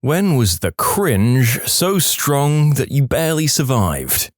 When was the cringe so strong that you barely survived?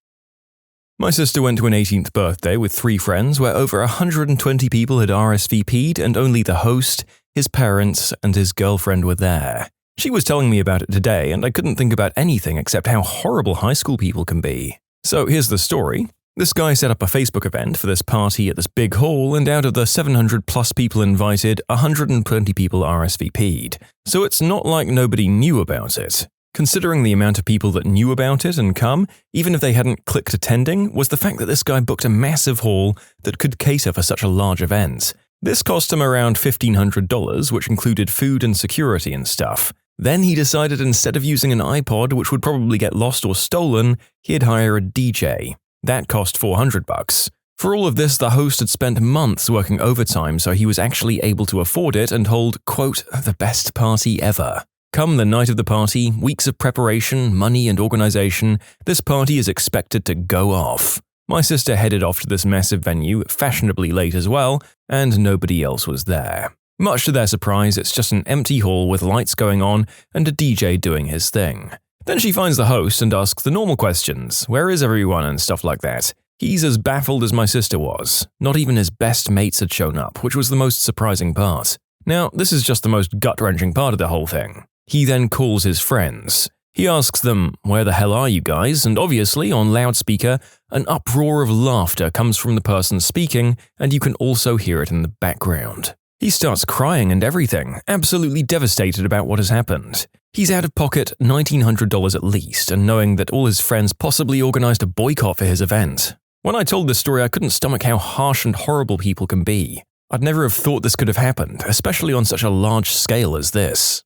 My sister went to an 18th birthday with 3 friends where over 120 people had RSVP'd and only the host, his parents, and his girlfriend were there. She was telling me about it today and I couldn't think about anything except how horrible high school people can be. So here's the story. This guy set up a Facebook event for this party at this big hall, and out of the 700 plus people invited, 120 people RSVP'd. So it's not like nobody knew about it. Considering the amount of people that knew about it and come, even if they hadn't clicked attending, was the fact that this guy booked a massive hall that could cater for such a large event. This cost him around $1,500, which included food and security and stuff. Then he decided instead of using an iPod, which would probably get lost or stolen, he'd hire a DJ. That cost $400. For all of this, the host had spent months working overtime, so he was actually able to afford it and hold, quote, the best party ever. Come the night of the party, weeks of preparation, money and organization, this party is expected to go off. My sister headed off to this massive venue, fashionably late as well, and nobody else was there. Much to their surprise, it's just an empty hall with lights going on and a DJ doing his thing. Then she finds the host and asks the normal questions, where is everyone and stuff like that. He's as baffled as my sister was. Not even his best mates had shown up, which was the most surprising part. Now, this is just the most gut-wrenching part of the whole thing. He then calls his friends. He asks them, where the hell are you guys? And obviously, on loudspeaker, an uproar of laughter comes from the person speaking, and you can also hear it in the background. He starts crying and everything, absolutely devastated about what has happened. He's out of pocket $1,900 at least, and knowing that all his friends possibly organized a boycott for his event. When I told this story, I couldn't stomach how harsh and horrible people can be. I'd never have thought this could have happened, especially on such a large scale as this.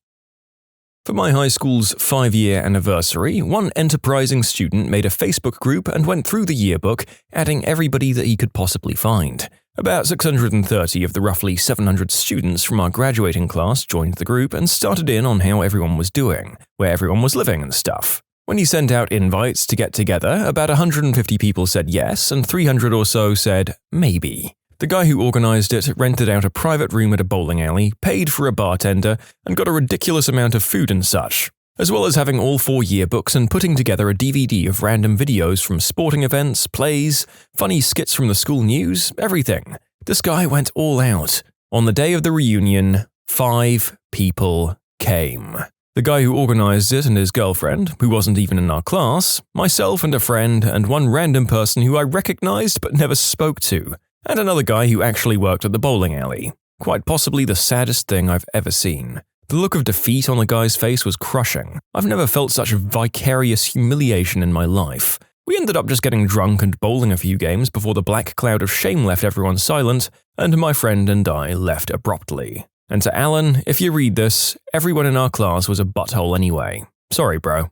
For my high school's 5-year anniversary, one enterprising student made a Facebook group and went through the yearbook, adding everybody that he could possibly find. About 630 of the roughly 700 students from our graduating class joined the group and started in on how everyone was doing, where everyone was living and stuff. When he sent out invites to get together, about 150 people said yes and 300 or so said maybe. The guy who organized it rented out a private room at a bowling alley, paid for a bartender, and got a ridiculous amount of food and such, as well as having all 4 yearbooks and putting together a DVD of random videos from sporting events, plays, funny skits from the school news, everything. This guy went all out. On the day of the reunion, 5 people came. The guy who organized it and his girlfriend, who wasn't even in our class, myself and a friend, and one random person who I recognized but never spoke to, and another guy who actually worked at the bowling alley. Quite possibly the saddest thing I've ever seen. The look of defeat on the guy's face was crushing. I've never felt such vicarious humiliation in my life. We ended up just getting drunk and bowling a few games before the black cloud of shame left everyone silent, and my friend and I left abruptly. And to Alan, if you read this, everyone in our class was a butthole anyway. Sorry, bro.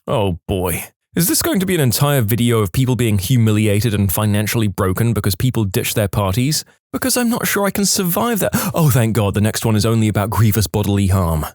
Oh boy. Is this going to be an entire video of people being humiliated and financially broken because people ditch their parties? Because I'm not sure I can survive that. Oh, thank God, the next one is only about grievous bodily harm.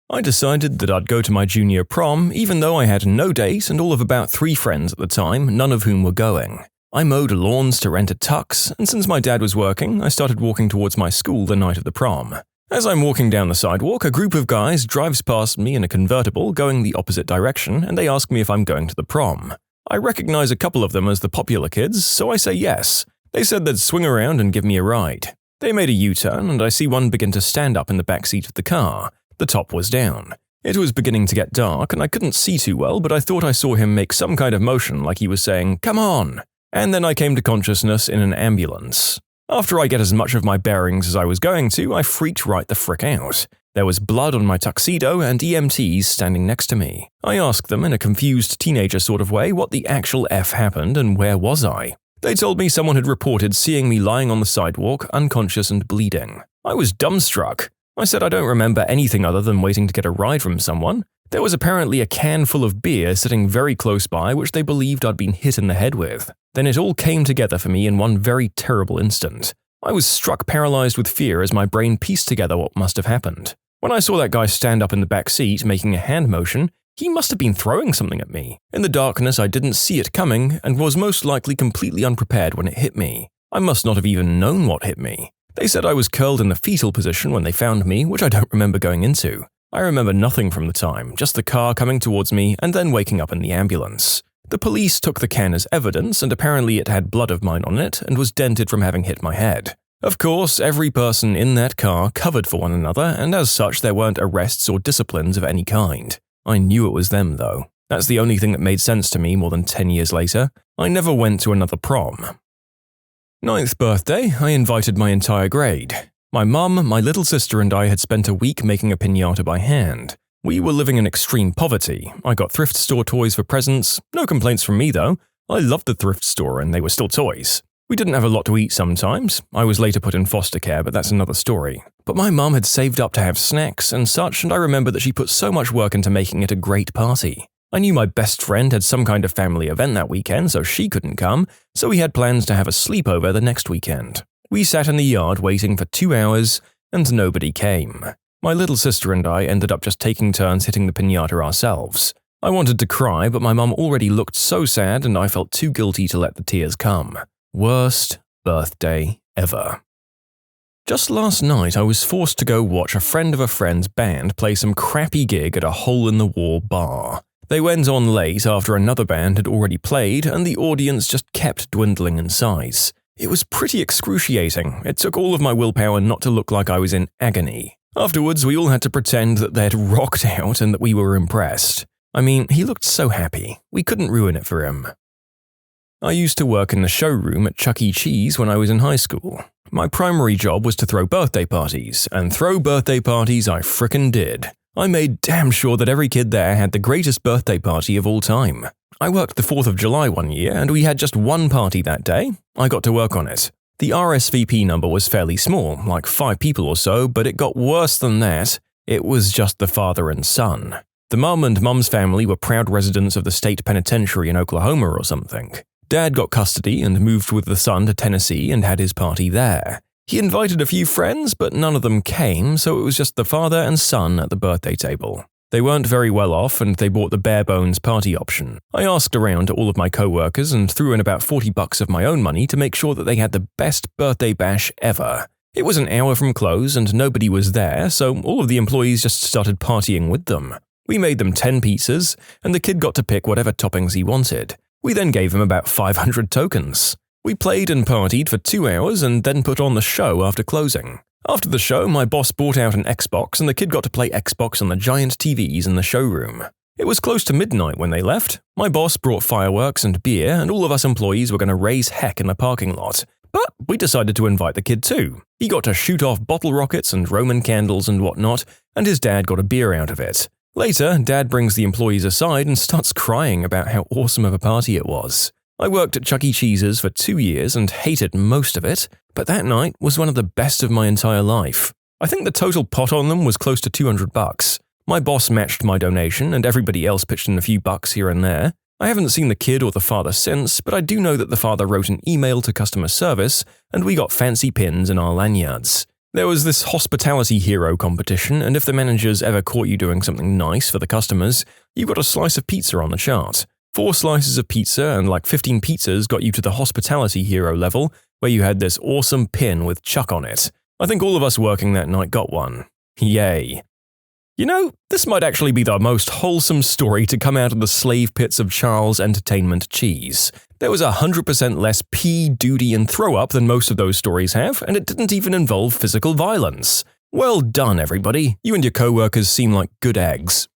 I decided that I'd go to my junior prom, even though I had no date and all of about 3 friends at the time, none of whom were going. I mowed lawns to rent a tux, and since my dad was working, I started walking towards my school the night of the prom. As I'm walking down the sidewalk, a group of guys drives past me in a convertible going the opposite direction, and they ask me if I'm going to the prom. I recognize a couple of them as the popular kids, so I say yes. They said they'd swing around and give me a ride. They made a U-turn, and I see one begin to stand up in the back seat of the car. The top was down. It was beginning to get dark, and I couldn't see too well, but I thought I saw him make some kind of motion like he was saying, "Come on!" And then I came to consciousness in an ambulance. After I get as much of my bearings as I was going to, I freaked right the frick out. There was blood on my tuxedo and EMTs standing next to me. I asked them in a confused teenager sort of way what the actual F happened and where was I. They told me someone had reported seeing me lying on the sidewalk, unconscious and bleeding. I was dumbstruck. I said I don't remember anything other than waiting to get a ride from someone. There was apparently a can full of beer sitting very close by which they believed I'd been hit in the head with. Then it all came together for me in one very terrible instant. I was struck paralyzed with fear as my brain pieced together what must have happened. When I saw that guy stand up in the back seat making a hand motion, he must have been throwing something at me. In the darkness, I didn't see it coming and was most likely completely unprepared when it hit me. I must not have even known what hit me. They said I was curled in the fetal position when they found me, which I don't remember going into. I remember nothing from the time, just the car coming towards me and then waking up in the ambulance. The police took the can as evidence, and apparently it had blood of mine on it and was dented from having hit my head. Of course, every person in that car covered for one another, and as such there weren't arrests or disciplines of any kind. I knew it was them, though. That's the only thing that made sense to me more than 10 years later. I never went to another prom. 9th birthday, I invited my entire grade. My mum, my little sister and I had spent a week making a piñata by hand. We were living in extreme poverty. I got thrift store toys for presents. No complaints from me, though. I loved the thrift store and they were still toys. We didn't have a lot to eat sometimes. I was later put in foster care, but that's another story. But my mum had saved up to have snacks and such, and I remember that she put so much work into making it a great party. I knew my best friend had some kind of family event that weekend, so she couldn't come, so we had plans to have a sleepover the next weekend. We sat in the yard waiting for 2 hours, and nobody came. My little sister and I ended up just taking turns hitting the piñata ourselves. I wanted to cry, but my mum already looked so sad and I felt too guilty to let the tears come. Worst birthday ever. Just last night I was forced to go watch a friend of a friend's band play some crappy gig at a hole-in-the-wall bar. They went on late after another band had already played and the audience just kept dwindling in size. It was pretty excruciating. It took all of my willpower not to look like I was in agony. Afterwards, we all had to pretend that they'd rocked out and that we were impressed. I mean, he looked so happy. We couldn't ruin it for him. I used to work in the showroom at Chuck E. Cheese when I was in high school. My primary job was to throw birthday parties, and throw birthday parties I frickin' did. I made damn sure that every kid there had the greatest birthday party of all time. I worked the 4th of July one year, and we had just one party that day. I got to work on it. The RSVP number was fairly small, like 5 people or so, but it got worse than that. It was just the father and son. The mum and mum's family were proud residents of the state penitentiary in Oklahoma or something. Dad got custody and moved with the son to Tennessee and had his party there. He invited a few friends, but none of them came, so it was just the father and son at the birthday table. They weren't very well off and they bought the bare-bones party option. I asked around to all of my co-workers and threw in about $40 of my own money to make sure that they had the best birthday bash ever. It was an hour from close and nobody was there, so all of the employees just started partying with them. We made them 10 pizzas, and the kid got to pick whatever toppings he wanted. We then gave him about 500 tokens. We played and partied for 2 hours and then put on the show after closing. After the show, my boss brought out an Xbox and the kid got to play Xbox on the giant TVs in the showroom. It was close to midnight when they left. My boss brought fireworks and beer and all of us employees were going to raise heck in the parking lot. But we decided to invite the kid too. He got to shoot off bottle rockets and Roman candles and whatnot, and his dad got a beer out of it. Later, Dad brings the employees aside and starts crying about how awesome of a party it was. I worked at Chuck E. Cheese's for 2 years and hated most of it, but that night was one of the best of my entire life. I think the total pot on them was close to $200. My boss matched my donation and everybody else pitched in a few bucks here and there. I haven't seen the kid or the father since, but I do know that the father wrote an email to customer service and we got fancy pins in our lanyards. There was this hospitality hero competition, and if the managers ever caught you doing something nice for the customers, you got a slice of pizza on the chart. 4 slices of pizza and like 15 pizzas got you to the hospitality hero level, where you had this awesome pin with Chuck on it. I think all of us working that night got one. Yay. You know, this might actually be the most wholesome story to come out of the slave pits of Charles Entertainment Cheese. There was 100% less pee, duty, and throw-up than most of those stories have, and it didn't even involve physical violence. Well done, everybody. You and your co-workers seem like good eggs.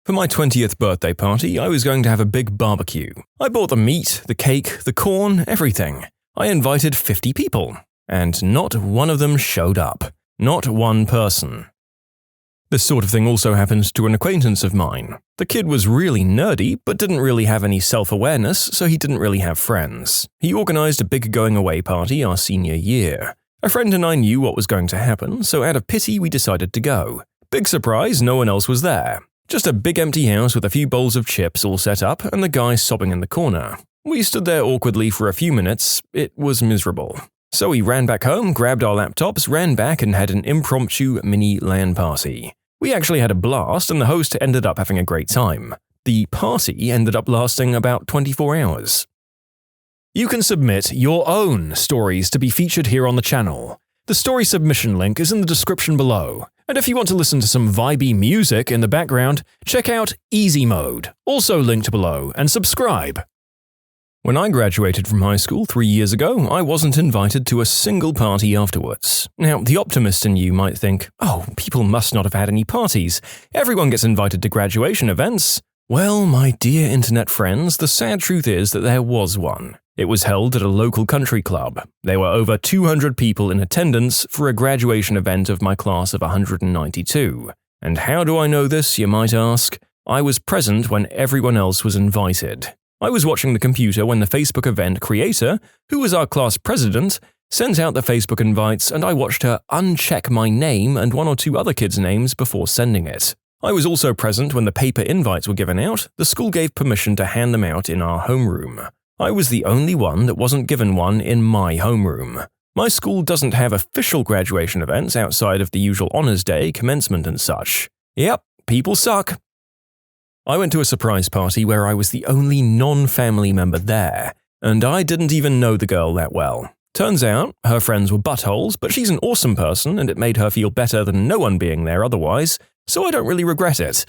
For my 20th birthday party, I was going to have a big barbecue. I bought the meat, the cake, the corn, everything. I invited 50 people, and not one of them showed up. Not one person. This sort of thing also happened to an acquaintance of mine. The kid was really nerdy, but didn't really have any self-awareness, so he didn't really have friends. He organized a big going-away party our senior year. A friend and I knew what was going to happen, so out of pity we decided to go. Big surprise, no one else was there. Just a big empty house with a few bowls of chips all set up and the guy sobbing in the corner. We stood there awkwardly for a few minutes. It was miserable. So we ran back home, grabbed our laptops, ran back and had an impromptu mini LAN party. We actually had a blast and the host ended up having a great time. The party ended up lasting about 24 hours. You can submit your own stories to be featured here on the channel. The story submission link is in the description below. And if you want to listen to some vibey music in the background, check out easymode, also linked below, and subscribe. When I graduated from high school 3 years ago, I wasn't invited to a single party afterwards. Now, the optimist in you might think, oh, people must not have had any parties. Everyone gets invited to graduation events. Well, my dear internet friends, the sad truth is that there was one. It was held at a local country club. There were over 200 people in attendance for a graduation event of my class of 192. And how do I know this, you might ask? I was present when everyone else was invited. I was watching the computer when the Facebook event creator, who was our class president, sent out the Facebook invites, and I watched her uncheck my name and 1 or 2 other kids' names before sending it. I was also present when the paper invites were given out. The school gave permission to hand them out in our homeroom. I was the only one that wasn't given one in my homeroom. My school doesn't have official graduation events outside of the usual honors day, commencement and such. Yep, people suck. I went to a surprise party where I was the only non-family member there, and I didn't even know the girl that well. Turns out, her friends were buttholes, but she's an awesome person and it made her feel better than no one being there otherwise, so I don't really regret it.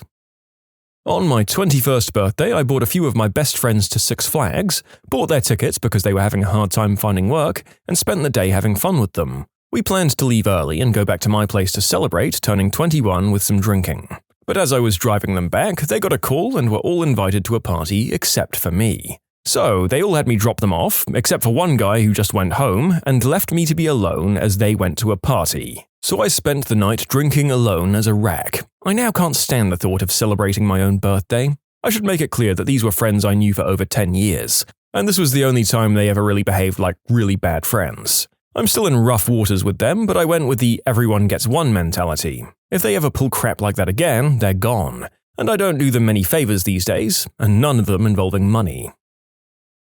On my 21st birthday, I brought a few of my best friends to Six Flags, bought their tickets because they were having a hard time finding work, and spent the day having fun with them. We planned to leave early and go back to my place to celebrate turning 21 with some drinking. But as I was driving them back, they got a call and were all invited to a party except for me. So they all had me drop them off, except for one guy who just went home and left me to be alone as they went to a party. So I spent the night drinking alone as a rag. I now can't stand the thought of celebrating my own birthday. I should make it clear that these were friends I knew for over 10 years, and this was the only time they ever really behaved like really bad friends. I'm still in rough waters with them, but I went with the everyone gets one mentality. If they ever pull crap like that again, they're gone. And I don't do them many favors these days, and none of them involving money.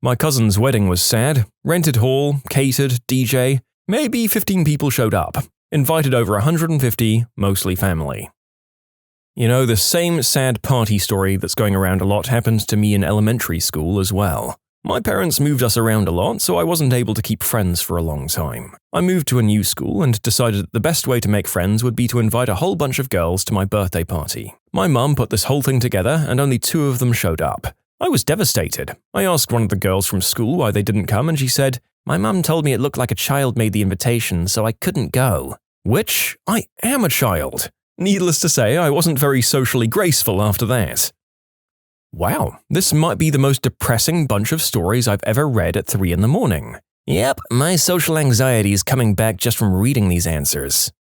My cousin's wedding was sad. Rented hall, catered, DJ. Maybe 15 people showed up. Invited over 150, mostly family. You know, the same sad party story that's going around a lot happened to me in elementary school as well. My parents moved us around a lot, so I wasn't able to keep friends for a long time. I moved to a new school and decided that the best way to make friends would be to invite a whole bunch of girls to my birthday party. My mum put this whole thing together and only 2 of them showed up. I was devastated. I asked one of the girls from school why they didn't come and she said, "My mum told me it looked like a child made the invitation, so I couldn't go." Which, I am a child. Needless to say, I wasn't very socially graceful after that. Wow, this might be the most depressing bunch of stories I've ever read at 3 in the morning. Yep, my social anxiety is coming back just from reading these answers.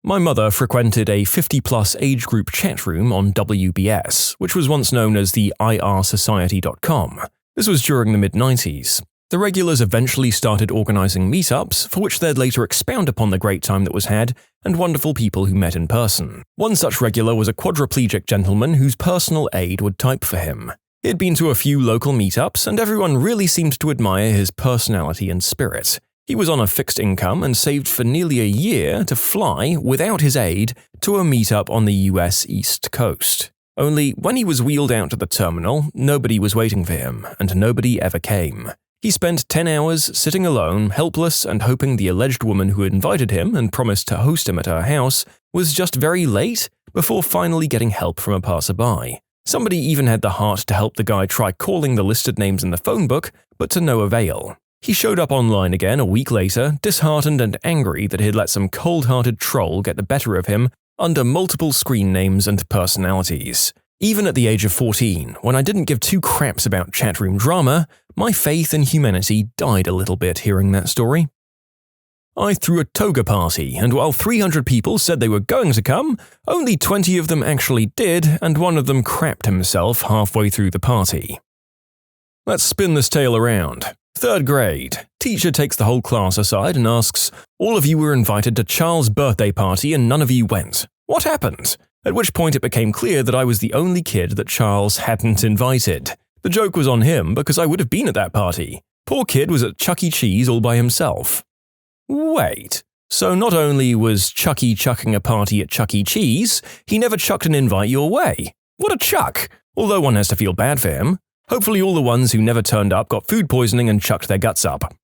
My mother frequented a 50-plus age group chat room on WBS, which was once known as the IRSociety.com. This was during the mid-90s. The regulars eventually started organizing meetups, for which they'd later expound upon the great time that was had and wonderful people who met in person. One such regular was a quadriplegic gentleman whose personal aide would type for him. He'd been to a few local meetups, and everyone really seemed to admire his personality and spirit. He was on a fixed income and saved for nearly a year to fly, without his aide, to a meetup on the US East Coast. Only, when he was wheeled out to the terminal, nobody was waiting for him, and nobody ever came. He spent 10 hours sitting alone, helpless, and hoping the alleged woman who had invited him and promised to host him at her house was just very late before finally getting help from a passerby. Somebody even had the heart to help the guy try calling the listed names in the phone book, but to no avail. He showed up online again a week later, disheartened and angry that he'd let some cold-hearted troll get the better of him under multiple screen names and personalities. Even at the age of 14, when I didn't give 2 craps about chatroom drama, my faith in humanity died a little bit hearing that story. I threw a Toga party, and while 300 people said they were going to come, only 20 of them actually did, and one of them crapped himself halfway through the party. Let's spin this tale around. 3rd grade. Teacher takes the whole class aside and asks, "All of you were invited to Charles' birthday party and none of you went. What happened?" At which point it became clear that I was the only kid that Charles hadn't invited. The joke was on him because I would have been at that party. Poor kid was at Chuck E. Cheese all by himself. Wait, so not only was Chucky chucking a party at Chuck E. Cheese, he never chucked an invite your way. What a chuck! Although one has to feel bad for him. Hopefully all the ones who never turned up got food poisoning and chucked their guts up.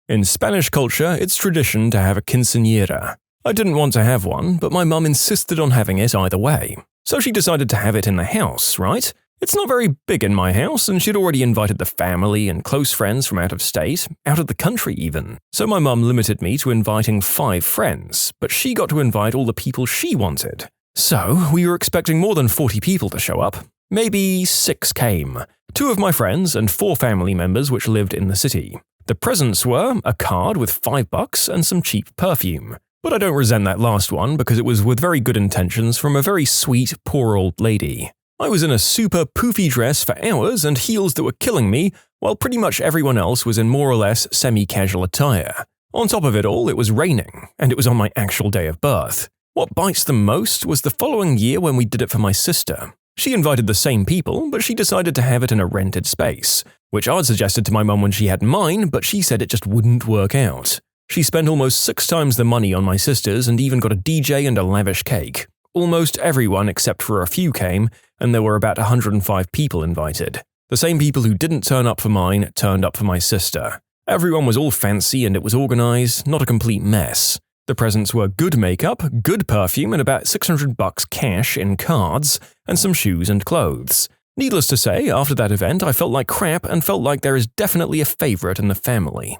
In Spanish culture, it's tradition to have a quinceañera. I didn't want to have one, but my mum insisted on having it either way. So she decided to have it in the house, right? It's not very big in my house, and she'd already invited the family and close friends from out of state, out of the country even. So my mum limited me to inviting 5 friends, but she got to invite all the people she wanted. So we were expecting more than 40 people to show up. Maybe 6 came. 2 of my friends and 4 family members which lived in the city. The presents were a card with $5 and some cheap perfume. But I don't resent that last one because it was with very good intentions from a very sweet, poor old lady. I was in a super poofy dress for hours and heels that were killing me, while pretty much everyone else was in more or less semi-casual attire. On top of it all, it was raining, and it was on my actual day of birth. What bites the most was the following year when we did it for my sister. She invited the same people, but she decided to have it in a rented space, which I'd suggested to my mum when she had mine, but she said it just wouldn't work out. She spent almost 6 times the money on my sister's and even got a DJ and a lavish cake. Almost everyone except for a few came, and there were about 105 people invited. The same people who didn't turn up for mine turned up for my sister. Everyone was all fancy and it was organized, not a complete mess. The presents were good makeup, good perfume, and about $600 cash in cards, and some shoes and clothes. Needless to say, after that event I felt like crap and felt like there is definitely a favorite in the family.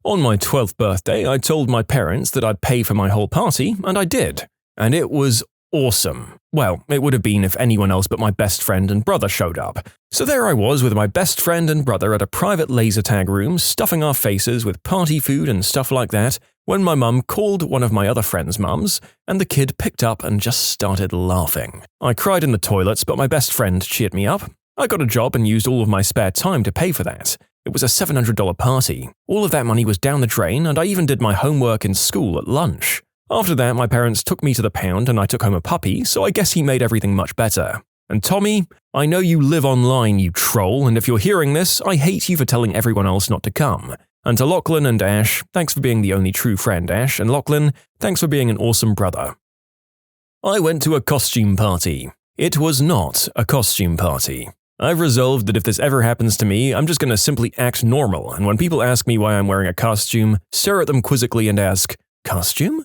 On my 12th birthday, I told my parents that I'd pay for my whole party, and I did. And it was awesome. Well, it would have been if anyone else but my best friend and brother showed up. So there I was with my best friend and brother at a private laser tag room, stuffing our faces with party food and stuff like that, when my mum called one of my other friends' mums, and the kid picked up and just started laughing. I cried in the toilets, but my best friend cheered me up. I got a job and used all of my spare time to pay for that. It was a $700 party. All of that money was down the drain, and I even did my homework in school at lunch. After that, my parents took me to the pound and I took home a puppy, so I guess he made everything much better. And Tommy, I know you live online, you troll, and if you're hearing this, I hate you for telling everyone else not to come. And to Lachlan and Ash, thanks for being the only true friend, Ash, and Lachlan, thanks for being an awesome brother. I went to a costume party. It was not a costume party. I've resolved that if this ever happens to me, I'm just going to simply act normal, and when people ask me why I'm wearing a costume, stare at them quizzically and ask, "Costume?"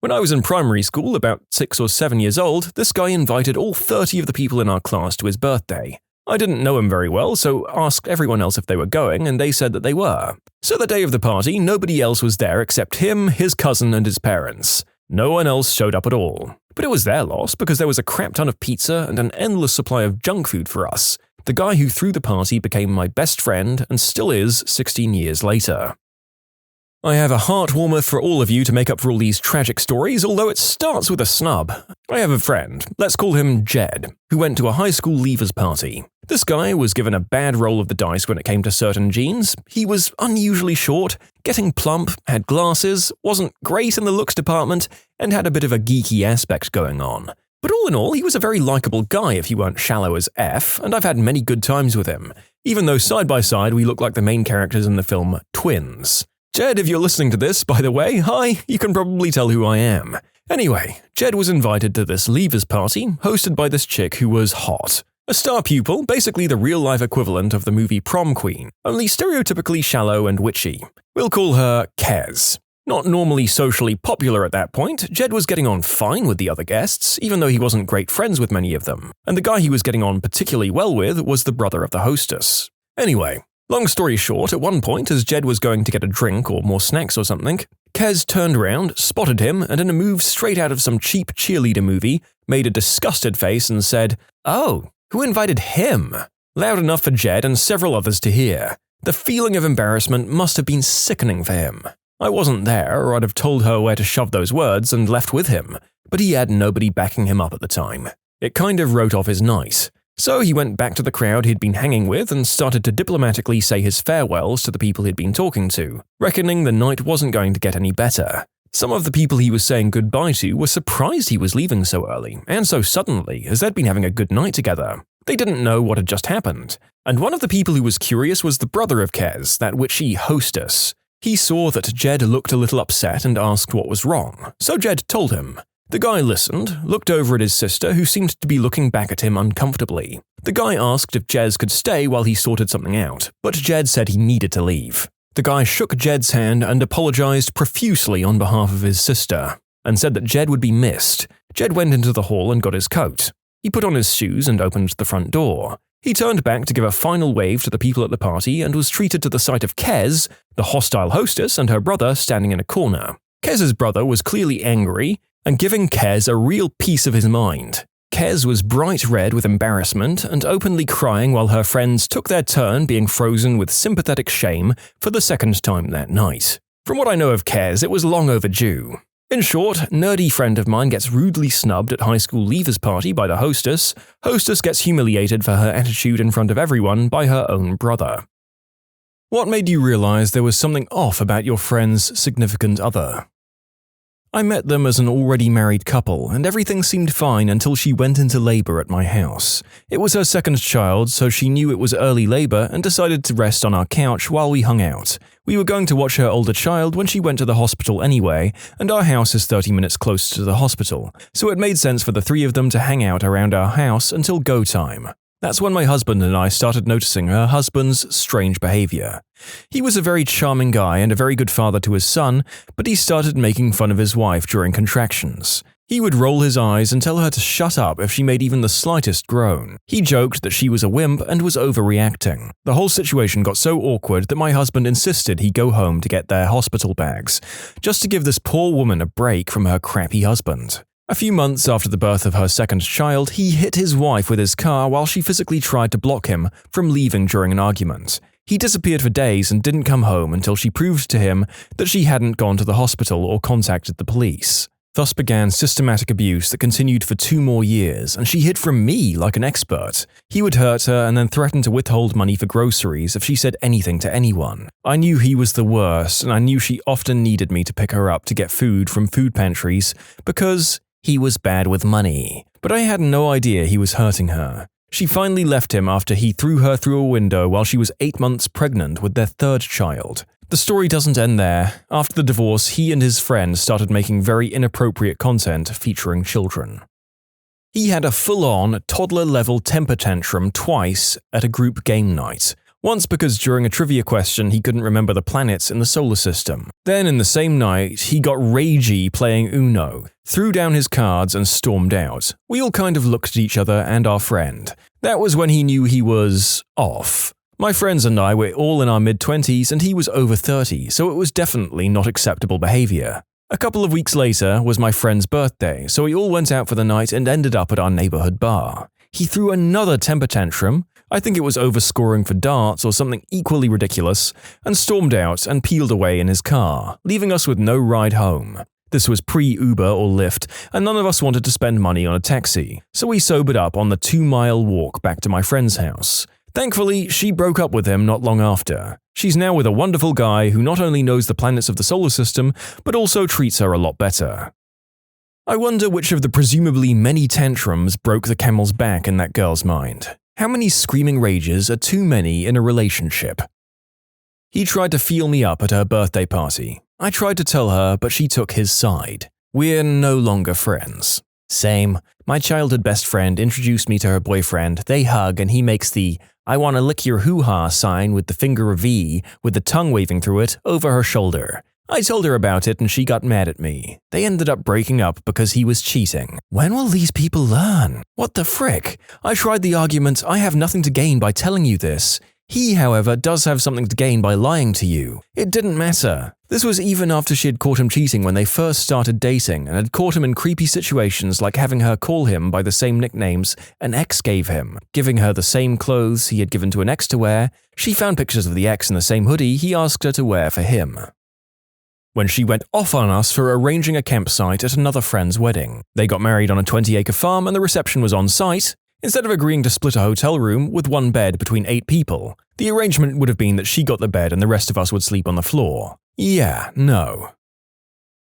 When I was in primary school, about 6 or 7 years old, this guy invited all 30 of the people in our class to his birthday. I didn't know him very well, so asked everyone else if they were going, and they said that they were. So the day of the party, nobody else was there except him, his cousin, and his parents. No one else showed up at all. But it was their loss because there was a crap ton of pizza and an endless supply of junk food for us. The guy who threw the party became my best friend and still is 16 years later. I have a heart warmer for all of you to make up for all these tragic stories, although it starts with a snub. I have a friend, let's call him Jed, who went to a high school leavers party. This guy was given a bad roll of the dice when it came to certain genes. He was unusually short, getting plump, had glasses, wasn't great in the looks department, and had a bit of a geeky aspect going on. But all in all, he was a very likable guy if you weren't shallow as F, and I've had many good times with him, even though side by side we look like the main characters in the film Twins. Jed, if you're listening to this, by the way, hi, you can probably tell who I am. Anyway, Jed was invited to this leavers party, hosted by this chick who was hot. A star pupil, basically the real-life equivalent of the movie Prom Queen, only stereotypically shallow and witchy. We'll call her Kez. Not normally socially popular at that point, Jed was getting on fine with the other guests, even though he wasn't great friends with many of them, and the guy he was getting on particularly well with was the brother of the hostess. Anyway, long story short, at one point, as Jed was going to get a drink or more snacks or something, Kez turned around, spotted him, and in a move straight out of some cheap cheerleader movie, made a disgusted face and said, "Oh, who invited him?" Loud enough for Jed and several others to hear. The feeling of embarrassment must have been sickening for him. I wasn't there, or I'd have told her where to shove those words and left with him, but he had nobody backing him up at the time. It kind of wrote off his night. So he went back to the crowd he'd been hanging with and started to diplomatically say his farewells to the people he'd been talking to, reckoning the night wasn't going to get any better. Some of the people he was saying goodbye to were surprised he was leaving so early, and so suddenly, as they'd been having a good night together. They didn't know what had just happened. And one of the people who was curious was the brother of Kez, that witchy hostess. He saw that Jed looked a little upset and asked what was wrong, so Jed told him. The guy listened, looked over at his sister, who seemed to be looking back at him uncomfortably. The guy asked if Jez could stay while he sorted something out, but Jed said he needed to leave. The guy shook Jed's hand and apologized profusely on behalf of his sister, and said that Jed would be missed. Jed went into the hall and got his coat. He put on his shoes and opened the front door. He turned back to give a final wave to the people at the party and was treated to the sight of Kez, the hostile hostess, and her brother standing in a corner. Kez's brother was clearly angry and giving Kez a real piece of his mind. Kez was bright red with embarrassment and openly crying while her friends took their turn being frozen with sympathetic shame for the second time that night. From what I know of Kez, it was long overdue. In short, nerdy friend of mine gets rudely snubbed at high school leavers party by the hostess. Hostess gets humiliated for her attitude in front of everyone by her own brother. What made you realize there was something off about your friend's significant other? I met them as an already married couple, and everything seemed fine until she went into labor at my house. It was her second child, so she knew it was early labor and decided to rest on our couch while we hung out. We were going to watch her older child when she went to the hospital anyway, and our house is 30 minutes closer to the hospital, so it made sense for the three of them to hang out around our house until go time. That's when my husband and I started noticing her husband's strange behavior. He was a very charming guy and a very good father to his son, but he started making fun of his wife during contractions. He would roll his eyes and tell her to shut up if she made even the slightest groan. He joked that she was a wimp and was overreacting. The whole situation got so awkward that my husband insisted he go home to get their hospital bags, just to give this poor woman a break from her crappy husband. A few months after the birth of her second child, he hit his wife with his car while she physically tried to block him from leaving during an argument. He disappeared for days and didn't come home until she proved to him that she hadn't gone to the hospital or contacted the police. Thus began systematic abuse that continued for 2 more years, and she hid from me like an expert. He would hurt her and then threaten to withhold money for groceries if she said anything to anyone. I knew he was the worst, and I knew she often needed me to pick her up to get food from food pantries because he was bad with money. But I had no idea he was hurting her. She finally left him after he threw her through a window while she was 8 months pregnant with their third child. The story doesn't end there. After the divorce, he and his friend started making very inappropriate content featuring children. He had a full-on, toddler-level temper tantrum twice at a group game night. Once because during a trivia question he couldn't remember the planets in the solar system. Then in the same night, he got ragey playing Uno, threw down his cards and stormed out. We all kind of looked at each other and our friend. That was when he knew he was off. My friends and I were all in our mid-20s and he was over 30, so it was definitely not acceptable behavior. A couple of weeks later was my friend's birthday, so we all went out for the night and ended up at our neighborhood bar. He threw another temper tantrum, I think it was overscoring for darts or something equally ridiculous, and stormed out and peeled away in his car, leaving us with no ride home. This was pre-Uber or Lyft, and none of us wanted to spend money on a taxi, so we sobered up on the 2-mile walk back to my friend's house. Thankfully, she broke up with him not long after. She's now with a wonderful guy who not only knows the planets of the solar system, but also treats her a lot better. I wonder which of the presumably many tantrums broke the camel's back in that girl's mind. How many screaming rages are too many in a relationship? He tried to feel me up at her birthday party. I tried to tell her, but she took his side. We're no longer friends. Same. My childhood best friend introduced me to her boyfriend. They hug and he makes the "I wanna lick your hoo-ha" sign with the finger V, with the tongue waving through it, over her shoulder. I told her about it and she got mad at me. They ended up breaking up because he was cheating. When will these people learn? What the frick? I tried the argument, I have nothing to gain by telling you this. He, however, does have something to gain by lying to you. It didn't matter. This was even after she had caught him cheating when they first started dating and had caught him in creepy situations like having her call him by the same nicknames an ex gave him, giving her the same clothes he had given to an ex to wear. She found pictures of the ex in the same hoodie he asked her to wear for him. When she went off on us for arranging a campsite at another friend's wedding. They got married on a 20-acre farm and the reception was on site. Instead of agreeing to split a hotel room with 1 bed between 8 people, the arrangement would have been that she got the bed and the rest of us would sleep on the floor. Yeah, no.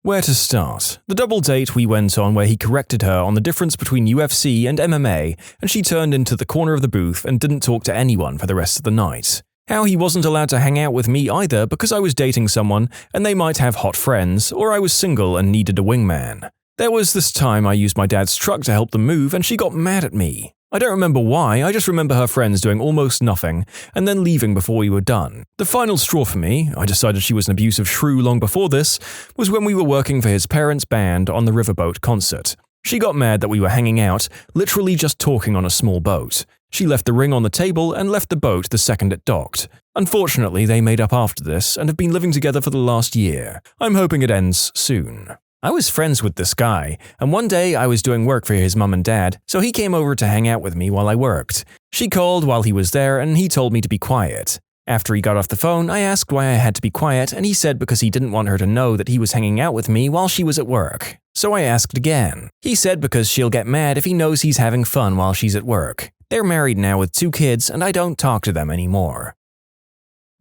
Where to start? The double date we went on where he corrected her on the difference between UFC and MMA, and she turned into the corner of the booth and didn't talk to anyone for the rest of the night. How he wasn't allowed to hang out with me either because I was dating someone and they might have hot friends, or I was single and needed a wingman. There was this time I used my dad's truck to help them move and she got mad at me. I don't remember why, I just remember her friends doing almost nothing and then leaving before we were done. The final straw for me, I decided she was an abusive shrew long before this, was when we were working for his parents' band on the Riverboat concert. She got mad that we were hanging out, literally just talking on a small boat. She left the ring on the table and left the boat the second it docked. Unfortunately, they made up after this and have been living together for the last year. I'm hoping it ends soon. I was friends with this guy, and one day I was doing work for his mum and dad, so he came over to hang out with me while I worked. She called while he was there and he told me to be quiet. After he got off the phone, I asked why I had to be quiet, and he said because he didn't want her to know that he was hanging out with me while she was at work. So I asked again. He said because she'll get mad if he knows he's having fun while she's at work. They're married now with 2 kids, and I don't talk to them anymore.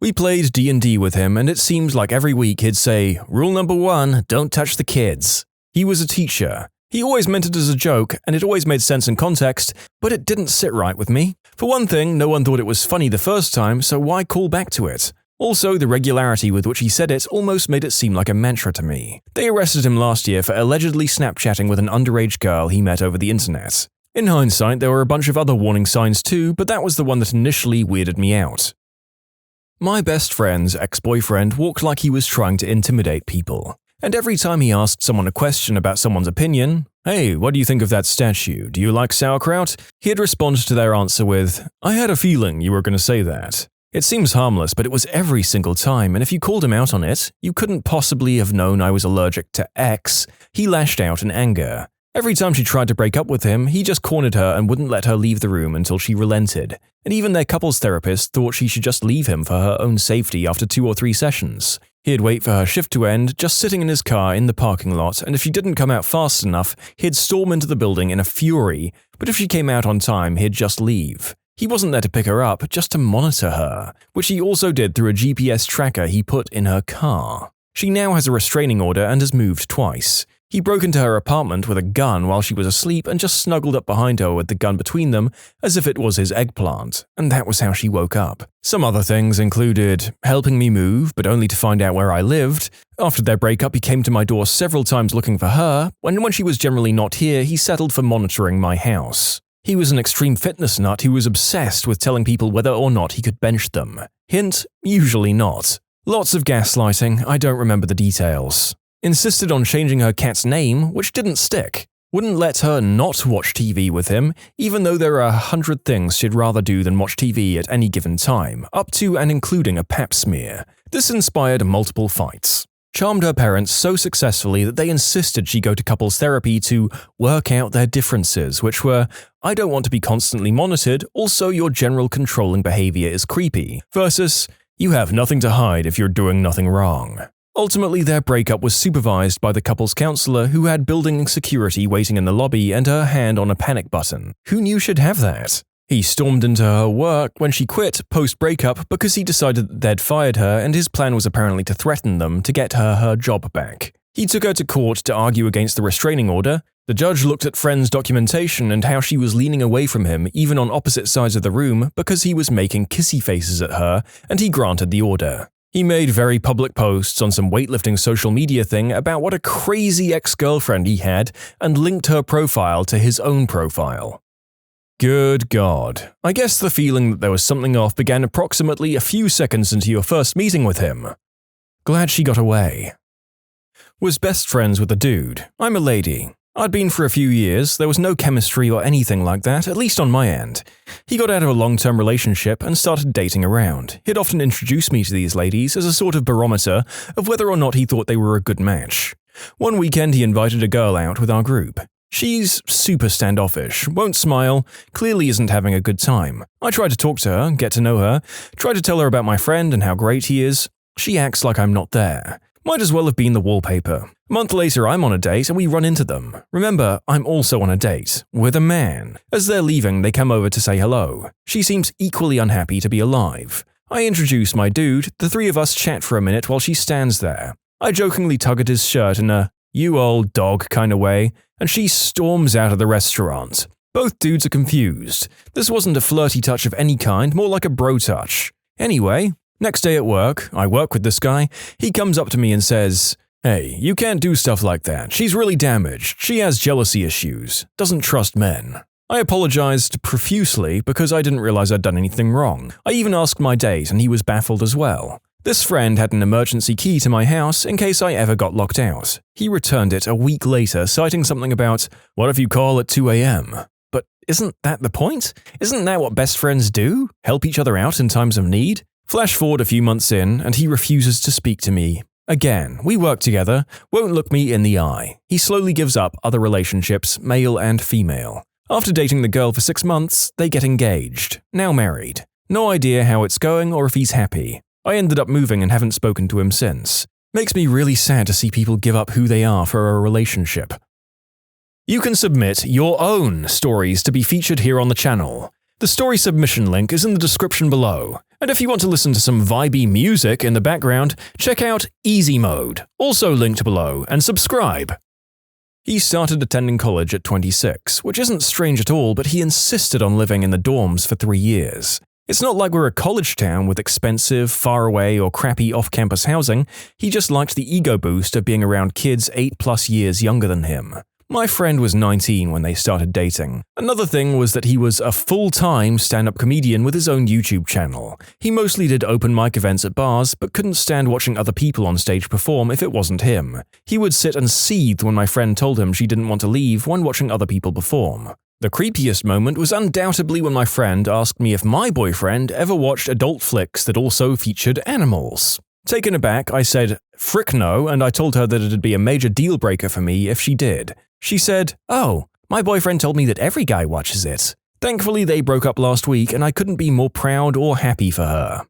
We played D&D with him, and it seemed like every week he'd say, "Rule number 1, don't touch the kids." He was a teacher. He always meant it as a joke, and it always made sense in context, but it didn't sit right with me. For one thing, no one thought it was funny the first time, so why call back to it? Also, the regularity with which he said it almost made it seem like a mantra to me. They arrested him last year for allegedly Snapchatting with an underage girl he met over the internet. In hindsight, there were a bunch of other warning signs too, but that was the one that initially weirded me out. My best friend's ex-boyfriend walked like he was trying to intimidate people. And every time he asked someone a question about someone's opinion, "Hey, what do you think of that statue? Do you like sauerkraut?" he'd respond to their answer with, "I had a feeling you were going to say that." It seems harmless, but it was every single time, and if you called him out on it, you couldn't possibly have known I was allergic to X. He lashed out in anger. Every time she tried to break up with him, he just cornered her and wouldn't let her leave the room until she relented. And even their couples therapist thought she should just leave him for her own safety after 2 or 3 sessions. He'd wait for her shift to end, just sitting in his car in the parking lot, and if she didn't come out fast enough, he'd storm into the building in a fury, but if she came out on time, he'd just leave. He wasn't there to pick her up, just to monitor her, which he also did through a GPS tracker he put in her car. She now has a restraining order and has moved twice. He broke into her apartment with a gun while she was asleep and just snuggled up behind her with the gun between them as if it was his eggplant, and that was how she woke up. Some other things included helping me move, but only to find out where I lived. After their breakup, he came to my door several times looking for her, and when she was generally not here, he settled for monitoring my house. He was an extreme fitness nut who was obsessed with telling people whether or not he could bench them. Hint, usually not. Lots of gaslighting, I don't remember the details. Insisted on changing her cat's name, which didn't stick. Wouldn't let her not watch TV with him, even though there are 100 things she'd rather do than watch TV at any given time, up to and including a pap smear. This inspired multiple fights. Charmed her parents so successfully that they insisted she go to couples therapy to work out their differences, which were, "I don't want to be constantly monitored, also your general controlling behavior is creepy," versus, "You have nothing to hide if you're doing nothing wrong." Ultimately, their breakup was supervised by the couple's counselor who had building security waiting in the lobby and her hand on a panic button. Who knew she'd have that? He stormed into her work when she quit post-breakup because he decided that they'd fired her and his plan was apparently to threaten them to get her job back. He took her to court to argue against the restraining order. The judge looked at Friend's documentation and how she was leaning away from him even on opposite sides of the room because he was making kissy faces at her, and he granted the order. He made very public posts on some weightlifting social media thing about what a crazy ex-girlfriend he had and linked her profile to his own profile. Good God. I guess the feeling that there was something off began approximately a few seconds into your first meeting with him. Glad she got away. Was best friends with a dude. I'm a lady. I'd been for a few years, there was no chemistry or anything like that, at least on my end. He got out of a long-term relationship and started dating around. He'd often introduce me to these ladies as a sort of barometer of whether or not he thought they were a good match. One weekend he invited a girl out with our group. She's super standoffish, won't smile, clearly isn't having a good time. I tried to talk to her, get to know her, tried to tell her about my friend and how great he is. She acts like I'm not there. Might as well have been the wallpaper. A month later, I'm on a date and we run into them. Remember, I'm also on a date with a man. As they're leaving, they come over to say hello. She seems equally unhappy to be alive. I introduce my dude, the 3 of us chat for a minute while she stands there. I jokingly tug at his shirt in a "you old dog" kind of way, and she storms out of the restaurant. Both dudes are confused. This wasn't a flirty touch of any kind, more like a bro touch. Anyway, next day at work, I work with this guy, he comes up to me and says, "Hey, you can't do stuff like that. She's really damaged. She has jealousy issues. Doesn't trust men." I apologized profusely because I didn't realize I'd done anything wrong. I even asked my date and he was baffled as well. This friend had an emergency key to my house in case I ever got locked out. He returned it a week later, citing something about, "What if you call at 2 a.m.? But isn't that the point? Isn't that what best friends do? Help each other out in times of need? Flash forward a few months in, and he refuses to speak to me. Again, we work together, won't look me in the eye. He slowly gives up other relationships, male and female. After dating the girl for 6 months, they get engaged, now married. No idea how it's going or if he's happy. I ended up moving and haven't spoken to him since. Makes me really sad to see people give up who they are for a relationship. You can submit your own stories to be featured here on the channel. The story submission link is in the description below. And if you want to listen to some vibey music in the background, check out easymode, also linked below, and subscribe. He started attending college at 26, which isn't strange at all, but he insisted on living in the dorms for 3 years. It's not like we're a college town with expensive, far away, or crappy off-campus housing. He just liked the ego boost of being around kids 8+ years younger than him. My friend was 19 when they started dating. Another thing was that he was a full-time stand-up comedian with his own YouTube channel. He mostly did open mic events at bars, but couldn't stand watching other people on stage perform if it wasn't him. He would sit and seethe when my friend told him she didn't want to leave when watching other people perform. The creepiest moment was undoubtedly when my friend asked me if my boyfriend ever watched adult flicks that also featured animals. Taken aback, I said, "Frick no," and I told her that it'd be a major deal breaker for me if she did. She said, "Oh, my boyfriend told me that every guy watches it." Thankfully, they broke up last week and I couldn't be more proud or happy for her.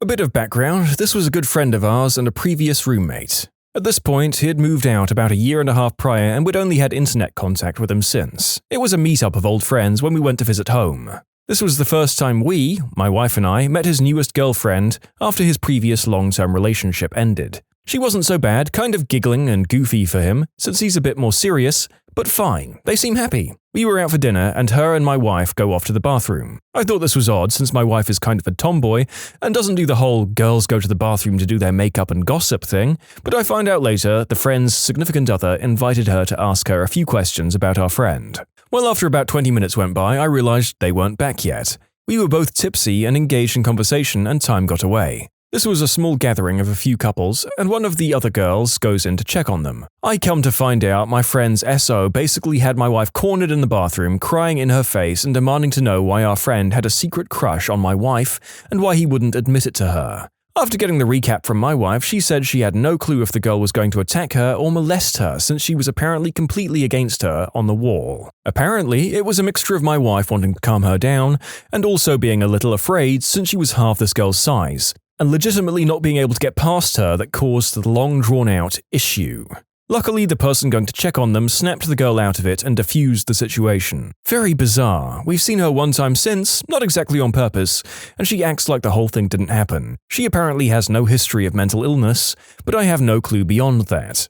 A bit of background, this was a good friend of ours and a previous roommate. At this point, he had moved out about a year and a half prior and we'd only had internet contact with him since. It was a meetup of old friends when we went to visit home. This was the first time we, my wife and I, met his newest girlfriend after his previous long-term relationship ended. She wasn't so bad, kind of giggling and goofy for him, since he's a bit more serious, but fine, they seem happy. We were out for dinner and her and my wife go off to the bathroom. I thought this was odd since my wife is kind of a tomboy and doesn't do the whole girls go to the bathroom to do their makeup and gossip thing, but I find out later the friend's significant other invited her to ask her a few questions about our friend. Well, after about 20 minutes went by, I realized they weren't back yet. We were both tipsy and engaged in conversation and time got away. This was a small gathering of a few couples, and one of the other girls goes in to check on them. I come to find out my friend's SO basically had my wife cornered in the bathroom, crying in her face and demanding to know why our friend had a secret crush on my wife and why he wouldn't admit it to her. After getting the recap from my wife, she said she had no clue if the girl was going to attack her or molest her since she was apparently completely against her on the wall. Apparently, it was a mixture of my wife wanting to calm her down and also being a little afraid since she was half this girl's size, and legitimately not being able to get past her that caused the long drawn-out issue. Luckily, the person going to check on them snapped the girl out of it and diffused the situation. Very bizarre. We've seen her one time since, not exactly on purpose, and she acts like the whole thing didn't happen. She apparently has no history of mental illness, but I have no clue beyond that.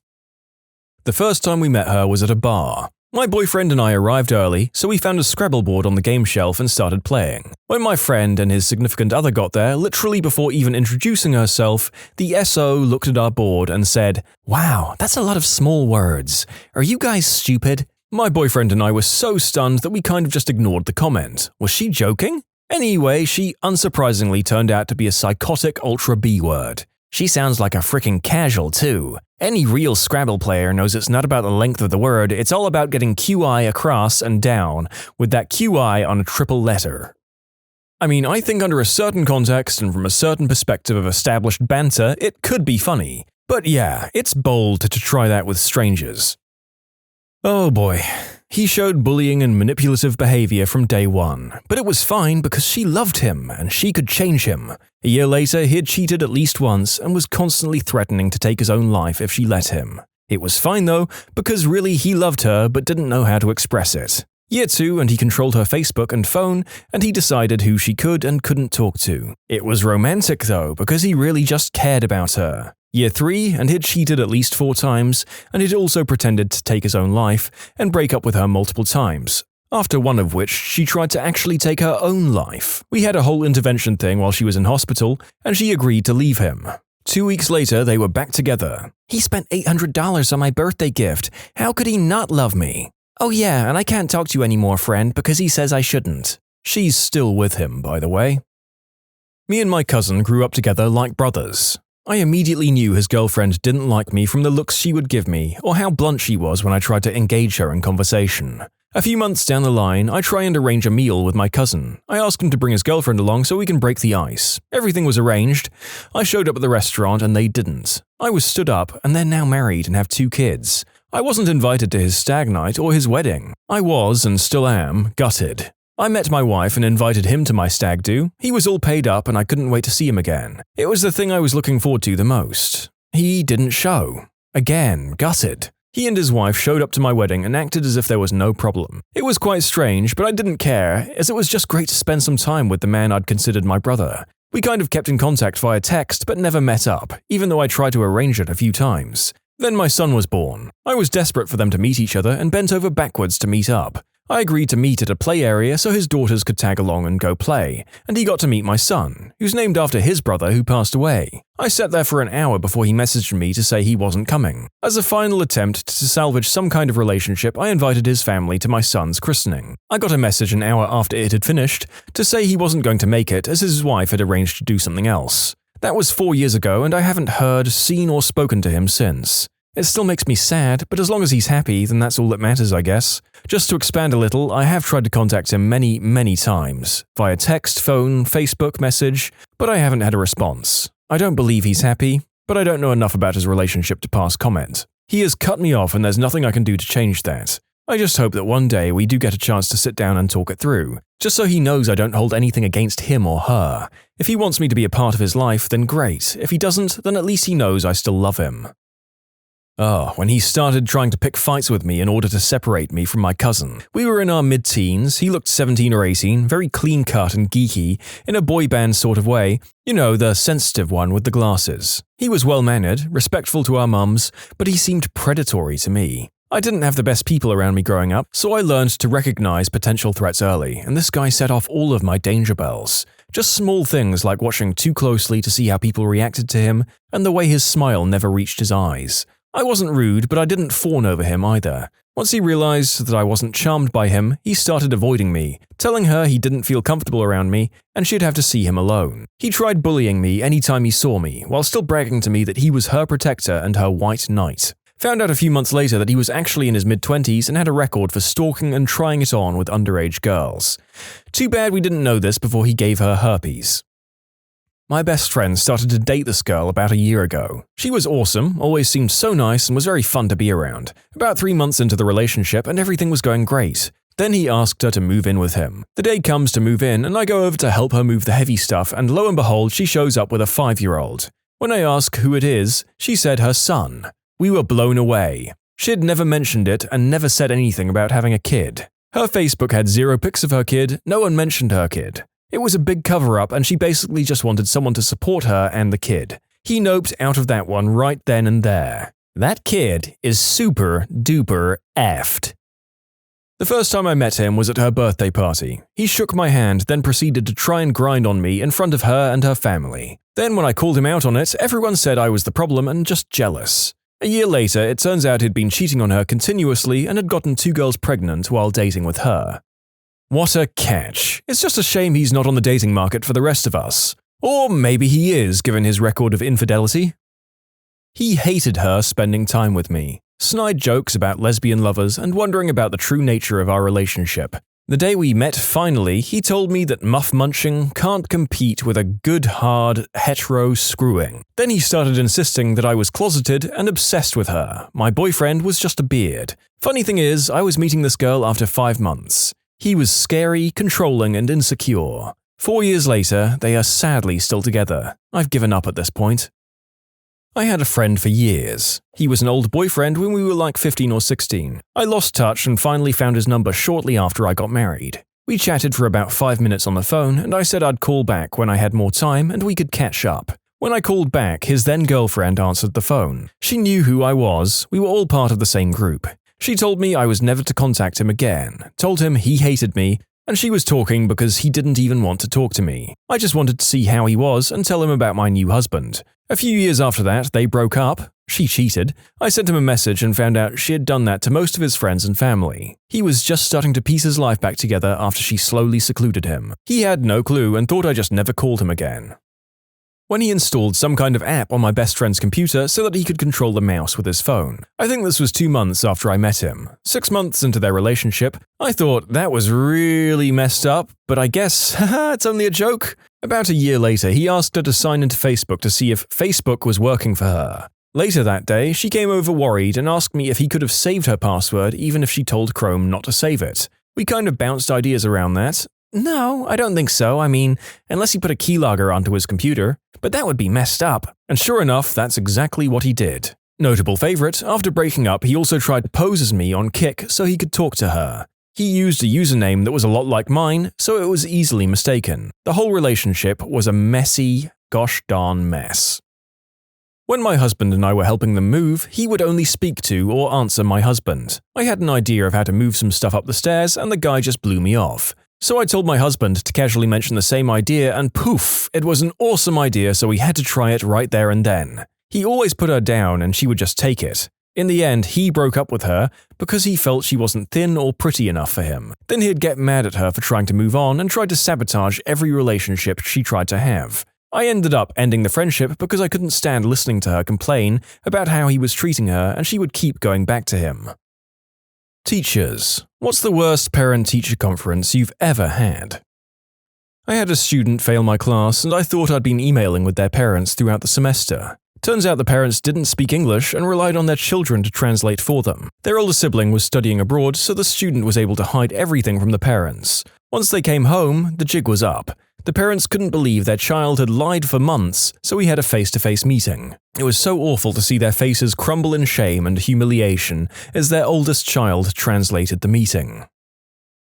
The first time we met her was at a bar. My boyfriend and I arrived early, so we found a Scrabble board on the game shelf and started playing. When my friend and his significant other got there, literally before even introducing herself, the SO looked at our board and said, "Wow, that's a lot of small words. Are you guys stupid?" My boyfriend and I were so stunned that we kind of just ignored the comment. Was she joking? Anyway, she unsurprisingly turned out to be a psychotic ultra B word. She sounds like a freaking casual too. Any real Scrabble player knows it's not about the length of the word, it's all about getting QI across and down, with that QI on a triple letter. I mean, I think under a certain context and from a certain perspective of established banter, it could be funny. But yeah, it's bold to try that with strangers. Oh boy. He showed bullying and manipulative behavior from day one, but it was fine because she loved him and she could change him. A year later, he had cheated at least once and was constantly threatening to take his own life if she let him. It was fine though, because really he loved her but didn't know how to express it. Year 2 and he controlled her Facebook and phone, and he decided who she could and couldn't talk to. It was romantic though, because he really just cared about her. Year 3 and he'd cheated at least 4 times, and he'd also pretended to take his own life and break up with her multiple times, after one of which she tried to actually take her own life. We had a whole intervention thing while she was in hospital, and she agreed to leave him. 2 weeks later, they were back together. "He spent $800 on my birthday gift. How could he not love me?" "Oh yeah, and I can't talk to you anymore, friend, because he says I shouldn't." She's still with him, by the way. Me and my cousin grew up together like brothers. I immediately knew his girlfriend didn't like me from the looks she would give me or how blunt she was when I tried to engage her in conversation. A few months down the line, I try and arrange a meal with my cousin. I ask him to bring his girlfriend along so we can break the ice. Everything was arranged. I showed up at the restaurant and they didn't. I was stood up and they're now married and have 2 kids. I wasn't invited to his stag night or his wedding. I was, and still am, gutted. I met my wife and invited him to my stag do. He was all paid up and I couldn't wait to see him again. It was the thing I was looking forward to the most. He didn't show. Again, gutted. He and his wife showed up to my wedding and acted as if there was no problem. It was quite strange, but I didn't care, as it was just great to spend some time with the man I'd considered my brother. We kind of kept in contact via text but never met up, even though I tried to arrange it a few times. Then my son was born. I was desperate for them to meet each other and bent over backwards to meet up. I agreed to meet at a play area so his daughters could tag along and go play, and he got to meet my son, who's named after his brother who passed away. I sat there for an hour before he messaged me to say he wasn't coming. As a final attempt to salvage some kind of relationship, I invited his family to my son's christening. I got a message an hour after it had finished to say he wasn't going to make it as his wife had arranged to do something else. That was 4 years ago and I haven't heard, seen or spoken to him since. It still makes me sad, but as long as he's happy, then that's all that matters, I guess. Just to expand a little, I have tried to contact him many times, via text, phone, Facebook message, but I haven't had a response. I don't believe he's happy, but I don't know enough about his relationship to pass comment. He has cut me off and there's nothing I can do to change that. I just hope that one day we do get a chance to sit down and talk it through, just so he knows I don't hold anything against him or her. If he wants me to be a part of his life, then great. If he doesn't, then at least he knows I still love him. When he started trying to pick fights with me in order to separate me from my cousin. We were in our mid-teens, he looked 17 or 18, very clean-cut and geeky, in a boy band sort of way, you know, the sensitive one with the glasses. He was well-mannered, respectful to our mums, but he seemed predatory to me. I didn't have the best people around me growing up, so I learned to recognize potential threats early, and this guy set off all of my danger bells. Just small things like watching too closely to see how people reacted to him, and the way his smile never reached his eyes. I wasn't rude, but I didn't fawn over him either. Once he realized that I wasn't charmed by him, he started avoiding me, telling her he didn't feel comfortable around me and she'd have to see him alone. He tried bullying me anytime he saw me, while still bragging to me that he was her protector and her white knight. Found out a few months later that he was actually in his mid-20s and had a record for stalking and trying it on with underage girls. Too bad we didn't know this before he gave her herpes. My best friend started to date this girl about a year ago. She was awesome, always seemed so nice and was very fun to be around. About 3 months into the relationship and everything was going great. Then he asked her to move in with him. The day comes to move in and I go over to help her move the heavy stuff and lo and behold she shows up with a 5-year-old. When I ask who it is, she said her son. We were blown away. She had never mentioned it and never said anything about having a kid. Her Facebook had 0 pics of her kid, no one mentioned her kid. It was a big cover-up and she basically just wanted someone to support her and the kid. He noped out of that one right then and there. That kid is super duper effed. The first time I met him was at her birthday party. He shook my hand, then proceeded to try and grind on me in front of her and her family. Then when I called him out on it, everyone said I was the problem and just jealous. A year later, it turns out he'd been cheating on her continuously and had gotten 2 girls pregnant while dating with her. What a catch. It's just a shame he's not on the dating market for the rest of us. Or maybe he is, given his record of infidelity. He hated her spending time with me, snide jokes about lesbian lovers and wondering about the true nature of our relationship. The day we met finally, he told me that muff munching can't compete with a good hard hetero screwing. Then he started insisting that I was closeted and obsessed with her. My boyfriend was just a beard. Funny thing is, I was meeting this girl after 5 months. He was scary, controlling, and insecure. 4 years later, they are sadly still together. I've given up at this point. I had a friend for years. He was an old boyfriend when we were like 15 or 16. I lost touch and finally found his number shortly after I got married. We chatted for about 5 minutes on the phone and I said I'd call back when I had more time and we could catch up. When I called back, his then-girlfriend answered the phone. She knew who I was. We were all part of the same group. She told me I was never to contact him again, told him he hated me, and she was talking because he didn't even want to talk to me. I just wanted to see how he was and tell him about my new husband. A few years after that, they broke up. She cheated. I sent him a message and found out she had done that to most of his friends and family. He was just starting to piece his life back together after she slowly secluded him. He had no clue and thought I just never called him again. When he installed some kind of app on my best friend's computer so that he could control the mouse with his phone. I think this was 2 months after I met him. 6 months into their relationship, I thought that was really messed up, but I guess, haha, it's only a joke. About a year later, he asked her to sign into Facebook to see if Facebook was working for her. Later that day, she came over worried and asked me if he could have saved her password even if she told Chrome not to save it. We kind of bounced ideas around that. No, I don't think so. I mean, unless he put a keylogger onto his computer. But that would be messed up. And sure enough, that's exactly what he did. Notable favorite, after breaking up, he also tried to pose as me on Kik so he could talk to her. He used a username that was a lot like mine, so it was easily mistaken. The whole relationship was a messy, gosh darn mess. When my husband and I were helping them move, he would only speak to or answer my husband. I had an idea of how to move some stuff up the stairs, and the guy just blew me off. So I told my husband to casually mention the same idea, and poof, it was an awesome idea, so we had to try it right there and then. He always put her down and she would just take it. In the end, he broke up with her because he felt she wasn't thin or pretty enough for him. Then he'd get mad at her for trying to move on and tried to sabotage every relationship she tried to have. I ended up ending the friendship because I couldn't stand listening to her complain about how he was treating her, and she would keep going back to him. Teachers. What's the worst parent-teacher conference you've ever had? I had a student fail my class and I thought I'd been emailing with their parents throughout the semester. Turns out the parents didn't speak English and relied on their children to translate for them. Their older sibling was studying abroad, so the student was able to hide everything from the parents. Once they came home, the jig was up. The parents couldn't believe their child had lied for months, so we had a face-to-face meeting. It was so awful to see their faces crumble in shame and humiliation as their oldest child translated the meeting.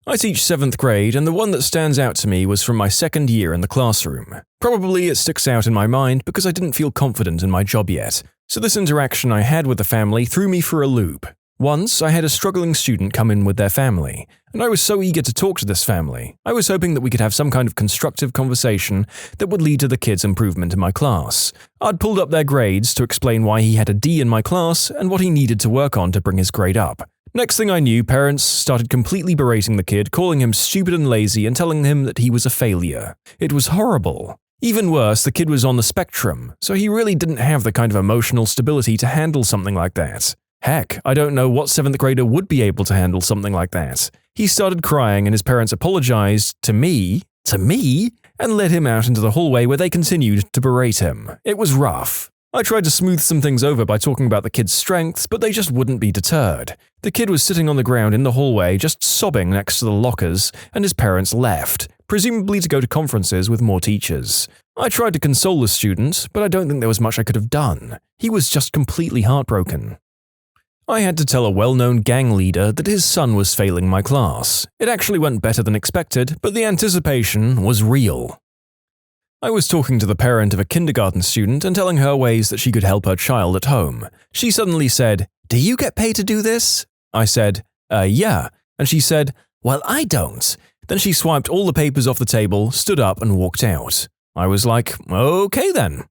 I teach 7th grade, and the one that stands out to me was from my 2nd year in the classroom. Probably it sticks out in my mind because I didn't feel confident in my job yet, so this interaction I had with the family threw me for a loop. Once, I had a struggling student come in with their family, and I was so eager to talk to this family. I was hoping that we could have some kind of constructive conversation that would lead to the kid's improvement in my class. I'd pulled up their grades to explain why he had a D in my class and what he needed to work on to bring his grade up. Next thing I knew, parents started completely berating the kid, calling him stupid and lazy and telling him that he was a failure. It was horrible. Even worse, the kid was on the spectrum, so he really didn't have the kind of emotional stability to handle something like that. Heck, I don't know what 7th grader would be able to handle something like that. He started crying and his parents apologized to me, and led him out into the hallway where they continued to berate him. It was rough. I tried to smooth some things over by talking about the kid's strengths, but they just wouldn't be deterred. The kid was sitting on the ground in the hallway, just sobbing next to the lockers, and his parents left, presumably to go to conferences with more teachers. I tried to console the student, but I don't think there was much I could have done. He was just completely heartbroken. I had to tell a well-known gang leader that his son was failing my class. It actually went better than expected, but the anticipation was real. I was talking to the parent of a kindergarten student and telling her ways that she could help her child at home. She suddenly said, "Do you get paid to do this?" I said, yeah. And she said, "Well, I don't." Then she swiped all the papers off the table, stood up and walked out. I was like, okay then.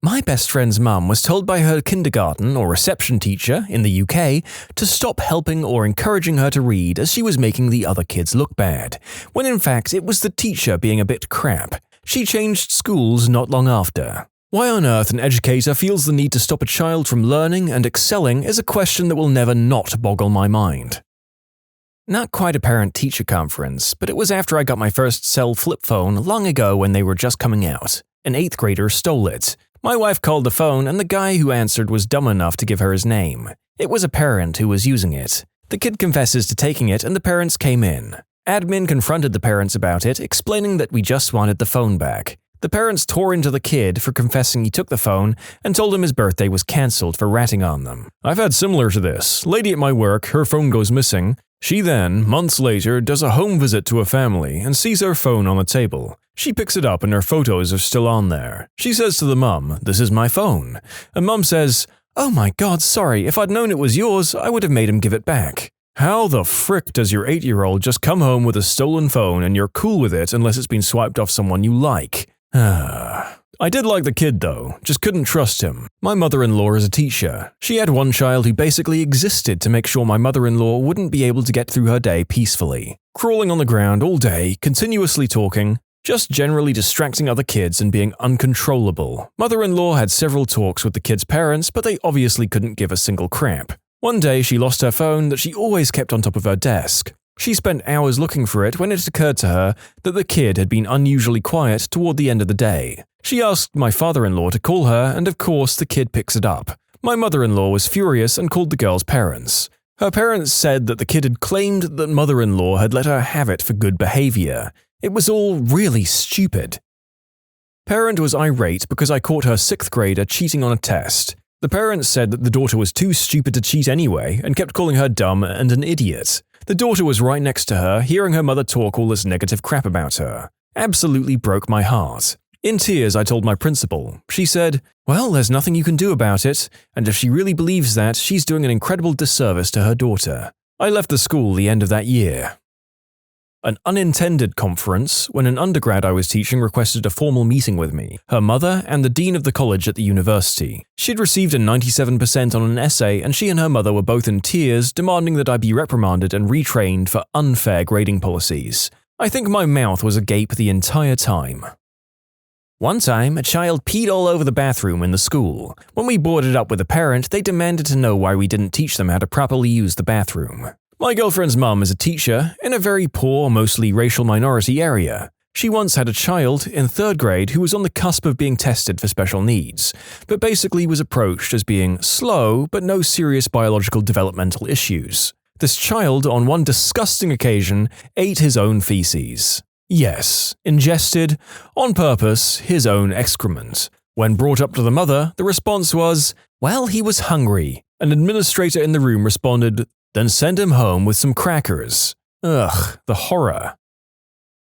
My best friend's mum was told by her kindergarten or reception teacher in the UK to stop helping or encouraging her to read as she was making the other kids look bad, when in fact it was the teacher being a bit crap. She changed schools not long after. Why on earth an educator feels the need to stop a child from learning and excelling is a question that will never not boggle my mind. Not quite a parent-teacher conference, but it was after I got my first cell flip phone long ago when they were just coming out. An 8th grader stole it. My wife called the phone and the guy who answered was dumb enough to give her his name. It was a parent who was using it. The kid confesses to taking it and the parents came in. Admin confronted the parents about it, explaining that we just wanted the phone back. The parents tore into the kid for confessing he took the phone and told him his birthday was cancelled for ratting on them. I've had similar to this. Lady at my work, her phone goes missing. She then, months later, does a home visit to a family and sees her phone on the table. She picks it up and her photos are still on there. She says to the mum, "This is my phone." And mum says, "Oh my god, sorry, if I'd known it was yours, I would have made him give it back." How the frick does your 8-year-old just come home with a stolen phone and you're cool with it unless it's been swiped off someone you like? I did like the kid though, just couldn't trust him. My mother-in-law is a teacher. She had one child who basically existed to make sure my mother-in-law wouldn't be able to get through her day peacefully. Crawling on the ground all day, continuously talking, just generally distracting other kids and being uncontrollable. Mother-in-law had several talks with the kids' parents, but they obviously couldn't give a single crap. One day she lost her phone that she always kept on top of her desk. She spent hours looking for it when it occurred to her that the kid had been unusually quiet toward the end of the day. She asked my father-in-law to call her, and of course the kid picks it up. My mother-in-law was furious and called the girl's parents. Her parents said that the kid had claimed that mother-in-law had let her have it for good behavior. It was all really stupid. Parent was irate because I caught her 6th grader cheating on a test. The parents said that the daughter was too stupid to cheat anyway and kept calling her dumb and an idiot. The daughter was right next to her, hearing her mother talk all this negative crap about her. Absolutely broke my heart. In tears, I told my principal. She said, "Well, there's nothing you can do about it, and if she really believes that, she's doing an incredible disservice to her daughter." I left the school the end of that year. An unintended conference when an undergrad I was teaching requested a formal meeting with me, her mother, and the dean of the college at the university. She'd received a 97% on an essay, and she and her mother were both in tears, demanding that I be reprimanded and retrained for unfair grading policies. I think my mouth was agape the entire time. One time, a child peed all over the bathroom in the school. When we brought it up with a parent, they demanded to know why we didn't teach them how to properly use the bathroom. My girlfriend's mum is a teacher in a very poor, mostly racial minority area. She once had a child in 3rd grade who was on the cusp of being tested for special needs, but basically was approached as being slow but no serious biological developmental issues. This child, on one disgusting occasion, ate his own feces. Yes, ingested, on purpose, his own excrement. When brought up to the mother, the response was, "Well, he was hungry." An administrator in the room responded, "Then send him home with some crackers." Ugh, the horror.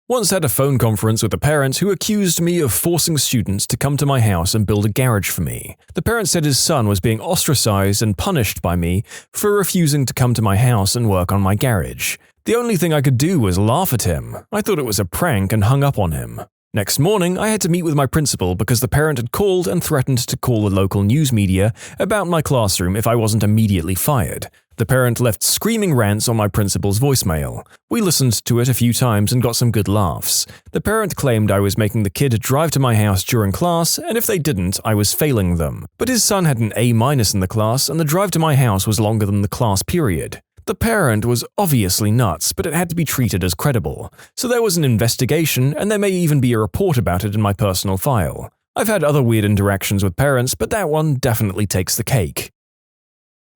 Once had a phone conference with a parent who accused me of forcing students to come to my house and build a garage for me. The parent said his son was being ostracized and punished by me for refusing to come to my house and work on my garage. The only thing I could do was laugh at him. I thought it was a prank and hung up on him. Next morning, I had to meet with my principal because the parent had called and threatened to call the local news media about my classroom if I wasn't immediately fired. The parent left screaming rants on my principal's voicemail. We listened to it a few times and got some good laughs. The parent claimed I was making the kid drive to my house during class, and if they didn't, I was failing them. But his son had an A- in the class, and the drive to my house was longer than the class period. The parent was obviously nuts, but it had to be treated as credible. So there was an investigation, and there may even be a report about it in my personal file. I've had other weird interactions with parents, but that one definitely takes the cake.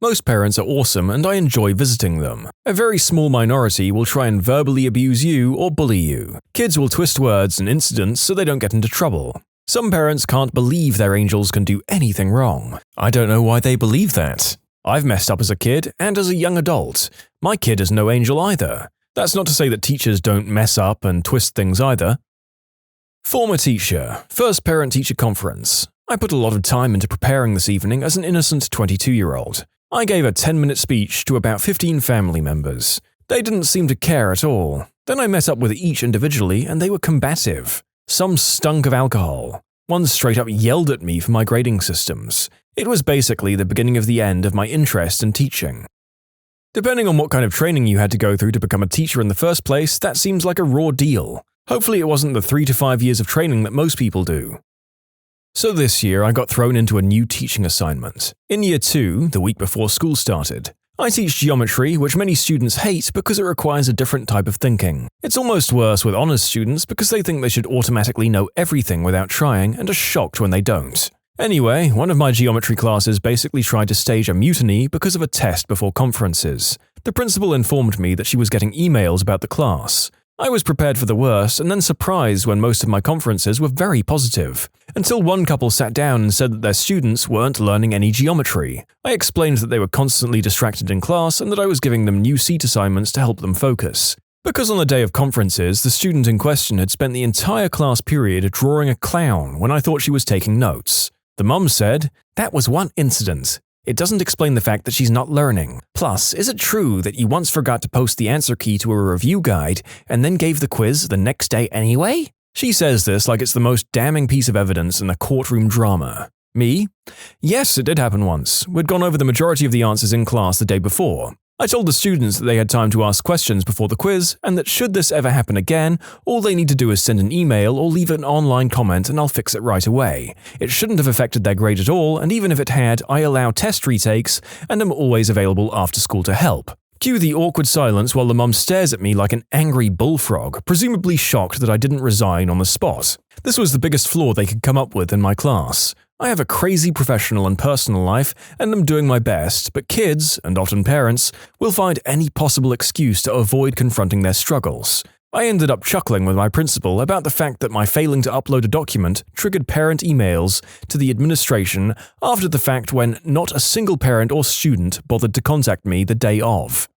Most parents are awesome, and I enjoy visiting them. A very small minority will try and verbally abuse you or bully you. Kids will twist words and incidents so they don't get into trouble. Some parents can't believe their angels can do anything wrong. I don't know why they believe that. I've messed up as a kid and as a young adult. My kid is no angel either. That's not to say that teachers don't mess up and twist things either. Former teacher, first parent-teacher conference. I put a lot of time into preparing this evening as an innocent 22-year-old. I gave a 10-minute speech to about 15 family members. They didn't seem to care at all. Then I met up with each individually and they were combative. Some stunk of alcohol. One straight up yelled at me for my grading systems. It was basically the beginning of the end of my interest in teaching. Depending on what kind of training you had to go through to become a teacher in the first place, that seems like a raw deal. Hopefully it wasn't the 3 to 5 years of training that most people do. So this year I got thrown into a new teaching assignment. In year 2, the week before school started, I teach geometry, which many students hate because it requires a different type of thinking. It's almost worse with honors students because they think they should automatically know everything without trying and are shocked when they don't. Anyway, one of my geometry classes basically tried to stage a mutiny because of a test before conferences. The principal informed me that she was getting emails about the class. I was prepared for the worst and then surprised when most of my conferences were very positive, until one couple sat down and said that their students weren't learning any geometry. I explained that they were constantly distracted in class and that I was giving them new seat assignments to help them focus. Because on the day of conferences, the student in question had spent the entire class period drawing a clown when I thought she was taking notes. The mum said, "That was one incident. It doesn't explain the fact that she's not learning. Plus, is it true that you once forgot to post the answer key to a review guide and then gave the quiz the next day anyway?" She says this like it's the most damning piece of evidence in a courtroom drama. Me? Yes, it did happen once. We'd gone over the majority of the answers in class the day before. I told the students that they had time to ask questions before the quiz, and that should this ever happen again, all they need to do is send an email or leave an online comment and I'll fix it right away. It shouldn't have affected their grade at all, and even if it had, I allow test retakes and am always available after school to help. Cue the awkward silence while the mum stares at me like an angry bullfrog, presumably shocked that I didn't resign on the spot. This was the biggest flaw they could come up with in my class. I have a crazy professional and personal life, and am doing my best, but kids, and often parents, will find any possible excuse to avoid confronting their struggles. I ended up chuckling with my principal about the fact that my failing to upload a document triggered parent emails to the administration after the fact when not a single parent or student bothered to contact me the day of.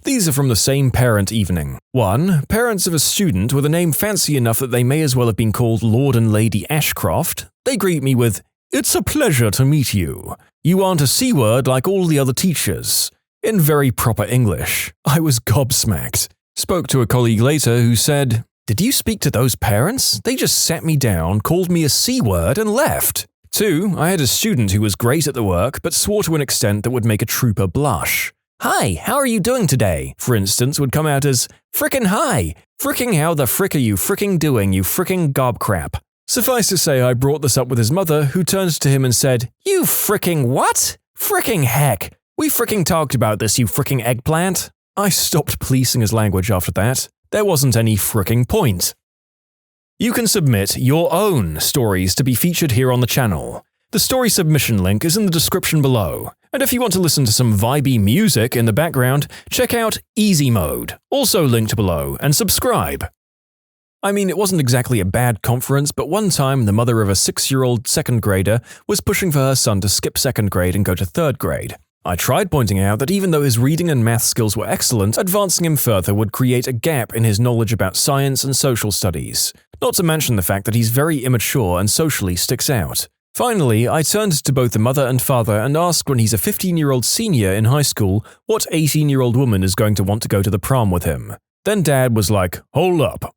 These are from the same parent evening. 1. Parents of a student with a name fancy enough that they may as well have been called Lord and Lady Ashcroft. They greet me with, "It's a pleasure to meet you. You aren't a C-word like all the other teachers." In very proper English. I was gobsmacked. Spoke to a colleague later who said, "Did you speak to those parents? They just sat me down, called me a C-word and left." 2. I had a student who was great at the work but swore to an extent that would make a trooper blush. "Hi, how are you doing today?" for instance, would come out as, "Frickin' hi! Fricking how the frick are you fricking doing, you fricking gobcrap?" Suffice to say, I brought this up with his mother, who turned to him and said, "You fricking what? Fricking heck! We fricking talked about this, you fricking eggplant." I stopped policing his language after that. There wasn't any fricking point. You can submit your own stories to be featured here on the channel. The story submission link is in the description below. And if you want to listen to some vibey music in the background, check out easymode, also linked below, and subscribe. I mean, it wasn't exactly a bad conference, but one time the mother of a 6-year-old second grader was pushing for her son to skip second grade and go to third grade. I tried pointing out that even though his reading and math skills were excellent, advancing him further would create a gap in his knowledge about science and social studies. Not to mention the fact that he's very immature and socially sticks out. Finally, I turned to both the mother and father and asked when he's a 15-year-old senior in high school what 18-year-old woman is going to want to go to the prom with him. Then Dad was like, "Hold up.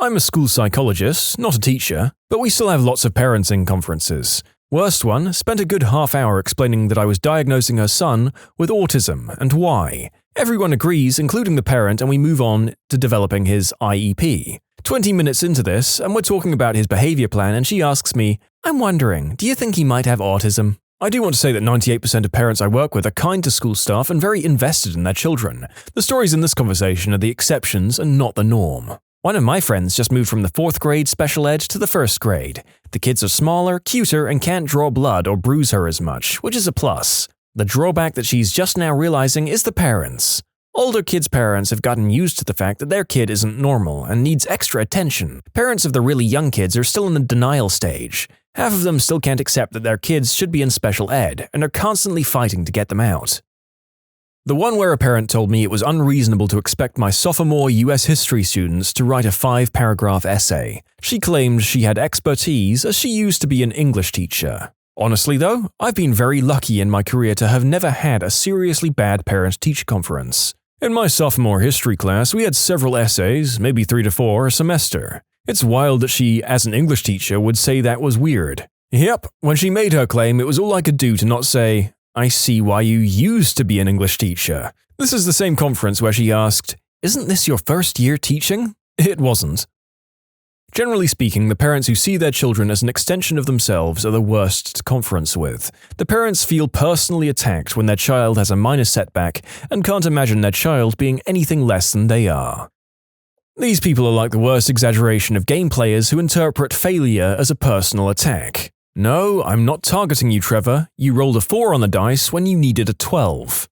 I'm a school psychologist, not a teacher, but we still have lots of parenting conferences. Worst one, spent a good half hour explaining that I was diagnosing her son with autism and why. Everyone agrees, including the parent, and we move on to developing his IEP. 20 minutes into this, and we're talking about his behavior plan, and she asks me, "I'm wondering, do you think he might have autism?" I do want to say that 98% of parents I work with are kind to school staff and very invested in their children. The stories in this conversation are the exceptions and not the norm. One of my friends just moved from the 4th grade special ed to the 1st grade. The kids are smaller, cuter, and can't draw blood or bruise her as much, which is a plus. The drawback that she's just now realizing is the parents. Older kids' parents have gotten used to the fact that their kid isn't normal and needs extra attention. Parents of the really young kids are still in the denial stage. Half of them still can't accept that their kids should be in special ed and are constantly fighting to get them out. The one where a parent told me it was unreasonable to expect my sophomore US history students to write a 5-paragraph essay. She claimed she had expertise as she used to be an English teacher. Honestly though, I've been very lucky in my career to have never had a seriously bad parent-teacher conference. In my sophomore history class, we had several essays, maybe 3 to 4 a semester. It's wild that she, as an English teacher, would say that was weird. Yep, when she made her claim, it was all I could do to not say, "I see why you used to be an English teacher." This is the same conference where she asked, "Isn't this your first year teaching?" It wasn't. Generally speaking, the parents who see their children as an extension of themselves are the worst to conference with. The parents feel personally attacked when their child has a minor setback and can't imagine their child being anything less than they are. These people are like the worst exaggeration of game players who interpret failure as a personal attack. No, I'm not targeting you, Trevor. You rolled a 4 on the dice when you needed a 12.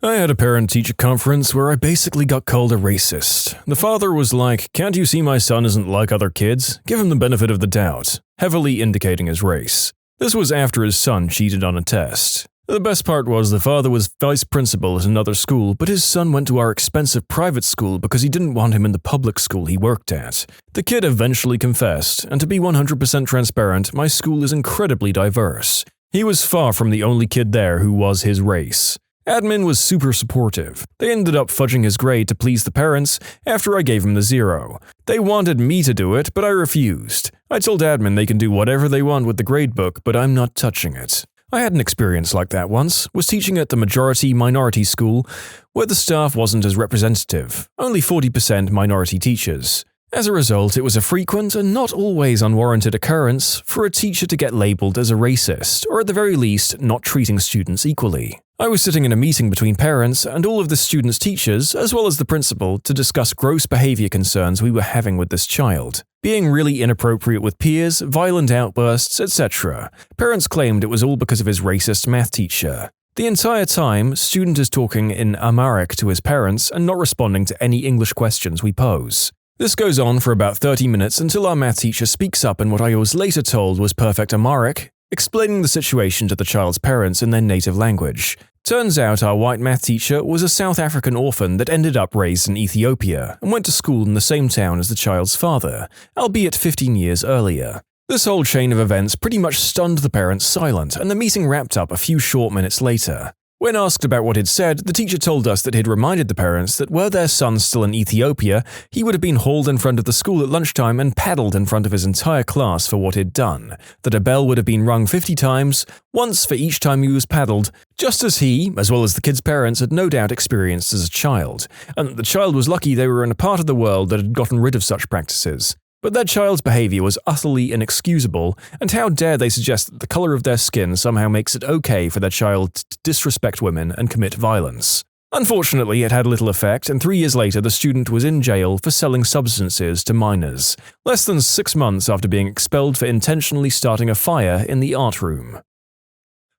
I had a parent-teacher conference where I basically got called a racist. The father was like, "Can't you see my son isn't like other kids? Give him the benefit of the doubt," heavily indicating his race. This was after his son cheated on a test. The best part was the father was vice principal at another school, but his son went to our expensive private school because he didn't want him in the public school he worked at. The kid eventually confessed, and to be 100% transparent, my school is incredibly diverse. He was far from the only kid there who was his race. Admin was super supportive. They ended up fudging his grade to please the parents after I gave him the 0. They wanted me to do it, but I refused. I told admin they can do whatever they want with the gradebook, but I'm not touching it. I had an experience like that once, was teaching at the majority-minority school where the staff wasn't as representative, only 40% minority teachers. As a result, it was a frequent and not always unwarranted occurrence for a teacher to get labeled as a racist, or at the very least, not treating students equally. I was sitting in a meeting between parents and all of the students' teachers, as well as the principal, to discuss gross behavior concerns we were having with this child. Being really inappropriate with peers, violent outbursts, etc. Parents claimed it was all because of his racist math teacher. The entire time, student is talking in Amharic to his parents and not responding to any English questions we pose. This goes on for about 30 minutes until our math teacher speaks up in what I was later told was perfect Amharic, explaining the situation to the child's parents in their native language. Turns out our white math teacher was a South African orphan that ended up raised in Ethiopia and went to school in the same town as the child's father, albeit 15 years earlier. This whole chain of events pretty much stunned the parents silent, and the meeting wrapped up a few short minutes later. When asked about what he'd said, the teacher told us that he'd reminded the parents that were their son still in Ethiopia, he would have been hauled in front of the school at lunchtime and paddled in front of his entire class for what he'd done, that a bell would have been rung 50 times, once for each time he was paddled, just as he, as well as the kid's parents, had no doubt experienced as a child, and that the child was lucky they were in a part of the world that had gotten rid of such practices. But their child's behavior was utterly inexcusable, and how dare they suggest that the color of their skin somehow makes it okay for their child to disrespect women and commit violence. Unfortunately, it had little effect, and 3 years later the student was in jail for selling substances to minors, less than 6 months after being expelled for intentionally starting a fire in the art room.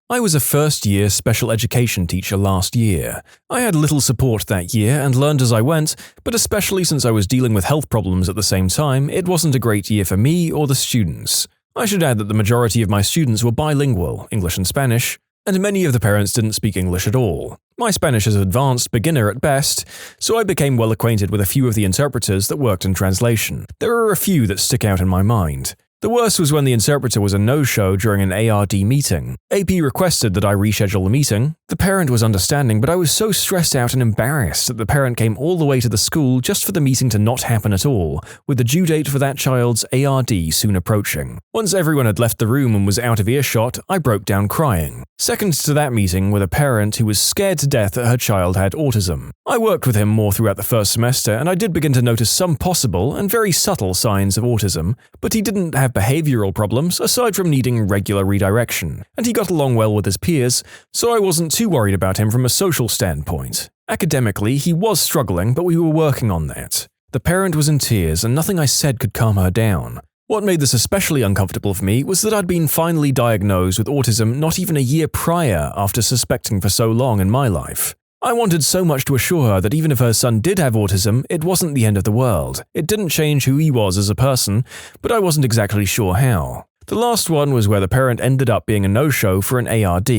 I was a first-year special education teacher last year. I had little support that year and learned as I went, but especially since I was dealing with health problems at the same time, it wasn't a great year for me or the students. I should add that the majority of my students were bilingual, English and Spanish, and many of the parents didn't speak English at all. My Spanish is advanced beginner at best, so I became well acquainted with a few of the interpreters that worked in translation. There are a few that stick out in my mind. The worst was when the interpreter was a no-show during an ARD meeting. AP requested that I reschedule the meeting. The parent was understanding, but I was so stressed out and embarrassed that the parent came all the way to the school just for the meeting to not happen at all, with the due date for that child's ARD soon approaching. Once everyone had left the room and was out of earshot, I broke down crying. Second to that meeting were the parent who was scared to death that her child had autism. I worked with him more throughout the first semester, and I did begin to notice some possible and very subtle signs of autism, but he didn't have behavioral problems aside from needing regular redirection, and he got along well with his peers, so I wasn't too worried about him from a social standpoint. Academically, he was struggling, but we were working on that. The parent was in tears, and nothing I said could calm her down. What made this especially uncomfortable for me was that I'd been finally diagnosed with autism not even a year prior after suspecting for so long in my life. I wanted so much to assure her that even if her son did have autism, it wasn't the end of the world. It didn't change who he was as a person, but I wasn't exactly sure how. The last one was where the parent ended up being a no-show for an ARD.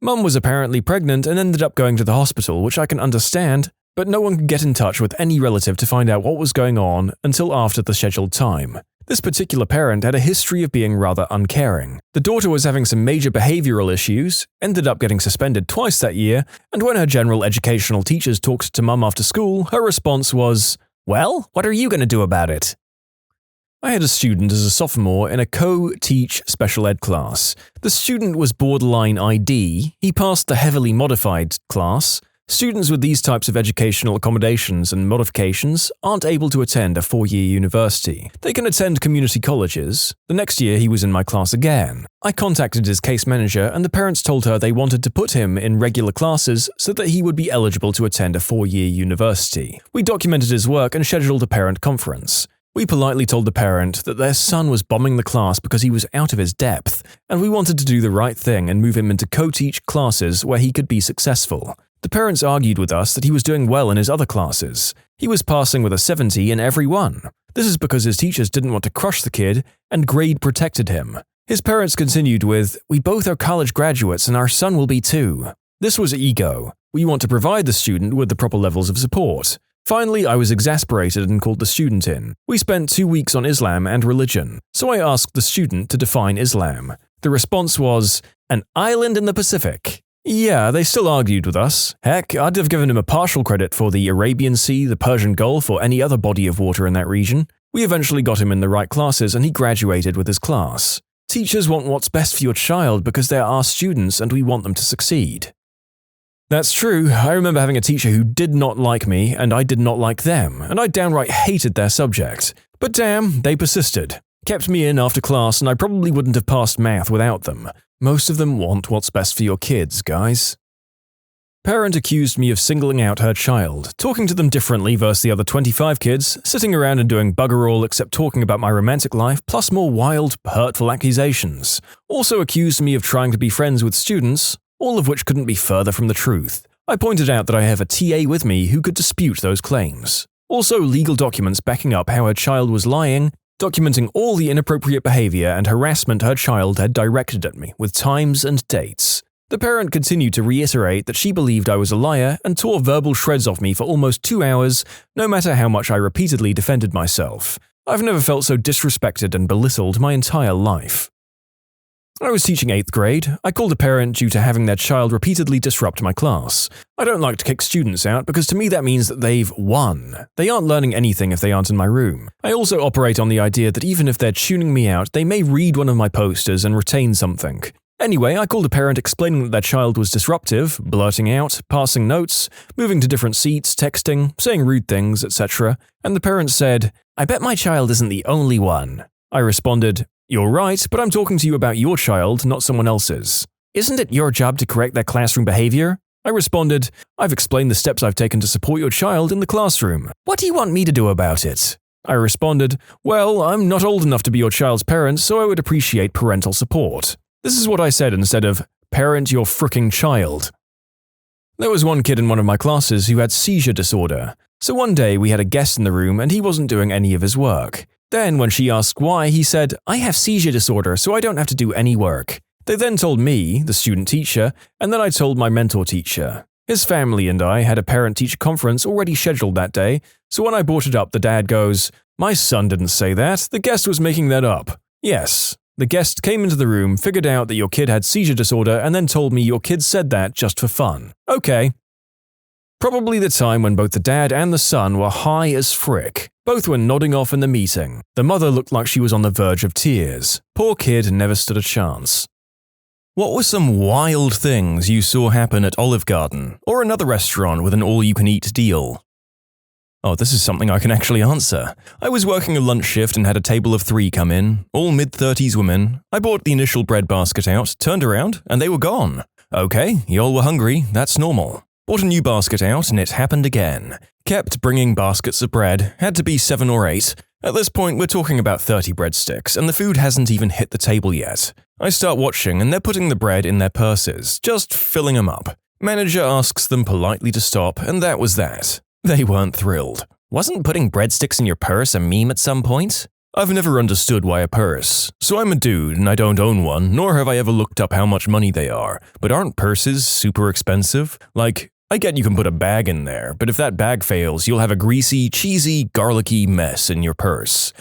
Mum was apparently pregnant and ended up going to the hospital, which I can understand, but no one could get in touch with any relative to find out what was going on until after the scheduled time. This particular parent had a history of being rather uncaring. The daughter was having some major behavioral issues, ended up getting suspended twice that year, and when her general educational teachers talked to Mum after school, her response was, "Well, what are you going to do about it?" I had a student as a sophomore in a co-teach special ed class. The student was borderline ID, he passed the heavily modified class. Students with these types of educational accommodations and modifications aren't able to attend a 4-year university. They can attend community colleges. The next year he was in my class again. I contacted his case manager and the parents told her they wanted to put him in regular classes so that he would be eligible to attend a 4-year university. We documented his work and scheduled a parent conference. We politely told the parent that their son was bombing the class because he was out of his depth, and we wanted to do the right thing and move him into co-teach classes where he could be successful. The parents argued with us that he was doing well in his other classes. He was passing with a 70 in every one. This is because his teachers didn't want to crush the kid, and grade protected him. His parents continued with, "We both are college graduates and our son will be too." This was ego. We want to provide the student with the proper levels of support. Finally, I was exasperated and called the student in. We spent 2 weeks on Islam and religion, so I asked the student to define Islam. The response was, "An island in the Pacific." Yeah, they still argued with us. Heck, I'd have given him a partial credit for the Arabian Sea, the Persian Gulf, or any other body of water in that region. We eventually got him in the right classes and he graduated with his class. Teachers want what's best for your child because they're our students and we want them to succeed. That's true. I remember having a teacher who did not like me and I did not like them, and I downright hated their subject. But damn, they persisted. Kept me in after class and I probably wouldn't have passed math without them. Most of them want what's best for your kids, guys. Parent accused me of singling out her child, talking to them differently versus the other 25 kids, sitting around and doing bugger all except talking about my romantic life, plus more wild, hurtful accusations. Also accused me of trying to be friends with students, all of which couldn't be further from the truth. I pointed out that I have a TA with me who could dispute those claims. Also legal documents backing up how her child was lying, documenting all the inappropriate behavior and harassment her child had directed at me, with times and dates. The parent continued to reiterate that she believed I was a liar and tore verbal shreds off me for almost 2 hours, no matter how much I repeatedly defended myself. I've never felt so disrespected and belittled my entire life. I was teaching 8th grade. I called a parent due to having their child repeatedly disrupt my class. I don't like to kick students out because to me that means that they've won. They aren't learning anything if they aren't in my room. I also operate on the idea that even if they're tuning me out, they may read one of my posters and retain something. Anyway, I called a parent explaining that their child was disruptive, blurting out, passing notes, moving to different seats, texting, saying rude things, etc. And the parent said, "I bet my child isn't the only one." I responded, "You're right, but I'm talking to you about your child, not someone else's. Isn't it your job to correct their classroom behavior?" I responded, "I've explained the steps I've taken to support your child in the classroom. What do you want me to do about it?" I responded, "Well, I'm not old enough to be your child's parent, so I would appreciate parental support." This is what I said instead of, "Parent your fricking child." There was one kid in one of my classes who had seizure disorder. So one day we had a guest in the room and he wasn't doing any of his work. Then when she asked why, he said, "I have seizure disorder, so I don't have to do any work." They then told me, the student teacher, and then I told my mentor teacher. His family and I had a parent-teacher conference already scheduled that day, so when I brought it up, the dad goes, "My son didn't say that, the guest was making that up." Yes, the guest came into the room, figured out that your kid had seizure disorder, and then told me your kid said that just for fun. Okay. Probably the time when both the dad and the son were high as frick. Both were nodding off in the meeting. The mother looked like she was on the verge of tears. Poor kid never stood a chance. What were some wild things you saw happen at Olive Garden, or another restaurant with an all-you-can-eat deal? Oh, this is something I can actually answer. I was working a lunch shift and had a table of 3 come in, all mid-30s women. I bought the initial bread basket out, turned around, and they were gone. Okay, y'all were hungry, that's normal. Bought a new basket out and it happened again. Kept bringing baskets of bread, had to be 7 or 8. At this point, we're talking about 30 breadsticks, and the food hasn't even hit the table yet. I start watching and they're putting the bread in their purses, just filling them up. Manager asks them politely to stop, and that was that. They weren't thrilled. Wasn't putting breadsticks in your purse a meme at some point? I've never understood why a purse. So I'm a dude and I don't own one, nor have I ever looked up how much money they are. But aren't purses super expensive? Like, I get you can put a bag in there, but if that bag fails, you'll have a greasy, cheesy, garlicky mess in your purse.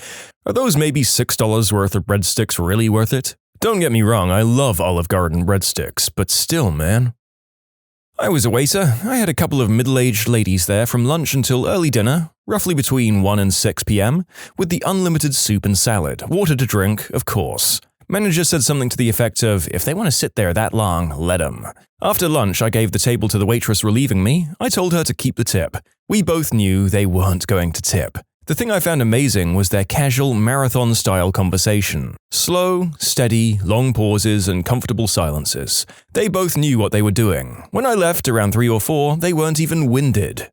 Are those maybe $6 worth of breadsticks really worth it? Don't get me wrong, I love Olive Garden breadsticks, but still, man. I was a waiter. I had a couple of middle-aged ladies there from lunch until early dinner, roughly between 1 and 6 p.m., with the unlimited soup and salad, water to drink, of course. Manager said something to the effect of, if they want to sit there that long, let them. After lunch, I gave the table to the waitress relieving me. I told her to keep the tip. We both knew they weren't going to tip. The thing I found amazing was their casual, marathon-style conversation. Slow, steady, long pauses, and comfortable silences. They both knew what they were doing. When I left around 3 or 4, they weren't even winded.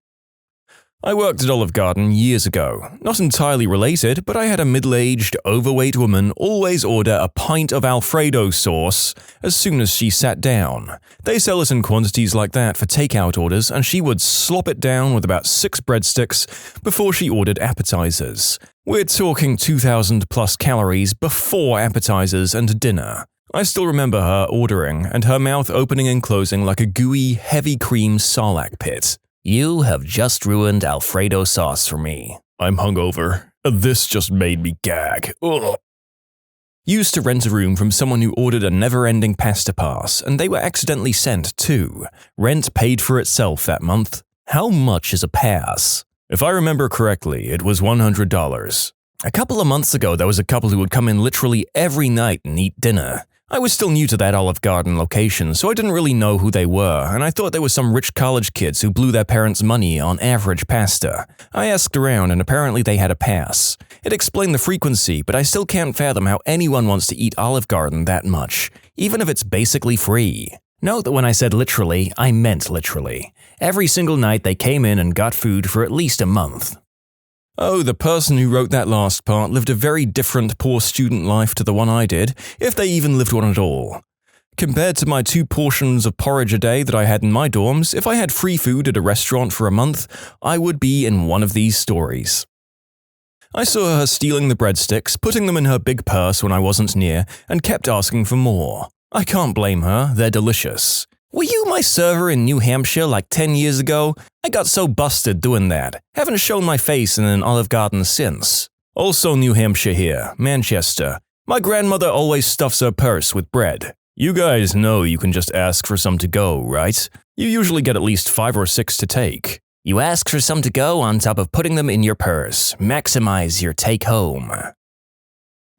I worked at Olive Garden years ago. Not entirely related, but I had a middle-aged, overweight woman always order a pint of Alfredo sauce as soon as she sat down. They sell it in quantities like that for takeout orders, and she would slop it down with about 6 breadsticks before she ordered appetizers. We're talking 2,000 plus calories before appetizers and dinner. I still remember her ordering, and her mouth opening and closing like a gooey, heavy cream sarlacc pit. "You have just ruined Alfredo sauce for me. I'm hungover. This just made me gag. Ugh." Used to rent a room from someone who ordered a never-ending pasta pass, and they were accidentally sent too. Rent paid for itself that month. How much is a pass? If I remember correctly, it was $100. A couple of months ago, there was a couple who would come in literally every night and eat dinner. I was still new to that Olive Garden location, so I didn't really know who they were, and I thought they were some rich college kids who blew their parents' money on average pasta. I asked around, and apparently they had a pass. It explained the frequency, but I still can't fathom how anyone wants to eat Olive Garden that much, even if it's basically free. Note that when I said literally, I meant literally. Every single night they came in and got food for at least a month. Oh, the person who wrote that last part lived a very different poor student life to the one I did, if they even lived one at all. Compared to my 2 portions of porridge a day that I had in my dorms, if I had free food at a restaurant for a month, I would be in one of these stories. I saw her stealing the breadsticks, putting them in her big purse when I wasn't near, and kept asking for more. I can't blame her, they're delicious. Were you my server in New Hampshire like 10 years ago? I got so busted doing that. Haven't shown my face in an Olive Garden since. Also New Hampshire here, Manchester. My grandmother always stuffs her purse with bread. You guys know you can just ask for some to go, right? You usually get at least 5 or 6 to take. You ask for some to go on top of putting them in your purse. Maximize your take home.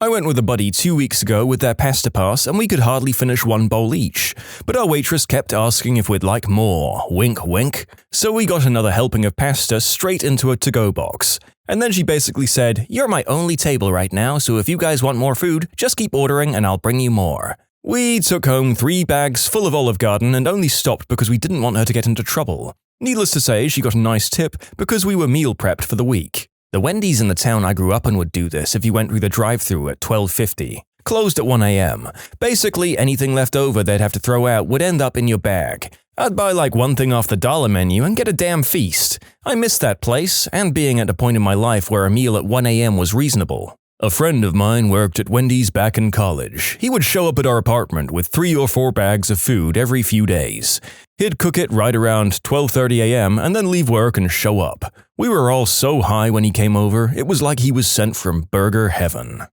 I went with a buddy 2 weeks ago with their pasta pass and we could hardly finish 1 bowl each, but our waitress kept asking if we'd like more, wink wink, so we got another helping of pasta straight into a to-go box. And then she basically said, "You're my only table right now, so if you guys want more food, just keep ordering and I'll bring you more." We took home 3 bags full of Olive Garden and only stopped because we didn't want her to get into trouble. Needless to say, she got a nice tip because we were meal prepped for the week. The Wendy's in the town I grew up in would do this if you went through the drive-thru at 12:50. Closed at 1 a.m. Basically, anything left over they'd have to throw out would end up in your bag. I'd buy like 1 thing off the dollar menu and get a damn feast. I missed that place, and being at a point in my life where a meal at 1 a.m. was reasonable. A friend of mine worked at Wendy's back in college. He would show up at our apartment with 3 or 4 bags of food every few days. He'd cook it right around 12:30 a.m. and then leave work and show up. We were all so high when he came over, it was like he was sent from burger heaven.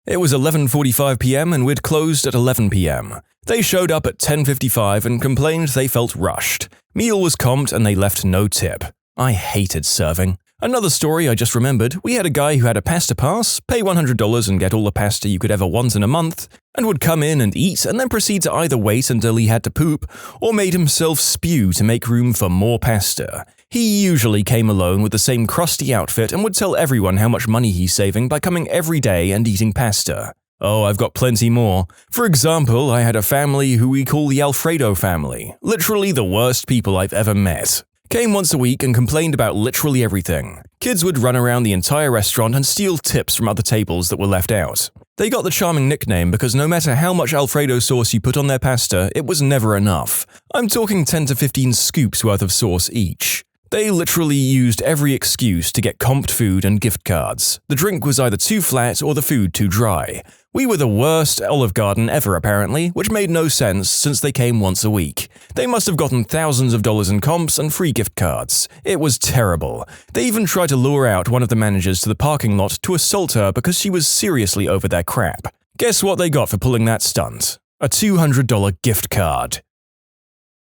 It was 11:45 p.m. and we'd closed at 11 p.m. They showed up at 10:55 and complained they felt rushed. Meal was comped and they left no tip. I hated serving. Another story I just remembered, we had a guy who had a pasta pass, pay $100 and get all the pasta you could ever want in a month, and would come in and eat and then proceed to either wait until he had to poop or made himself spew to make room for more pasta. He usually came alone with the same crusty outfit and would tell everyone how much money he's saving by coming every day and eating pasta. Oh, I've got plenty more. For example, I had a family who we call the Alfredo family. Literally the worst people I've ever met. Came once a week and complained about literally everything. Kids would run around the entire restaurant and steal tips from other tables that were left out. They got the charming nickname because no matter how much Alfredo sauce you put on their pasta, it was never enough. I'm talking 10 to 15 scoops worth of sauce each. They literally used every excuse to get comped food and gift cards. The drink was either too flat or the food too dry. We were the worst Olive Garden ever apparently, which made no sense since they came once a week. They must have gotten thousands of dollars in comps and free gift cards. It was terrible. They even tried to lure out one of the managers to the parking lot to assault her because she was seriously over their crap. Guess what they got for pulling that stunt? A $200 gift card.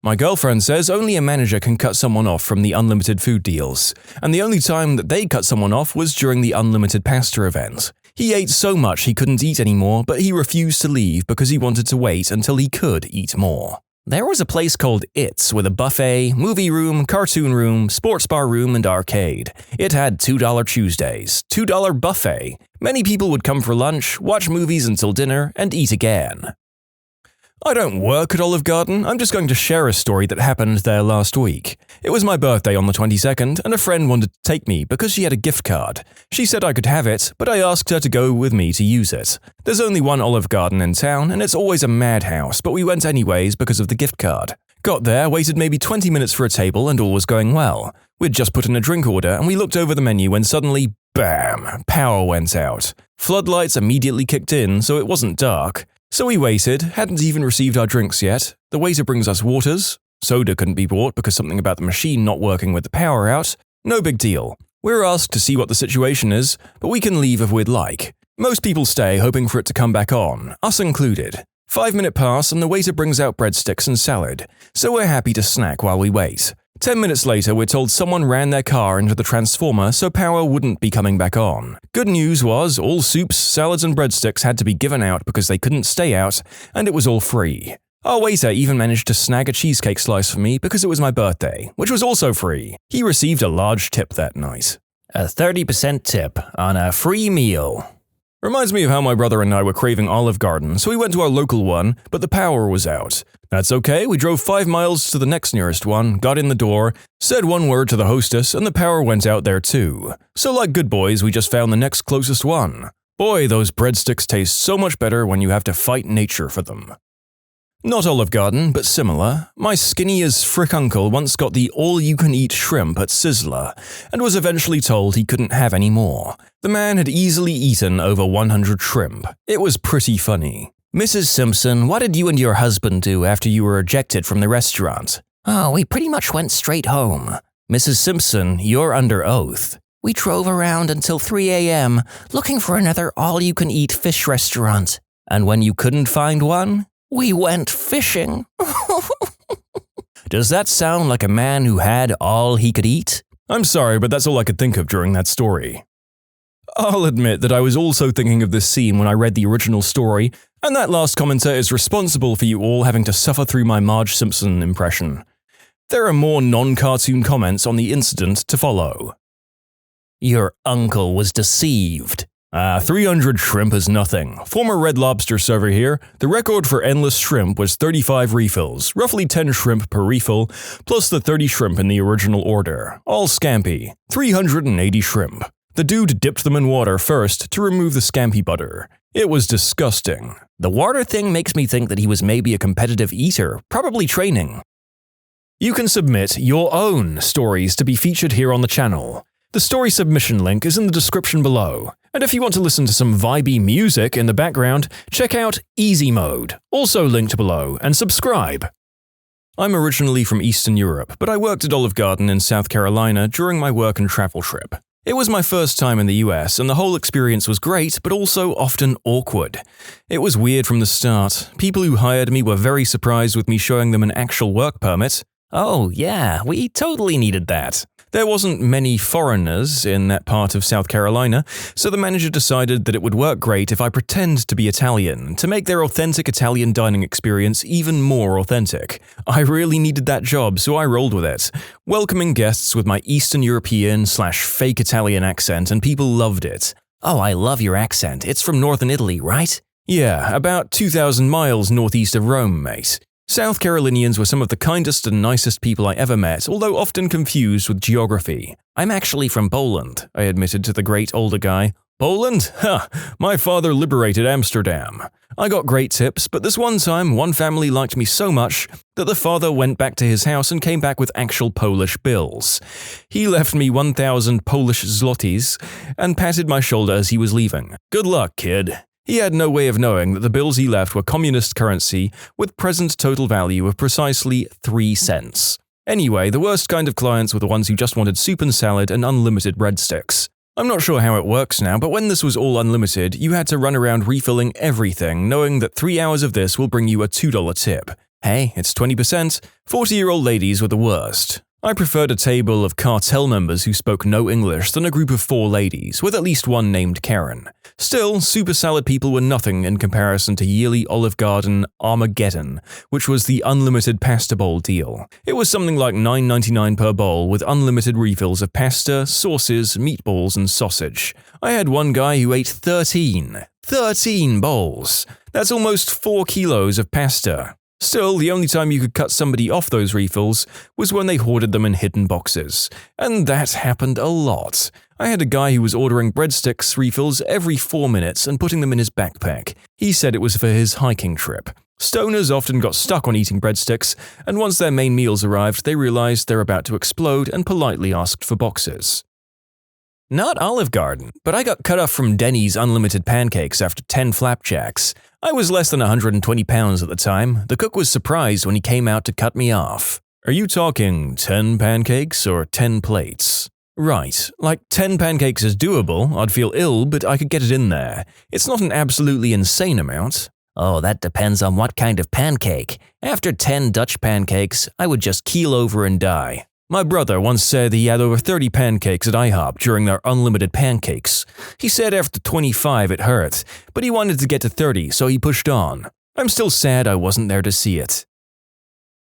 My girlfriend says only a manager can cut someone off from the unlimited food deals, and the only time that they cut someone off was during the unlimited pasta event. He ate so much he couldn't eat anymore, but he refused to leave because he wanted to wait until he could eat more. There was a place called It's with a buffet, movie room, cartoon room, sports bar room, and arcade. It had $2 Tuesdays, $2 buffet. Many people would come for lunch, watch movies until dinner, and eat again. I don't work at Olive Garden, I'm just going to share a story that happened there last week. It was my birthday on the 22nd, and a friend wanted to take me because she had a gift card. She said I could have it, but I asked her to go with me to use it. There's only one Olive Garden in town, and it's always a madhouse, but we went anyways because of the gift card. Got there, waited maybe 20 minutes for a table, and all was going well. We'd just put in a drink order, and we looked over the menu when suddenly, bam, power went out. Floodlights immediately kicked in, so it wasn't dark. So we waited, hadn't even received our drinks yet. The waiter brings us waters. Soda couldn't be bought because something about the machine not working with the power out. No big deal. We're asked to see what the situation is, but we can leave if we'd like. Most people stay hoping for it to come back on, us included. 5-minute pass and the waiter brings out breadsticks and salad, so we're happy to snack while we wait. 10 minutes later, we're told someone ran their car into the transformer so power wouldn't be coming back on. Good news was all soups, salads and breadsticks had to be given out because they couldn't stay out, and it was all free. Our waiter even managed to snag a cheesecake slice for me because it was my birthday, which was also free. He received a large tip that night. A 30% tip on a free meal. Reminds me of how my brother and I were craving Olive Garden, so we went to our local one, but the power was out. That's okay, we drove 5 miles to the next nearest one, got in the door, said one word to the hostess, and the power went out there too. So like good boys, we just found the next closest one. Boy, those breadsticks taste so much better when you have to fight nature for them. Not Olive Garden, but similar. My skinny as frick uncle once got the all-you-can-eat shrimp at Sizzler, and was eventually told he couldn't have any more. The man had easily eaten over 100 shrimp. It was pretty funny. Mrs. Simpson, what did you and your husband do after you were ejected from the restaurant? Oh, we pretty much went straight home. Mrs. Simpson, you're under oath. We drove around until 3 a.m. looking for another all-you-can-eat fish restaurant. And when you couldn't find one, we went fishing. Does that sound like a man who had all he could eat? I'm sorry, but that's all I could think of during that story. I'll admit that I was also thinking of this scene when I read the original story, and that last commenter is responsible for you all having to suffer through my Marge Simpson impression. There are more non-cartoon comments on the incident to follow. Your uncle was deceived. 300 shrimp is nothing. Former Red Lobster server here. The record for endless shrimp was 35 refills, roughly 10 shrimp per refill, plus the 30 shrimp in the original order. All scampi. 380 shrimp. The dude dipped them in water first to remove the scampi butter. It was disgusting. The water thing makes me think that he was maybe a competitive eater, probably training. You can submit your own stories to be featured here on the channel. The story submission link is in the description below. And if you want to listen to some vibey music in the background, check out easymode, also linked below, and subscribe. I'm originally from Eastern Europe, but I worked at Olive Garden in South Carolina during my work and travel trip. It was my first time in the US, and the whole experience was great, but also often awkward. It was weird from the start. People who hired me were very surprised with me showing them an actual work permit. Oh yeah, we totally needed that. There wasn't many foreigners in that part of South Carolina, so the manager decided that it would work great if I pretend to be Italian, to make their authentic Italian dining experience even more authentic. I really needed that job, so I rolled with it, welcoming guests with my Eastern European/fake Italian accent, and people loved it. Oh, I love your accent. It's from northern Italy, right? Yeah, about 2,000 miles northeast of Rome, mate. South Carolinians were some of the kindest and nicest people I ever met, although often confused with geography. I'm actually from Poland, I admitted to the great older guy. Poland? Ha! My father liberated Amsterdam. I got great tips, but this one time, one family liked me so much that the father went back to his house and came back with actual Polish bills. He left me 1,000 Polish zlotys and patted my shoulder as he was leaving. Good luck, kid. He had no way of knowing that the bills he left were communist currency with present total value of precisely 3 cents. Anyway, the worst kind of clients were the ones who just wanted soup and salad and unlimited breadsticks. I'm not sure how it works now, but when this was all unlimited, you had to run around refilling everything, knowing that 3 hours of this will bring you a $2 tip. Hey, it's 20%. 40-year-old ladies were the worst. I preferred a table of cartel members who spoke no English than a group of 4 ladies, with at least one named Karen. Still, super salad people were nothing in comparison to yearly Olive Garden Armageddon, which was the unlimited pasta bowl deal. It was something like $9.99 per bowl with unlimited refills of pasta, sauces, meatballs, and sausage. I had one guy who ate 13 bowls. That's almost 4 kilos of pasta. Still, the only time you could cut somebody off those refills was when they hoarded them in hidden boxes. And that happened a lot. I had a guy who was ordering breadsticks refills every 4 minutes and putting them in his backpack. He said it was for his hiking trip. Stoners often got stuck on eating breadsticks, and once their main meals arrived, they realized they're about to explode and politely asked for boxes. Not Olive Garden, but I got cut off from Denny's unlimited pancakes after 10 flapjacks. I was less than 120 pounds at the time. The cook was surprised when he came out to cut me off. Are you talking 10 pancakes or 10 plates? Right, like 10 pancakes is doable, I'd feel ill, but I could get it in there. It's not an absolutely insane amount. Oh, that depends on what kind of pancake. After 10 Dutch pancakes, I would just keel over and die. My brother once said he had over 30 pancakes at IHOP during their unlimited pancakes. He said after 25 it hurt, but he wanted to get to 30, so he pushed on. I'm still sad I wasn't there to see it.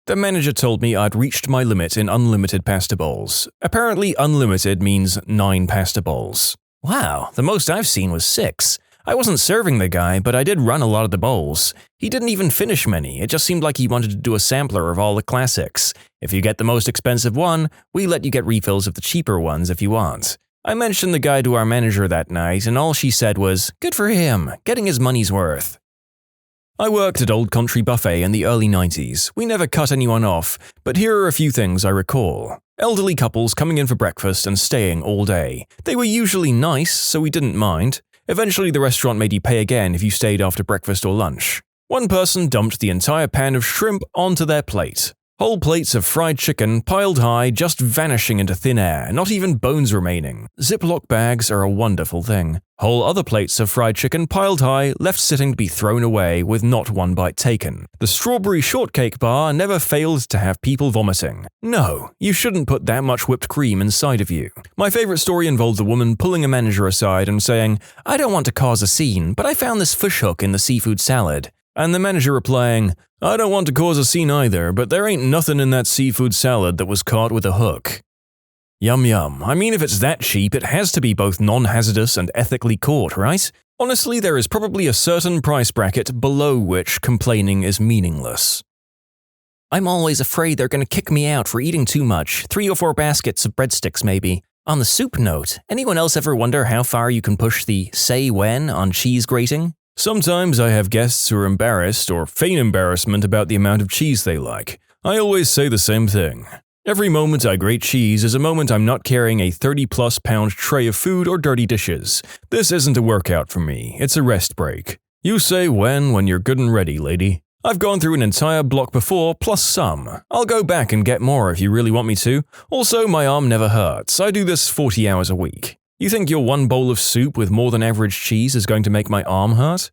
The manager told me I'd reached my limit in unlimited pasta bowls. Apparently unlimited means 9 pasta bowls. Wow, the most I've seen was 6. I wasn't serving the guy, but I did run a lot of the bowls. He didn't even finish many, it just seemed like he wanted to do a sampler of all the classics. If you get the most expensive one, we let you get refills of the cheaper ones if you want. I mentioned the guy to our manager that night, and all she said was, "Good for him, getting his money's worth." I worked at Old Country Buffet in the early 90s. We never cut anyone off, but here are a few things I recall. Elderly couples coming in for breakfast and staying all day. They were usually nice, so we didn't mind. Eventually the restaurant made you pay again if you stayed after breakfast or lunch. One person dumped the entire pan of shrimp onto their plate. Whole plates of fried chicken piled high, just vanishing into thin air, not even bones remaining. Ziploc bags are a wonderful thing. Whole other plates of fried chicken piled high, left sitting to be thrown away with not one bite taken. The strawberry shortcake bar never failed to have people vomiting. No, you shouldn't put that much whipped cream inside of you. My favorite story involved a woman pulling a manager aside and saying, "I don't want to cause a scene, but I found this fishhook in the seafood salad." And the manager replying, "I don't want to cause a scene either, but there ain't nothing in that seafood salad that was caught with a hook." Yum yum. I mean, if it's that cheap, it has to be both non-hazardous and ethically caught, right? Honestly, there is probably a certain price bracket below which complaining is meaningless. I'm always afraid they're going to kick me out for eating too much, 3 or 4 baskets of breadsticks maybe. On the soup note, anyone else ever wonder how far you can push the "say when" on cheese grating? Sometimes I have guests who are embarrassed or feign embarrassment about the amount of cheese they like. I always say the same thing. Every moment I grate cheese is a moment I'm not carrying a 30-plus pound tray of food or dirty dishes. This isn't a workout for me, it's a rest break. You say when you're good and ready, lady. I've gone through an entire block before, plus some. I'll go back and get more if you really want me to. Also, my arm never hurts. I do this 40 hours a week. You think your one bowl of soup with more than average cheese is going to make my arm hurt?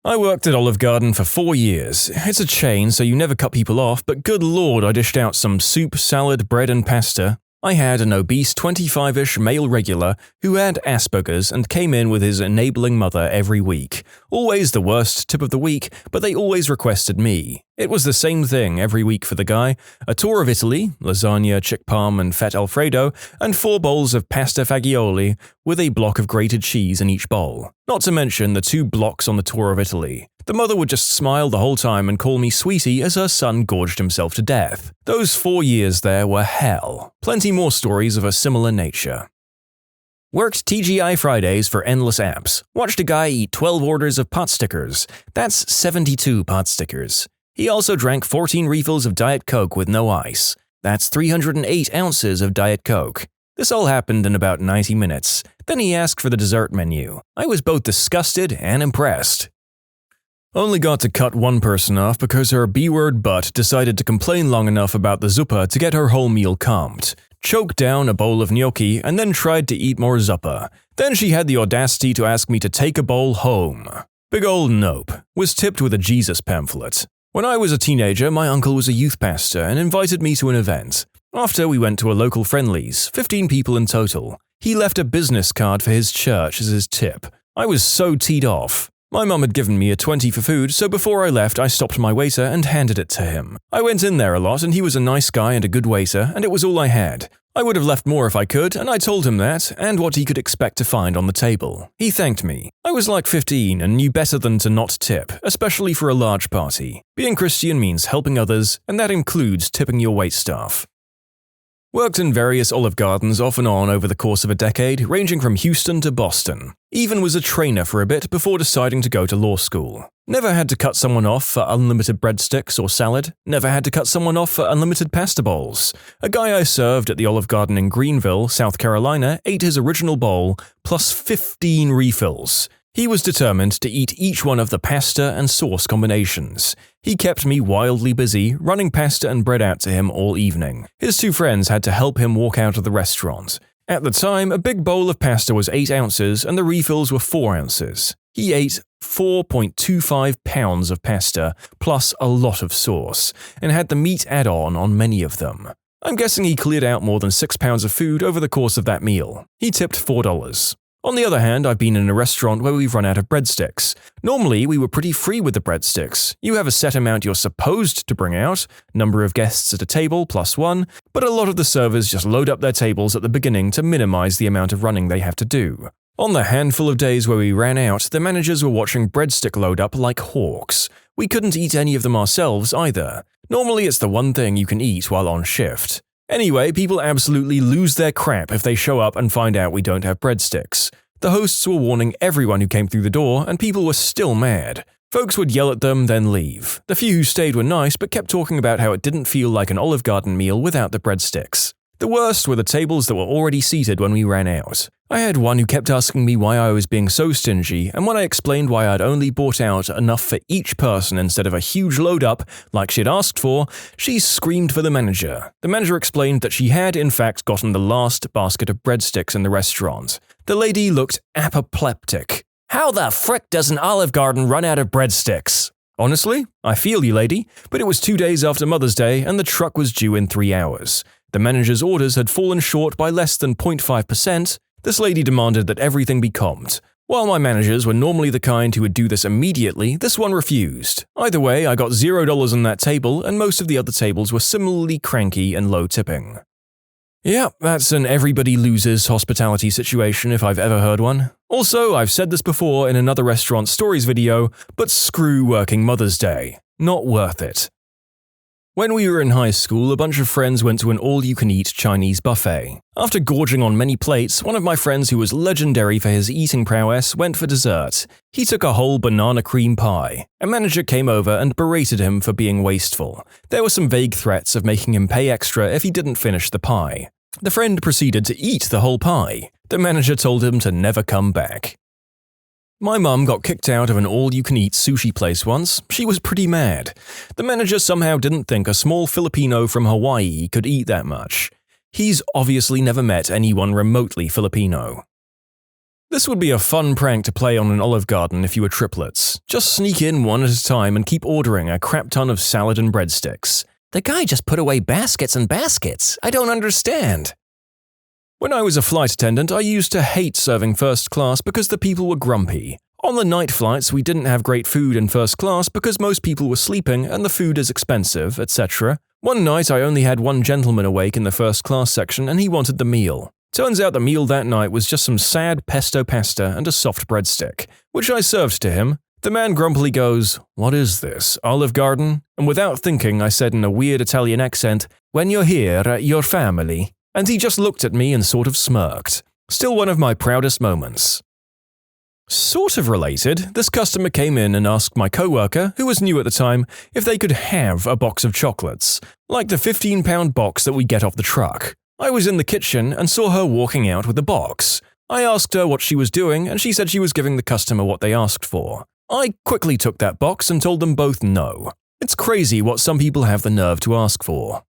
I worked at Olive Garden for 4 years. It's a chain, so you never cut people off, but good lord, I dished out some soup, salad, bread, and pasta. I had an obese 25-ish male regular who had Asperger's and came in with his enabling mother every week. Always the worst tip of the week, but they always requested me. It was the same thing every week for the guy: a tour of Italy, lasagna, chick parm, and fat alfredo, and 4 bowls of pasta fagioli with a block of grated cheese in each bowl. Not to mention the 2 blocks on the tour of Italy. The mother would just smile the whole time and call me sweetie as her son gorged himself to death. Those 4 years there were hell. Plenty more stories of a similar nature. Worked TGI Fridays for endless apps. Watched a guy eat 12 orders of pot stickers. That's 72 pot stickers. He also drank 14 refills of Diet Coke with no ice. That's 308 ounces of Diet Coke. This all happened in about 90 minutes. Then he asked for the dessert menu. I was both disgusted and impressed. Only got to cut one person off because her B-word butt decided to complain long enough about the zuppa to get her whole meal comped. Choked down a bowl of gnocchi and then tried to eat more zuppa. Then she had the audacity to ask me to take a bowl home. Big ol' nope. Was tipped with a Jesus pamphlet. When I was a teenager, my uncle was a youth pastor and invited me to an event. After, we went to a local Friendlies, 15 people in total. He left a business card for his church as his tip. I was so teed off. My mum had given me a 20 for food, so before I left I stopped my waiter and handed it to him. I went in there a lot and he was a nice guy and a good waiter, and it was all I had. I would have left more if I could, and I told him that, and what he could expect to find on the table. He thanked me. I was like 15 and knew better than to not tip, especially for a large party. Being Christian means helping others, and that includes tipping your waitstaff. Worked in various Olive Gardens off and on over the course of a decade, ranging from Houston to Boston. Even was a trainer for a bit before deciding to go to law school. Never had to cut someone off for unlimited breadsticks or salad. Never had to cut someone off for unlimited pasta bowls. A guy I served at the Olive Garden in Greenville, South Carolina, ate his original bowl plus 15 refills. He was determined to eat each one of the pasta and sauce combinations. He kept me wildly busy, running pasta and bread out to him all evening. His 2 friends had to help him walk out of the restaurant. At the time, a big bowl of pasta was 8 ounces and the refills were 4 ounces. He ate 4.25 pounds of pasta, plus a lot of sauce, and had the meat add-on many of them. I'm guessing he cleared out more than 6 pounds of food over the course of that meal. He tipped $4. On the other hand, I've been in a restaurant where we've run out of breadsticks. Normally, we were pretty free with the breadsticks. You have a set amount you're supposed to bring out, number of guests at a table plus 1, but a lot of the servers just load up their tables at the beginning to minimize the amount of running they have to do. On the handful of days where we ran out, the managers were watching breadstick load up like hawks. We couldn't eat any of them ourselves either. Normally, it's the one thing you can eat while on shift. Anyway, people absolutely lose their crap if they show up and find out we don't have breadsticks. The hosts were warning everyone who came through the door, and people were still mad. Folks would yell at them, then leave. The few who stayed were nice, but kept talking about how it didn't feel like an Olive Garden meal without the breadsticks. The worst were the tables that were already seated when we ran out. I had one who kept asking me why I was being so stingy, and when I explained why I'd only bought out enough for each person instead of a huge load-up, like she'd asked for, she screamed for the manager. The manager explained that she had, in fact, gotten the last basket of breadsticks in the restaurant. The lady looked apoplectic. How the frick does an Olive Garden run out of breadsticks? Honestly, I feel you, lady, but it was 2 days after Mother's Day and the truck was due in 3 hours. The manager's orders had fallen short by less than 0.5%. This lady demanded that everything be comped. While my managers were normally the kind who would do this immediately, this one refused. Either way, I got $0 on that table, and most of the other tables were similarly cranky and low tipping. Yeah, that's an everybody loses hospitality situation if I've ever heard one. Also, I've said this before in another restaurant stories video, but screw working Mother's Day. Not worth it. When we were in high school, a bunch of friends went to an all-you-can-eat Chinese buffet. After gorging on many plates, one of my friends who was legendary for his eating prowess went for dessert. He took a whole banana cream pie. A manager came over and berated him for being wasteful. There were some vague threats of making him pay extra if he didn't finish the pie. The friend proceeded to eat the whole pie. The manager told him to never come back. My mum got kicked out of an all-you-can-eat sushi place once. She was pretty mad. The manager somehow didn't think a small Filipino from Hawaii could eat that much. He's obviously never met anyone remotely Filipino. This would be a fun prank to play on an Olive Garden if you were triplets. Just sneak in one at a time and keep ordering a crap ton of salad and breadsticks. The guy just put away baskets and baskets. I don't understand. When I was a flight attendant, I used to hate serving first class because the people were grumpy. On the night flights, we didn't have great food in first class because most people were sleeping and the food is expensive, etc. One night, I only had one gentleman awake in the first class section and he wanted the meal. Turns out the meal that night was just some sad pesto pasta and a soft breadstick, which I served to him. The man grumpily goes, "What is this, Olive Garden?" And without thinking, I said in a weird Italian accent, "When you're here, your family." And he just looked at me and sort of smirked. Still one of my proudest moments. Sort of related, this customer came in and asked my coworker, who was new at the time, if they could have a box of chocolates, like the 15-pound box that we get off the truck. I was in the kitchen and saw her walking out with the box. I asked her what she was doing and she said she was giving the customer what they asked for. I quickly took that box and told them both no. It's crazy what some people have the nerve to ask for.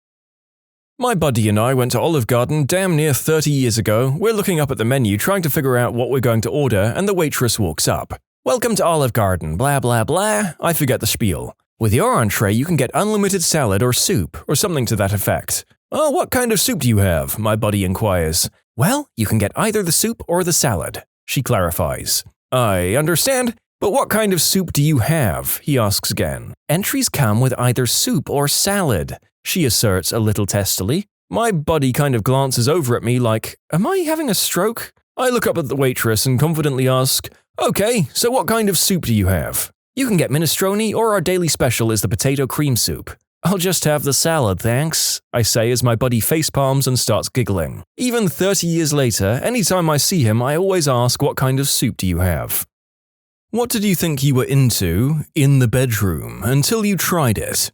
My buddy and I went to Olive Garden damn near 30 years ago. We're looking up at the menu trying to figure out what we're going to order and the waitress walks up. "Welcome to Olive Garden, blah blah blah." I forget the spiel. "With your entree you can get unlimited salad or soup," or something to that effect. "Oh, what kind of soup do you have?" my buddy inquires. "Well, you can get either the soup or the salad," she clarifies. "I understand, but what kind of soup do you have?" he asks again. "Entries come with either soup or salad," she asserts a little testily. My buddy kind of glances over at me like, am I having a stroke? I look up at the waitress and confidently ask, "Okay, so what kind of soup do you have?" "You can get minestrone or our daily special is the potato cream soup." "I'll just have the salad, thanks," I say as my buddy facepalms and starts giggling. Even 30 years later, anytime I see him, I always ask, "What kind of soup do you have?" What did you think you were into in the bedroom until you tried it?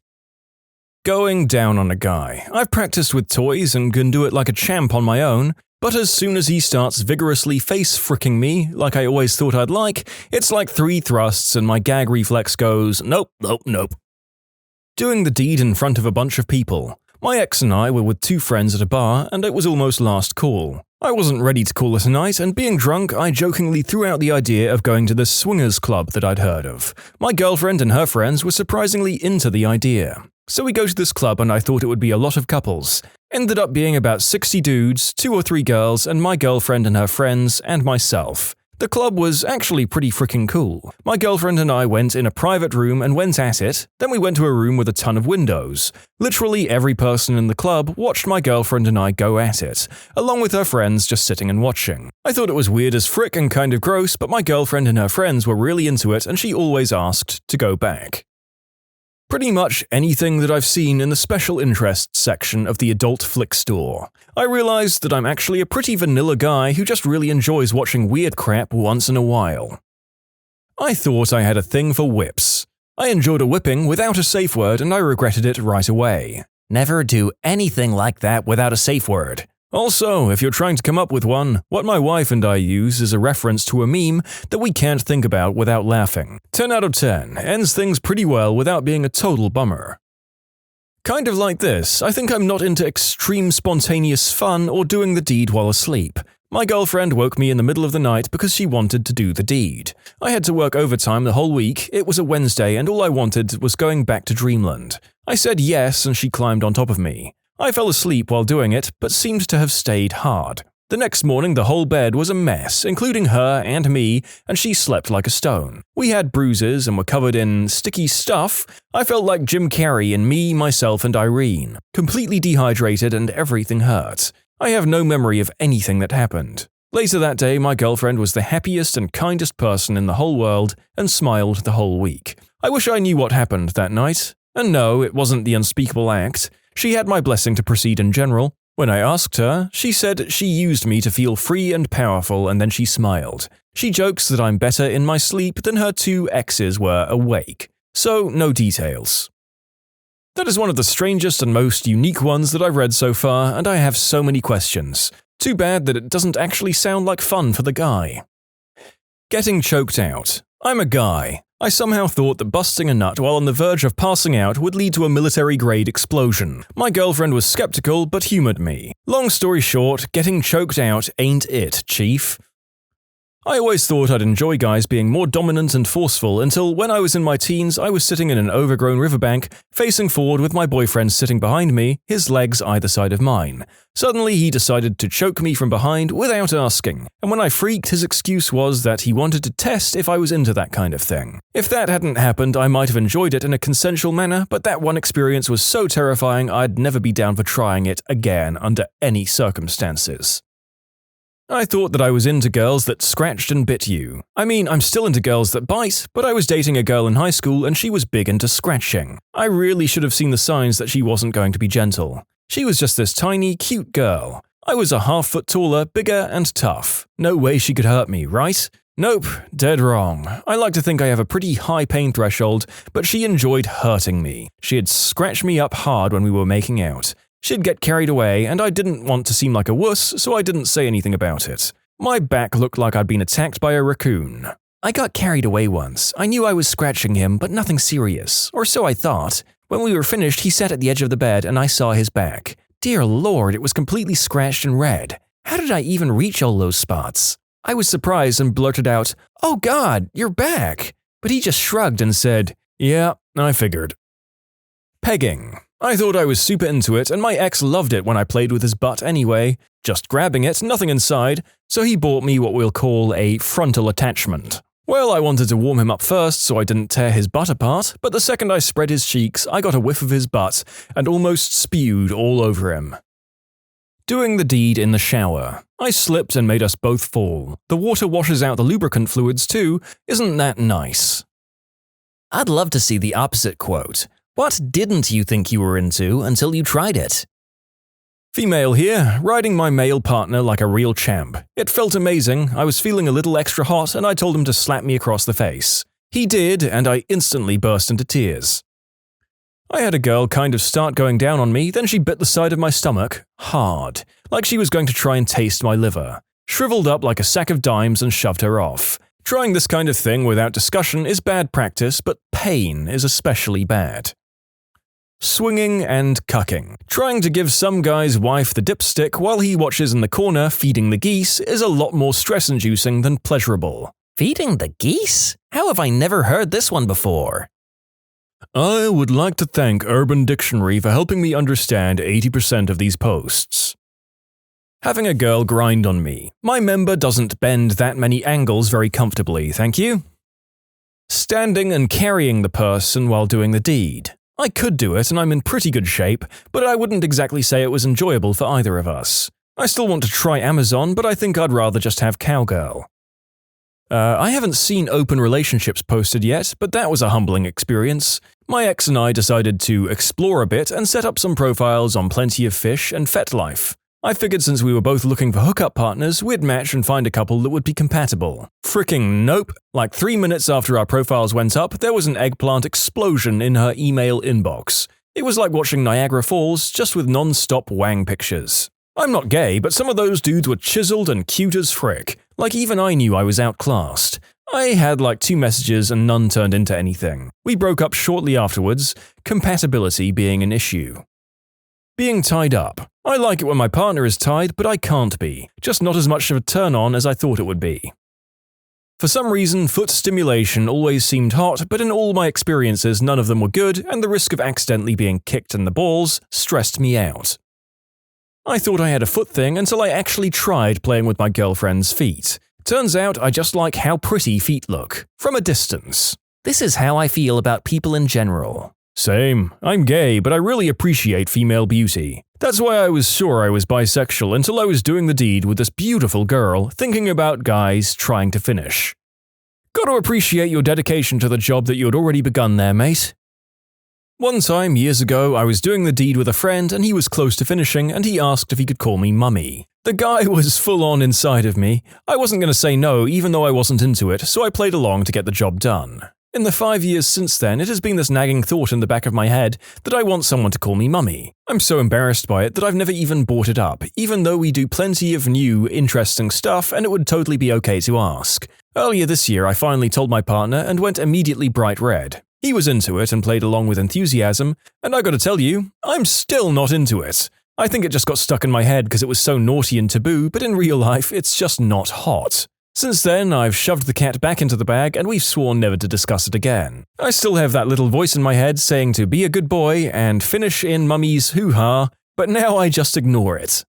Going down on a guy. I've practiced with toys and can do it like a champ on my own, but as soon as he starts vigorously face-fricking me, like I always thought I'd like, it's like 3 thrusts and my gag reflex goes, nope, nope, nope. Doing the deed in front of a bunch of people. My ex and I were with two friends at a bar, and it was almost last call. I wasn't ready to call it a night, and being drunk, I jokingly threw out the idea of going to this swingers club that I'd heard of. My girlfriend and her friends were surprisingly into the idea. So we go to this club, and I thought it would be a lot of couples. Ended up being about 60 dudes, 2 or 3 girls, and my girlfriend and her friends, and myself. The club was actually pretty freaking cool. My girlfriend and I went in a private room and went at it, then we went to a room with a ton of windows. Literally every person in the club watched my girlfriend and I go at it, along with her friends just sitting and watching. I thought it was weird as frick and kind of gross, but my girlfriend and her friends were really into it and she always asked to go back. Pretty much anything that I've seen in the special interests section of the adult flick store. I realized that I'm actually a pretty vanilla guy who just really enjoys watching weird crap once in a while. I thought I had a thing for whips. I enjoyed a whipping without a safe word and I regretted it right away. Never do anything like that without a safe word. Also, if you're trying to come up with one, what my wife and I use is a reference to a meme that we can't think about without laughing. 10 out of 10, ends things pretty well without being a total bummer. Kind of like this, I think I'm not into extreme spontaneous fun or doing the deed while asleep. My girlfriend woke me in the middle of the night because she wanted to do the deed. I had to work overtime the whole week, it was a Wednesday and all I wanted was going back to dreamland. I said yes and she climbed on top of me. I fell asleep while doing it, but seemed to have stayed hard. The next morning the whole bed was a mess, including her and me, and she slept like a stone. We had bruises and were covered in sticky stuff. I felt like Jim Carrey in Me, Myself and Irene. Completely dehydrated and everything hurt. I have no memory of anything that happened. Later that day my girlfriend was the happiest and kindest person in the whole world and smiled the whole week. I wish I knew what happened that night. And no, it wasn't the unspeakable act. She had my blessing to proceed in general. When I asked her, she said she used me to feel free and powerful and then she smiled. She jokes that I'm better in my sleep than her 2 exes were awake. So, no details. That is one of the strangest and most unique ones that I've read so far, and I have so many questions. Too bad that it doesn't actually sound like fun for the guy. Getting choked out. I'm a guy. I somehow thought that busting a nut while on the verge of passing out would lead to a military-grade explosion. My girlfriend was skeptical but humored me. Long story short, getting choked out ain't it, chief. I always thought I'd enjoy guys being more dominant and forceful until when I was in my teens I was sitting in an overgrown riverbank, facing forward with my boyfriend sitting behind me, his legs either side of mine. Suddenly he decided to choke me from behind without asking, and when I freaked his excuse was that he wanted to test if I was into that kind of thing. If that hadn't happened I might have enjoyed it in a consensual manner, but that one experience was so terrifying I'd never be down for trying it again under any circumstances. I thought that I was into girls that scratched and bit you. I mean, I'm still into girls that bite, but I was dating a girl in high school and she was big into scratching. I really should have seen the signs that she wasn't going to be gentle. She was just this tiny, cute girl. I was a half-foot taller, bigger, and tough. No way she could hurt me, right? Nope, dead wrong. I like to think I have a pretty high pain threshold, but she enjoyed hurting me. She had scratched me up hard when we were making out. She'd get carried away, and I didn't want to seem like a wuss, so I didn't say anything about it. My back looked like I'd been attacked by a raccoon. I got carried away once. I knew I was scratching him, but nothing serious. Or so I thought. When we were finished, he sat at the edge of the bed, and I saw his back. Dear Lord, it was completely scratched and red. How did I even reach all those spots? I was surprised and blurted out, "Oh God, your back!" But he just shrugged and said, "Yeah, I figured." Pegging. I thought I was super into it, and my ex loved it when I played with his butt anyway. Just grabbing it, nothing inside, so he bought me what we'll call a frontal attachment. Well, I wanted to warm him up first so I didn't tear his butt apart, but the second I spread his cheeks, I got a whiff of his butt and almost spewed all over him. Doing the deed in the shower. I slipped and made us both fall. The water washes out the lubricant fluids too, isn't that nice? I'd love to see the opposite quote. What didn't you think you were into until you tried it? Female here, riding my male partner like a real champ. It felt amazing, I was feeling a little extra hot and I told him to slap me across the face. He did, and I instantly burst into tears. I had a girl kind of start going down on me, then she bit the side of my stomach, hard, like she was going to try and taste my liver. Shriveled up like a sack of dimes and shoved her off. Trying this kind of thing without discussion is bad practice, but pain is especially bad. Swinging and cucking. Trying to give some guy's wife the dipstick while he watches in the corner feeding the geese is a lot more stress-inducing than pleasurable. Feeding the geese? How have I never heard this one before? I would like to thank Urban Dictionary for helping me understand 80% of these posts. Having a girl grind on me. My member doesn't bend that many angles very comfortably, thank you. Standing and carrying the person while doing the deed. I could do it and I'm in pretty good shape, but I wouldn't exactly say it was enjoyable for either of us. I still want to try Amazon, but I think I'd rather just have cowgirl. I haven't seen open relationships posted yet, but that was a humbling experience. My ex and I decided to explore a bit and set up some profiles on Plenty of Fish and FetLife. I figured since we were both looking for hookup partners, we'd match and find a couple that would be compatible. Fricking nope. Like 3 minutes after our profiles went up, there was an eggplant explosion in her email inbox. It was like watching Niagara Falls, just with non-stop wang pictures. I'm not gay, but some of those dudes were chiseled and cute as frick. Like even I knew I was outclassed. I had like 2 messages and none turned into anything. We broke up shortly afterwards, compatibility being an issue. Being tied up. I like it when my partner is tied, but I can't be. Just not as much of a turn-on as I thought it would be. For some reason, foot stimulation always seemed hot, but in all my experiences none of them were good, and the risk of accidentally being kicked in the balls stressed me out. I thought I had a foot thing until I actually tried playing with my girlfriend's feet. Turns out I just like how pretty feet look, from a distance. This is how I feel about people in general. Same. I'm gay, but I really appreciate female beauty. That's why I was sure I was bisexual until I was doing the deed with this beautiful girl, thinking about guys trying to finish. Gotta appreciate your dedication to the job that you had already begun there, mate. One time, years ago, I was doing the deed with a friend and he was close to finishing and he asked if he could call me mummy. The guy was full on inside of me. I wasn't going to say no even though I wasn't into it, so I played along to get the job done. In the 5 years since then, it has been this nagging thought in the back of my head that I want someone to call me mummy. I'm so embarrassed by it that I've never even brought it up, even though we do plenty of new, interesting stuff and it would totally be okay to ask. Earlier this year, I finally told my partner and went immediately bright red. He was into it and played along with enthusiasm, and I gotta tell you, I'm still not into it. I think it just got stuck in my head because it was so naughty and taboo, but in real life, it's just not hot. Since then, I've shoved the cat back into the bag and we've sworn never to discuss it again. I still have that little voice in my head saying to be a good boy and finish in mummy's hoo-ha, but now I just ignore it.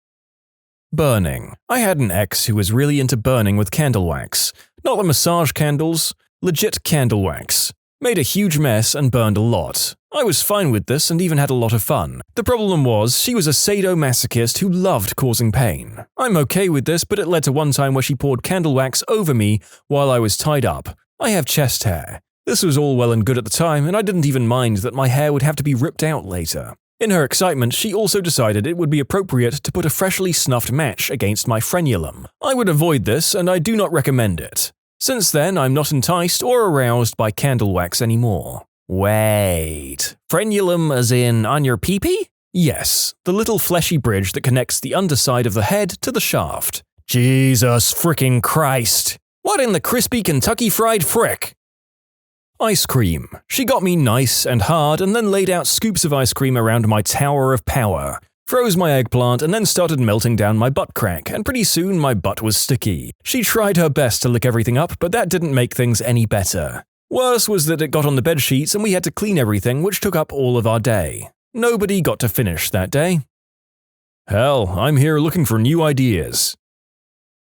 Burning. I had an ex who was really into burning with candle wax. Not the massage candles, legit candle wax. Made a huge mess and burned a lot. I was fine with this and even had a lot of fun. The problem was, she was a sadomasochist who loved causing pain. I'm okay with this, but it led to one time where she poured candle wax over me while I was tied up. I have chest hair. This was all well and good at the time, and I didn't even mind that my hair would have to be ripped out later. In her excitement, she also decided it would be appropriate to put a freshly snuffed match against my frenulum. I would avoid this, and I do not recommend it. Since then, I'm not enticed or aroused by candle wax anymore. Wait, frenulum as in on your pee-pee? Yes, the little fleshy bridge that connects the underside of the head to the shaft. Jesus fricking Christ. What in the crispy Kentucky Fried Frick? Ice cream. She got me nice and hard and then laid out scoops of ice cream around my tower of power. Froze my eggplant and then started melting down my butt crack, and pretty soon my butt was sticky. She tried her best to lick everything up, but that didn't make things any better. Worse was that it got on the bed sheets and we had to clean everything, which took up all of our day. Nobody got to finish that day. Hell, I'm here looking for new ideas.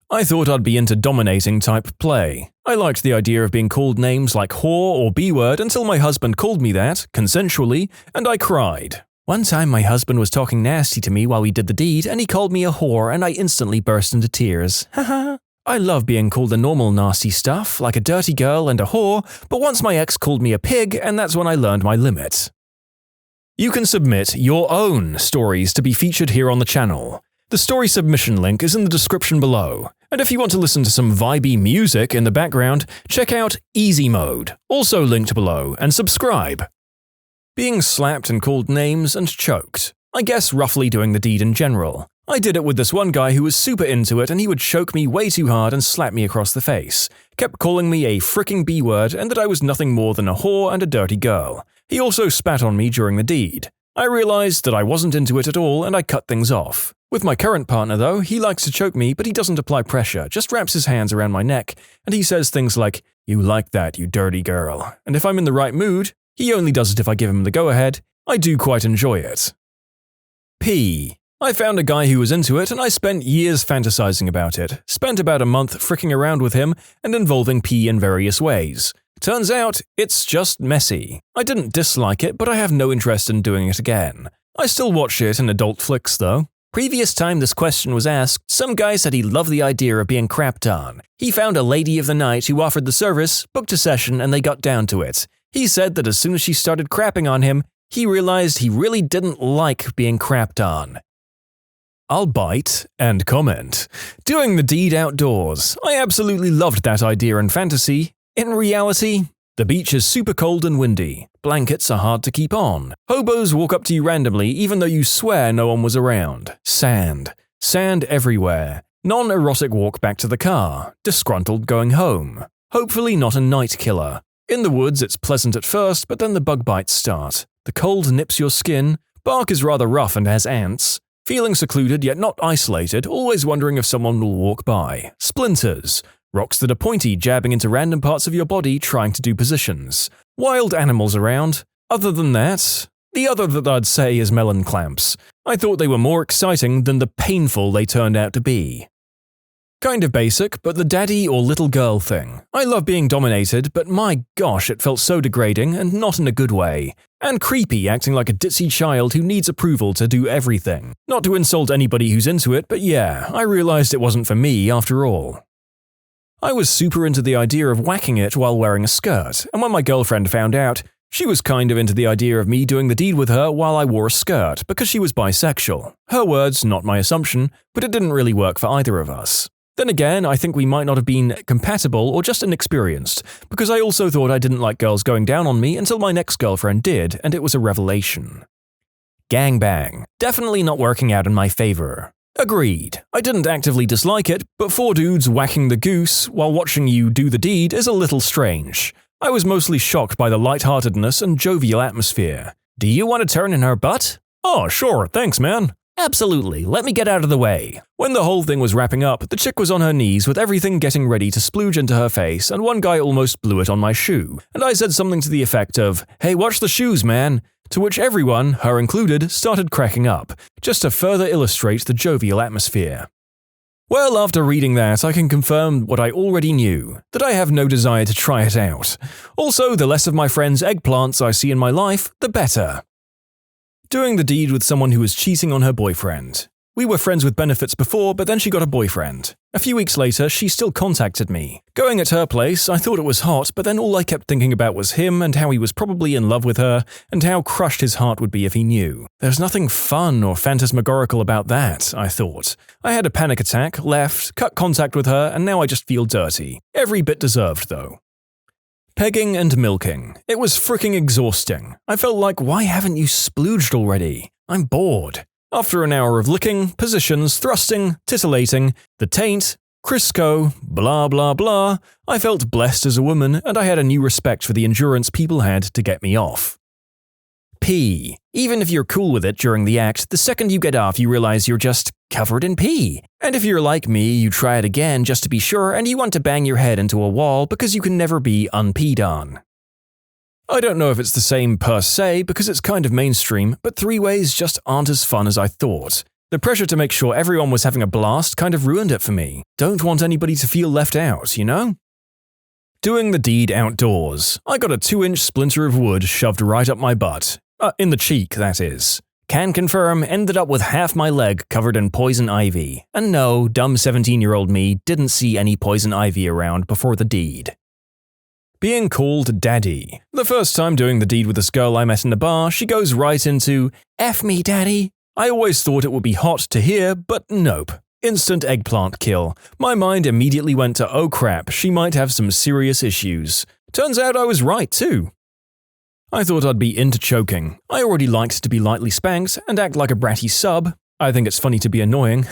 I thought I'd be into dominating type play. I liked the idea of being called names like whore or B-word until my husband called me that, consensually, and I cried. One time my husband was talking nasty to me while we did the deed and he called me a whore and I instantly burst into tears. Haha. I love being called the normal nasty stuff, like a dirty girl and a whore, but once my ex called me a pig and that's when I learned my limit. You can submit your own stories to be featured here on the channel. The story submission link is in the description below. And if you want to listen to some vibey music in the background, check out easymode, also linked below, and subscribe. Being slapped and called names and choked. I guess roughly doing the deed in general. I did it with this one guy who was super into it and he would choke me way too hard and slap me across the face. Kept calling me a fricking B-word and that I was nothing more than a whore and a dirty girl. He also spat on me during the deed. I realized that I wasn't into it at all and I cut things off. With my current partner though, he likes to choke me but he doesn't apply pressure, just wraps his hands around my neck and he says things like, "You like that, you dirty girl." And if I'm in the right mood, he only does it if I give him the go-ahead. I do quite enjoy it. P. I found a guy who was into it and I spent years fantasizing about it. Spent about a month fricking around with him and involving P in various ways. Turns out, it's just messy. I didn't dislike it, but I have no interest in doing it again. I still watch it in adult flicks though. Previous time this question was asked, some guy said he loved the idea of being crapped on. He found a lady of the night who offered the service, booked a session, and they got down to it. He said that as soon as she started crapping on him, he realized he really didn't like being crapped on. I'll bite and comment. Doing the deed outdoors. I absolutely loved that idea and fantasy. In reality, the beach is super cold and windy. Blankets are hard to keep on. Hobos walk up to you randomly even though you swear no one was around. Sand. Sand everywhere. Non-erotic walk back to the car. Disgruntled going home. Hopefully not a night killer. In the woods it's pleasant at first, but then the bug bites start. The cold nips your skin. Bark is rather rough and has ants. Feeling secluded yet not isolated, always wondering if someone will walk by. Splinters. Rocks that are pointy jabbing into random parts of your body trying to do positions. Wild animals around. Other than that, the other that I'd say is melon clamps. I thought they were more exciting than the painful they turned out to be. Kind of basic, but the daddy or little girl thing. I love being dominated, but my gosh, it felt so degrading and not in a good way. And creepy, acting like a ditzy child who needs approval to do everything. Not to insult anybody who's into it, but yeah, I realized it wasn't for me after all. I was super into the idea of whacking it while wearing a skirt, and when my girlfriend found out, she was kind of into the idea of me doing the deed with her while I wore a skirt because she was bisexual. Her words, not my assumption, but it didn't really work for either of us. Then again, I think we might not have been compatible or just inexperienced, because I also thought I didn't like girls going down on me until my next girlfriend did, and it was a revelation. Gangbang. Definitely not working out in my favor. Agreed. I didn't actively dislike it, but 4 dudes whacking the goose while watching you do the deed is a little strange. I was mostly shocked by the lightheartedness and jovial atmosphere. Do you want to turn in her butt? Oh, sure, thanks, man. Absolutely, let me get out of the way. When the whole thing was wrapping up, the chick was on her knees with everything getting ready to splooge into her face, and one guy almost blew it on my shoe, and I said something to the effect of, "Hey, watch the shoes, man," to which everyone, her included, started cracking up, just to further illustrate the jovial atmosphere. Well, after reading that, I can confirm what I already knew, that I have no desire to try it out. Also, the less of my friends' eggplants I see in my life, the better. Doing the deed with someone who was cheating on her boyfriend. We were friends with benefits before, but then she got a boyfriend. A few weeks later, she still contacted me. Going at her place, I thought it was hot, but then all I kept thinking about was him and how he was probably in love with her, and how crushed his heart would be if he knew. There's nothing fun or phantasmagorical about that, I thought. I had a panic attack, left, cut contact with her, and now I just feel dirty. Every bit deserved, though. Pegging and milking. It was fricking exhausting. I felt like, why haven't you splooged already? I'm bored. After an hour of licking, positions, thrusting, titillating, the taint, Crisco, blah blah blah, I felt blessed as a woman and I had a new respect for the endurance people had to get me off. Pee. Even if you're cool with it during the act, the second you get off you realize you're just covered in pee. And if you're like me, you try it again just to be sure and you want to bang your head into a wall because you can never be unpeed on. I don't know if it's the same per se because it's kind of mainstream, but 3-ways just aren't as fun as I thought. The pressure to make sure everyone was having a blast kind of ruined it for me. Don't want anybody to feel left out, you know? Doing the deed outdoors. I got a 2-inch splinter of wood shoved right up my butt. In the cheek, that is. Can confirm, ended up with half my leg covered in poison ivy. And no, dumb 17-year-old me didn't see any poison ivy around before the deed. Being called daddy. The first time doing the deed with this girl I met in the bar, she goes right into, "F me, daddy." I always thought it would be hot to hear, but nope. Instant eggplant kill. My mind immediately went to, oh crap, she might have some serious issues. Turns out I was right too. I thought I'd be into choking. I already liked to be lightly spanked and act like a bratty sub. I think it's funny to be annoying,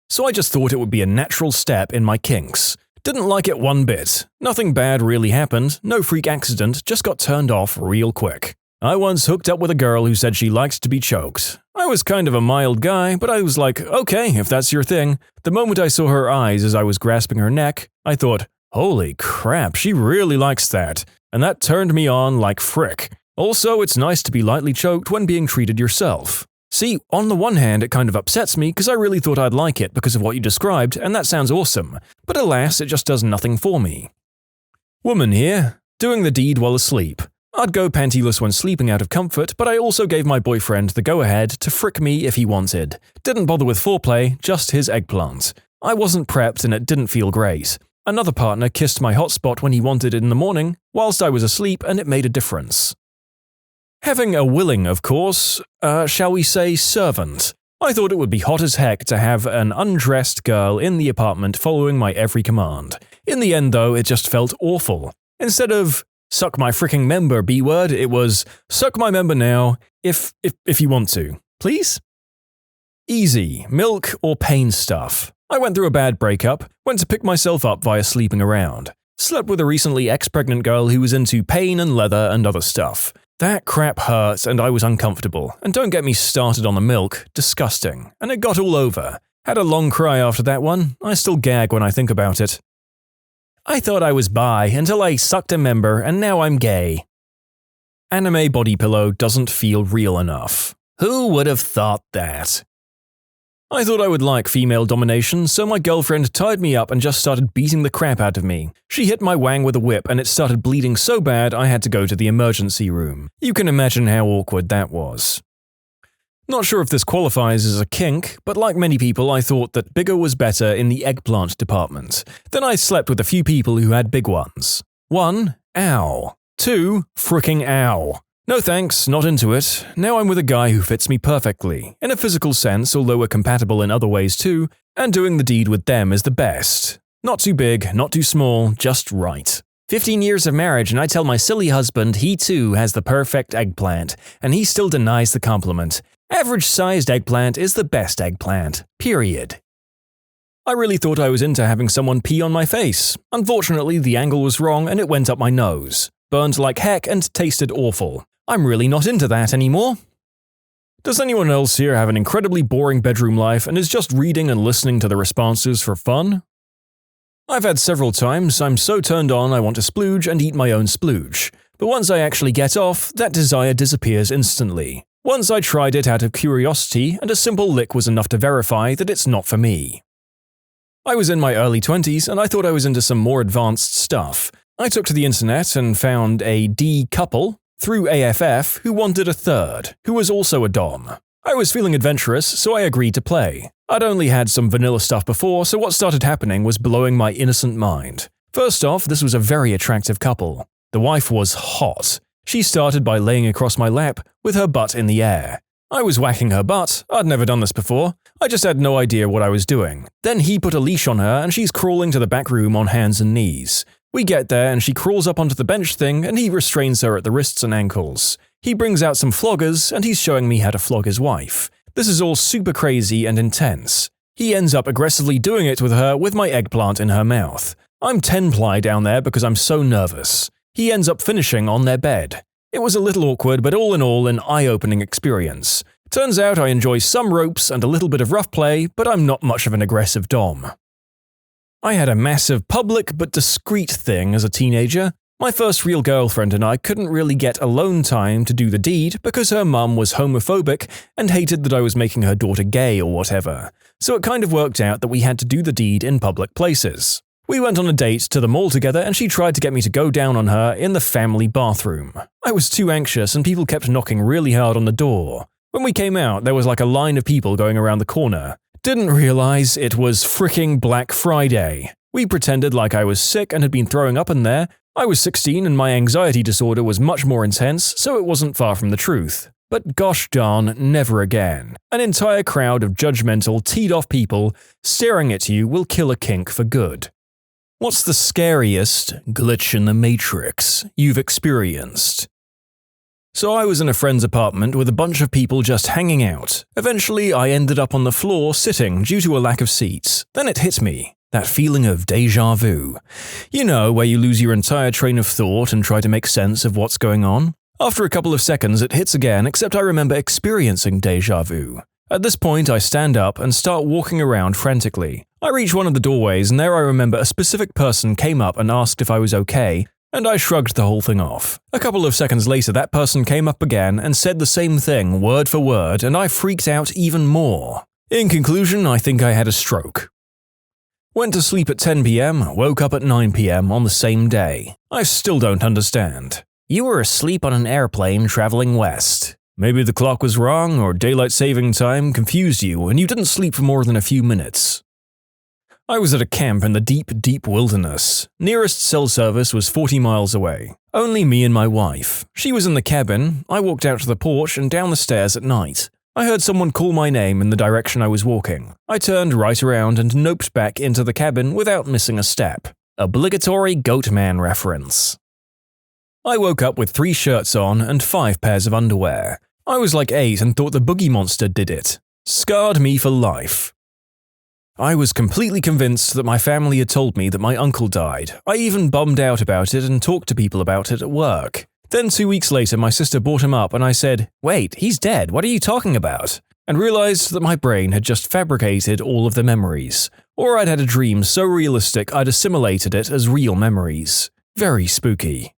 so I just thought it would be a natural step in my kinks. Didn't like it one bit. Nothing bad really happened, no freak accident, just got turned off real quick. I once hooked up with a girl who said she liked to be choked. I was kind of a mild guy, but I was like, okay, if that's your thing. The moment I saw her eyes as I was grasping her neck, I thought, holy crap, she really likes that. And that turned me on like frick. Also, it's nice to be lightly choked when being treated yourself. See, on the one hand, it kind of upsets me because I really thought I'd like it because of what you described, and that sounds awesome. But alas, it just does nothing for me. Woman here, doing the deed while asleep. I'd go pantyless when sleeping out of comfort, but I also gave my boyfriend the go-ahead to frick me if he wanted. Didn't bother with foreplay, just his eggplant. I wasn't prepped and it didn't feel great. Another partner kissed my hotspot when he wanted it in the morning, whilst I was asleep, and it made a difference. Having a willing, of course, shall we say servant. I thought it would be hot as heck to have an undressed girl in the apartment following my every command. In the end though, it just felt awful. Instead of, suck my freaking member, B-word, it was, suck my member now, if you want to. Please? Easy, milk or pain stuff. I went through a bad breakup, went to pick myself up via sleeping around. Slept with a recently ex-pregnant girl who was into pain and leather and other stuff. That crap hurt and I was uncomfortable, and don't get me started on the milk, disgusting, and it got all over. Had a long cry after that one, I still gag when I think about it. I thought I was bi until I sucked a member and now I'm gay. Anime body pillow doesn't feel real enough. Who would have thought that? I thought I would like female domination, so my girlfriend tied me up and just started beating the crap out of me. She hit my wang with a whip and it started bleeding so bad I had to go to the emergency room. You can imagine how awkward that was. Not sure if this qualifies as a kink, but like many people I thought that bigger was better in the eggplant department. Then I slept with a few people who had big ones. 1. Ow. 2. Fricking ow. No thanks, not into it. Now I'm with a guy who fits me perfectly, in a physical sense, although we're compatible in other ways too, and doing the deed with them is the best. Not too big, not too small, just right. 15 years of marriage and I tell my silly husband he too has the perfect eggplant, and he still denies the compliment. Average-sized eggplant is the best eggplant. Period. I really thought I was into having someone pee on my face. Unfortunately, the angle was wrong and it went up my nose. Burned like heck and tasted awful. I'm really not into that anymore. Does anyone else here have an incredibly boring bedroom life and is just reading and listening to the responses for fun? I've had several times I'm so turned on I want to splooge and eat my own splooge. But once I actually get off, that desire disappears instantly. Once I tried it out of curiosity and a simple lick was enough to verify that it's not for me. I was in my early 20s and I thought I was into some more advanced stuff. I took to the internet and found a D couple through AFF who wanted a third, who was also a dom. I was feeling adventurous, so I agreed to play. I'd only had some vanilla stuff before, so what started happening was blowing my innocent mind. First off, this was a very attractive couple. The wife was hot. She started by laying across my lap with her butt in the air. I was whacking her butt. I'd never done this before. I just had no idea what I was doing. Then he put a leash on her and she's crawling to the back room on hands and knees. We get there and she crawls up onto the bench thing and he restrains her at the wrists and ankles. He brings out some floggers and he's showing me how to flog his wife. This is all super crazy and intense. He ends up aggressively doing it with her with my eggplant in her mouth. I'm 10-ply down there because I'm so nervous. He ends up finishing on their bed. It was a little awkward, but all in all an eye-opening experience. Turns out I enjoy some ropes and a little bit of rough play, but I'm not much of an aggressive dom. I had a massive public but discreet thing as a teenager. My first real girlfriend and I couldn't really get alone time to do the deed because her mum was homophobic and hated that I was making her daughter gay or whatever. So it kind of worked out that we had to do the deed in public places. We went on a date to the mall together and she tried to get me to go down on her in the family bathroom. I was too anxious and people kept knocking really hard on the door. When we came out, there was like a line of people going around the corner. Didn't realize it was fricking Black Friday. We pretended like I was sick and had been throwing up in there. I was 16 and my anxiety disorder was much more intense, so it wasn't far from the truth. But gosh darn, never again. An entire crowd of judgmental, teed-off people staring at you will kill a kink for good. What's the scariest glitch in the matrix you've experienced? So I was in a friend's apartment with a bunch of people just hanging out. Eventually, I ended up on the floor sitting due to a lack of seats. Then it hit me. That feeling of déjà vu. You know, where you lose your entire train of thought and try to make sense of what's going on? After a couple of seconds, it hits again, except I remember experiencing deja vu. At this point, I stand up and start walking around frantically. I reach one of the doorways, and there I remember a specific person came up and asked if I was okay, and I shrugged the whole thing off. A couple of seconds later, that person came up again and said the same thing, word for word, and I freaked out even more. In conclusion, I think I had a stroke. Went to sleep at 10 p.m, woke up at 9 p.m. on the same day. I still don't understand. You were asleep on an airplane traveling west. Maybe the clock was wrong, or daylight saving time confused you and you didn't sleep for more than a few minutes. I was at a camp in the deep, deep wilderness. Nearest cell service was 40 miles away. Only me and my wife. She was in the cabin. I walked out to the porch and down the stairs at night. I heard someone call my name in the direction I was walking. I turned right around and noped back into the cabin without missing a step. Obligatory Goatman reference. I woke up with 3 shirts on and 5 pairs of underwear. I was like 8 and thought the boogie monster did it. Scarred me for life. I was completely convinced that my family had told me that my uncle died. I even bummed out about it and talked to people about it at work. Then 2 weeks later, my sister brought him up and I said, "Wait, he's dead, what are you talking about?" And realized that my brain had just fabricated all of the memories. Or I'd had a dream so realistic I'd assimilated it as real memories. Very spooky.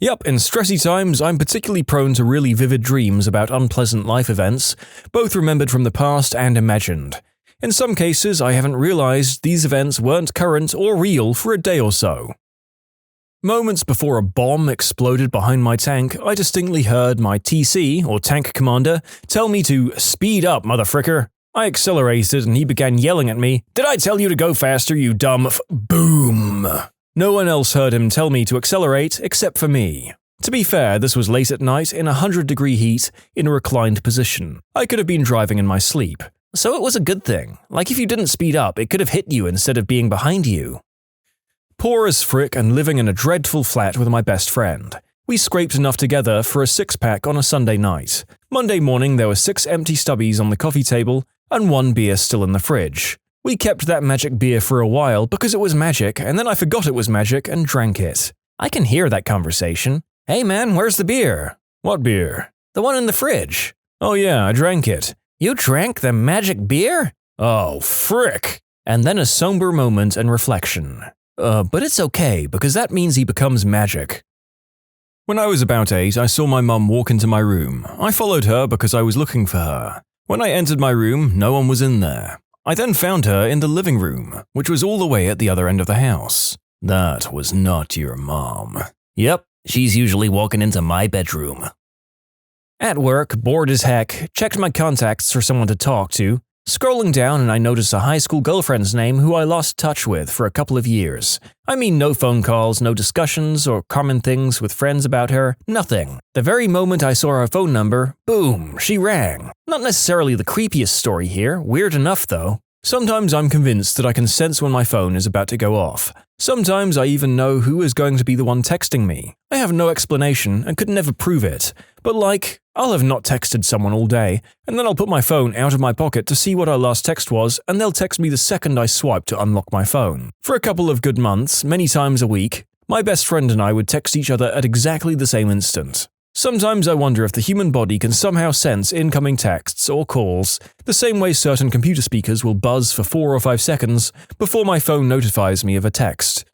Yup, in stressy times, I'm particularly prone to really vivid dreams about unpleasant life events, both remembered from the past and imagined. In some cases, I haven't realized these events weren't current or real for a day or so. Moments before a bomb exploded behind my tank, I distinctly heard my TC, or tank commander, tell me to speed up, motherfricker. I accelerated and he began yelling at me, "Did I tell you to go faster, you dumb Boom! No one else heard him tell me to accelerate except for me. To be fair, this was late at night in 100-degree heat in a reclined position. I could have been driving in my sleep. So it was a good thing. Like if you didn't speed up, it could have hit you instead of being behind you. Poor as frick and living in a dreadful flat with my best friend. We scraped enough together for a 6-pack on a Sunday night. Monday morning there were 6 empty stubbies on the coffee table and 1 beer still in the fridge. We kept that magic beer for a while because it was magic, and then I forgot it was magic and drank it. I can hear that conversation. "Hey man, where's the beer?" "What beer?" "The one in the fridge." "Oh yeah, I drank it." "You drank the magic beer?" "Oh, frick." And then a somber moment and reflection. But it's okay, because that means he becomes magic. When I was about 8, I saw my mum walk into my room. I followed her because I was looking for her. When I entered my room, no one was in there. I then found her in the living room, which was all the way at the other end of the house. That was not your mom. Yep, she's usually walking into my bedroom. At work, bored as heck, checked my contacts for someone to talk to. Scrolling down and I noticed a high school girlfriend's name who I lost touch with for a couple of years. I mean, no phone calls, no discussions or common things with friends about her, nothing. The very moment I saw her phone number, boom, she rang. Not necessarily the creepiest story here, weird enough though. Sometimes I'm convinced that I can sense when my phone is about to go off. Sometimes I even know who is going to be the one texting me. I have no explanation and could never prove it. But like, I'll have not texted someone all day, and then I'll put my phone out of my pocket to see what our last text was, and they'll text me the second I swipe to unlock my phone. For a couple of good months, many times a week, my best friend and I would text each other at exactly the same instant. Sometimes I wonder if the human body can somehow sense incoming texts or calls, the same way certain computer speakers will buzz for 4 or 5 seconds before my phone notifies me of a text.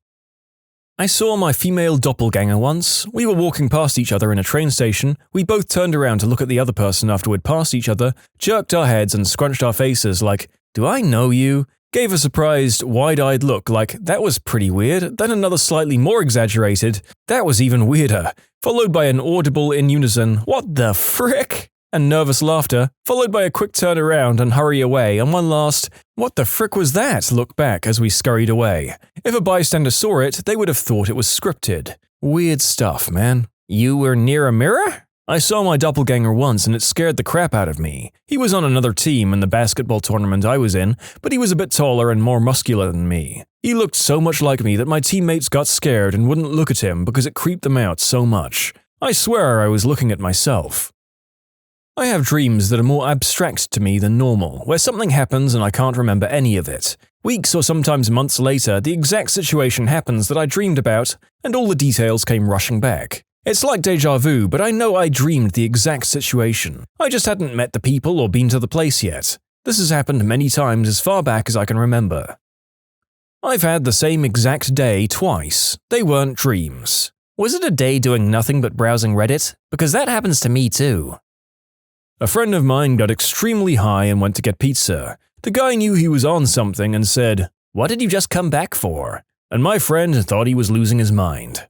I saw my female doppelganger once. We were walking past each other in a train station. We both turned around to look at the other person after we'd passed each other, jerked our heads and scrunched our faces like, "Do I know you?" Gave a surprised, wide-eyed look like, "That was pretty weird," then another slightly more exaggerated, "That was even weirder," followed by an audible in unison, "What the frick?" and nervous laughter, followed by a quick turn around and hurry away, and one last, "What the frick was that?" look back as we scurried away. If a bystander saw it, they would have thought it was scripted. Weird stuff, man. You were near a mirror? I saw my doppelganger once and it scared the crap out of me. He was on another team in the basketball tournament I was in, but he was a bit taller and more muscular than me. He looked so much like me that my teammates got scared and wouldn't look at him because it creeped them out so much. I swear I was looking at myself. I have dreams that are more abstract to me than normal, where something happens and I can't remember any of it. Weeks or sometimes months later, the exact situation happens that I dreamed about, and all the details came rushing back. It's like deja vu, but I know I dreamed the exact situation. I just hadn't met the people or been to the place yet. This has happened many times as far back as I can remember. I've had the same exact day twice. They weren't dreams. Was it a day doing nothing but browsing Reddit? Because that happens to me too. A friend of mine got extremely high and went to get pizza. The guy knew he was on something and said, "What did you just come back for?" And my friend thought he was losing his mind.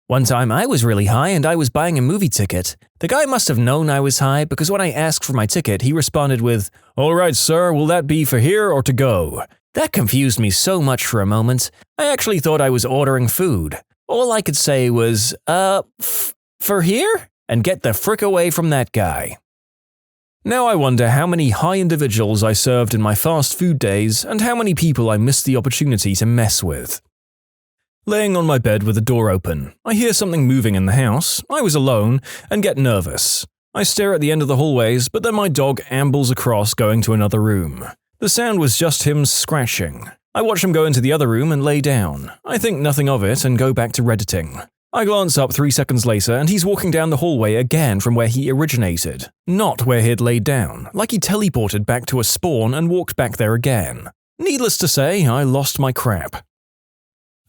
One time I was really high and I was buying a movie ticket. The guy must have known I was high because when I asked for my ticket, he responded with, "All right, sir, will that be for here or to go?" That confused me so much for a moment. I actually thought I was ordering food. All I could say was, for here? And get the frick away from that guy. Now I wonder how many high individuals I served in my fast food days and how many people I missed the opportunity to mess with. Laying on my bed with the door open, I hear something moving in the house. I was alone and get nervous. I stare at the end of the hallways, but then my dog ambles across going to another room. The sound was just him scratching. I watch him go into the other room and lay down. I think nothing of it and go back to Redditing. I glance up 3 seconds later and he's walking down the hallway again from where he originated. Not where he'd laid down, like he teleported back to a spawn and walked back there again. Needless to say, I lost my crap.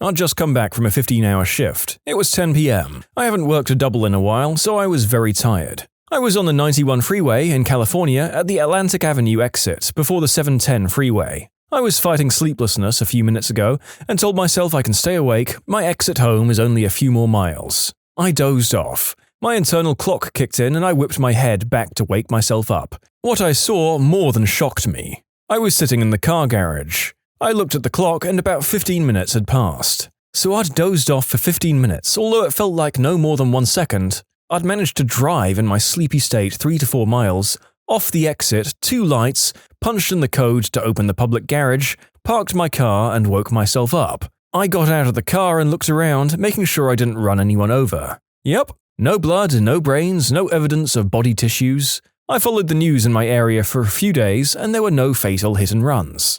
I'd just come back from a 15-hour shift. It was 10 p.m. I haven't worked a double in a while, so I was very tired. I was on the 91 freeway in California at the Atlantic Avenue exit before the 710 freeway. I was fighting sleeplessness a few minutes ago and told myself I can stay awake, my exit home is only a few more miles. I dozed off. My internal clock kicked in and I whipped my head back to wake myself up. What I saw more than shocked me. I was sitting in the car garage. I looked at the clock and about 15 minutes had passed. So I'd dozed off for 15 minutes, although it felt like no more than 1 second. I'd managed to drive in my sleepy state 3 to 4 miles, off the exit, 2 lights, punched in the code to open the public garage, parked my car and woke myself up. I got out of the car and looked around, making sure I didn't run anyone over. Yep, no blood, no brains, no evidence of body tissues. I followed the news in my area for a few days and there were no fatal hit and runs.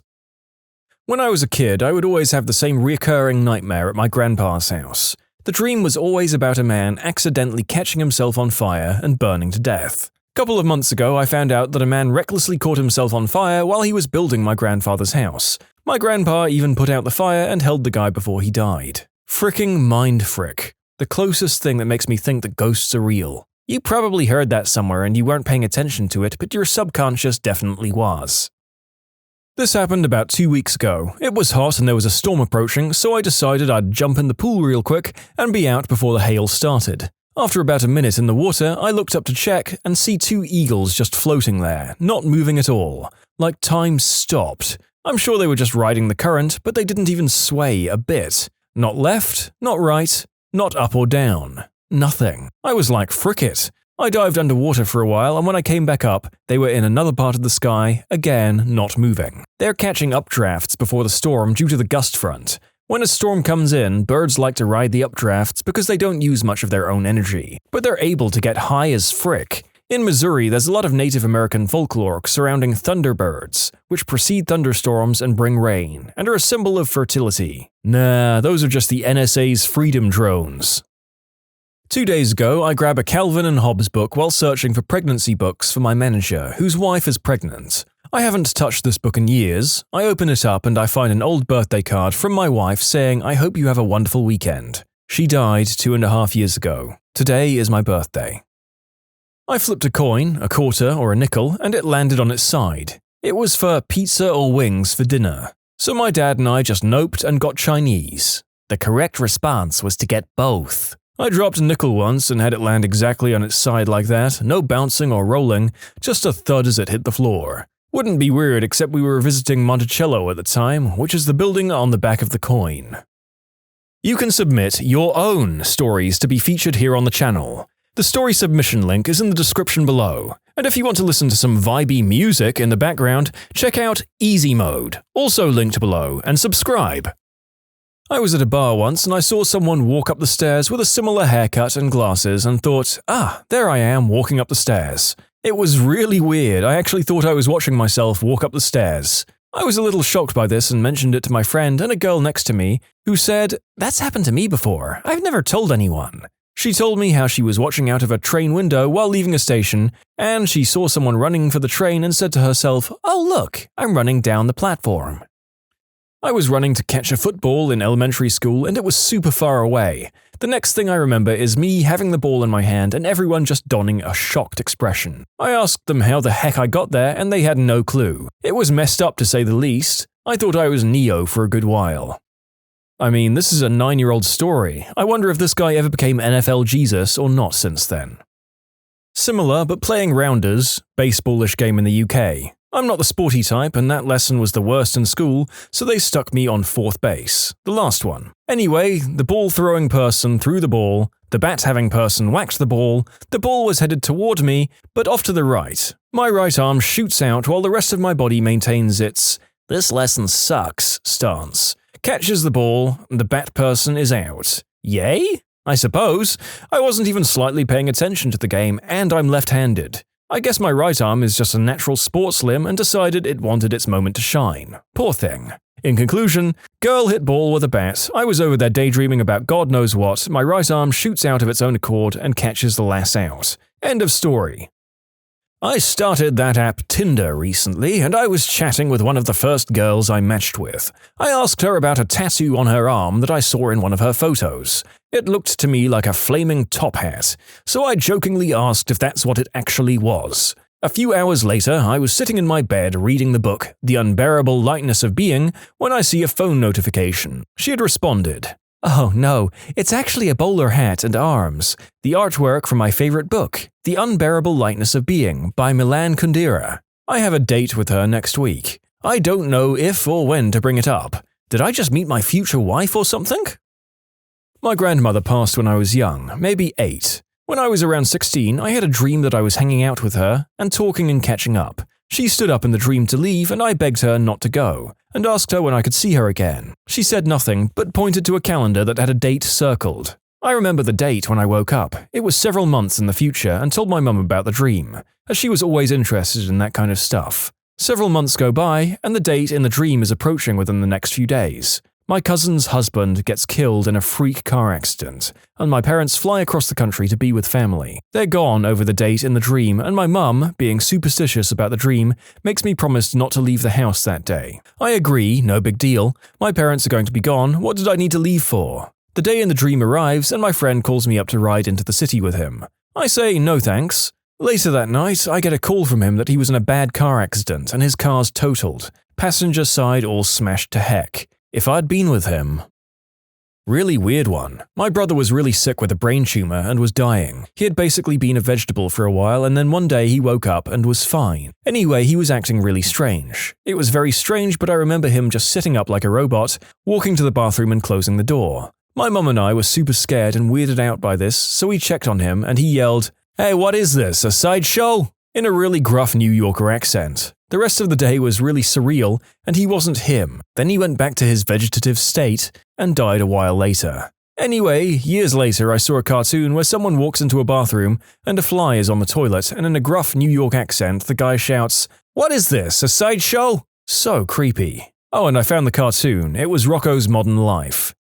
When I was a kid, I would always have the same recurring nightmare at my grandpa's house. The dream was always about a man accidentally catching himself on fire and burning to death. A couple of months ago, I found out that a man recklessly caught himself on fire while he was building my grandfather's house. My grandpa even put out the fire and held the guy before he died. Fricking mind frick. The closest thing that makes me think that ghosts are real. You probably heard that somewhere and you weren't paying attention to it, but your subconscious definitely was. This happened about 2 weeks ago. It was hot and there was a storm approaching, so I decided I'd jump in the pool real quick and be out before the hail started. After about a minute in the water, I looked up to check and see 2 eagles just floating there, not moving at all. Like time stopped. I'm sure they were just riding the current, but they didn't even sway a bit. Not left, not right, not up or down. Nothing. I was like, frick it. I dived underwater for a while, and when I came back up, they were in another part of the sky, again not moving. They're catching updrafts before the storm due to the gust front. When a storm comes in, birds like to ride the updrafts because they don't use much of their own energy, but they're able to get high as frick. In Missouri, there's a lot of Native American folklore surrounding thunderbirds, which precede thunderstorms and bring rain, and are a symbol of fertility. Nah, those are just the NSA's freedom drones. 2 days ago, I grabbed a Calvin and Hobbes book while searching for pregnancy books for my manager, whose wife is pregnant. I haven't touched this book in years. I open it up and I find an old birthday card from my wife saying, "I hope you have a wonderful weekend." She died 2.5 years ago. Today is my birthday. I flipped a coin, a quarter or a nickel, and it landed on its side. It was for pizza or wings for dinner. So my dad and I just noped and got Chinese. The correct response was to get both. I dropped a nickel once and had it land exactly on its side like that, no bouncing or rolling, just a thud as it hit the floor. Wouldn't be weird except we were visiting Monticello at the time, which is the building on the back of the coin. You can submit your own stories to be featured here on the channel. The story submission link is in the description below. And if you want to listen to some vibey music in the background, check out easymode, also linked below, and subscribe. I was at a bar once and I saw someone walk up the stairs with a similar haircut and glasses and thought, there I am walking up the stairs. It was really weird. I actually thought I was watching myself walk up the stairs. I was a little shocked by this and mentioned it to my friend and a girl next to me, who said, "That's happened to me before. I've never told anyone." She told me how she was watching out of a train window while leaving a station, and she saw someone running for the train and said to herself, "Oh look, I'm running down the platform." I was running to catch a football in elementary school and it was super far away. The next thing I remember is me having the ball in my hand and everyone just donning a shocked expression. I asked them how the heck I got there and they had no clue. It was messed up to say the least. I thought I was Neo for a good while. I mean, this is a 9-year-old story. I wonder if this guy ever became NFL Jesus or not since then. Similar but playing rounders, baseballish game in the UK. I'm not the sporty type and that lesson was the worst in school, so they stuck me on 4th base, the last one. Anyway, the ball-throwing person threw the ball, the bat-having person whacked the ball was headed toward me, but off to the right. My right arm shoots out while the rest of my body maintains its "this lesson sucks" stance. Catches the ball, the bat person is out. Yay? I suppose. I wasn't even slightly paying attention to the game, and I'm left-handed. I guess my right arm is just a natural sports limb and decided it wanted its moment to shine. Poor thing. In conclusion, girl hit ball with a bat, I was over there daydreaming about God knows what, my right arm shoots out of its own accord and catches the lass out. End of story. I started that app Tinder recently, and I was chatting with one of the first girls I matched with. I asked her about a tattoo on her arm that I saw in one of her photos. It looked to me like a flaming top hat, so I jokingly asked if that's what it actually was. A few hours later, I was sitting in my bed reading the book The Unbearable Lightness of Being when I see a phone notification. She had responded, "Oh no, it's actually a bowler hat and arms. The artwork from my favorite book, The Unbearable Lightness of Being by Milan Kundera. I have a date with her next week. I don't know if or when to bring it up. Did I just meet my future wife or something?" My grandmother passed when I was young, maybe 8. When I was around 16, I had a dream that I was hanging out with her and talking and catching up. She stood up in the dream to leave and I begged her not to go, and asked her when I could see her again. She said nothing, but pointed to a calendar that had a date circled. I remember the date when I woke up. It was several months in the future and told my mum about the dream, as she was always interested in that kind of stuff. Several months go by, and the date in the dream is approaching within the next few days. My cousin's husband gets killed in a freak car accident, and my parents fly across the country to be with family. They're gone over the date in the dream, and my mum, being superstitious about the dream, makes me promise not to leave the house that day. I agree, no big deal. My parents are going to be gone, what did I need to leave for? The day in the dream arrives, and my friend calls me up to ride into the city with him. I say no thanks. Later that night, I get a call from him that he was in a bad car accident and his car's totaled. Passenger side all smashed to heck. If I'd been with him. Really weird one. My brother was really sick with a brain tumor and was dying. He had basically been a vegetable for a while and then one day he woke up and was fine. Anyway, he was acting really strange. It was very strange, but I remember him just sitting up like a robot, walking to the bathroom and closing the door. My mum and I were super scared and weirded out by this, so we checked on him and he yelled, "Hey, what is this, a sideshow?" in a really gruff New Yorker accent. The rest of the day was really surreal, and he wasn't him. Then he went back to his vegetative state and died a while later. Anyway, years later I saw a cartoon where someone walks into a bathroom and a fly is on the toilet, and in a gruff New York accent the guy shouts, "What is this, a sideshow?" So creepy. Oh, and I found the cartoon. It was Rocco's Modern Life.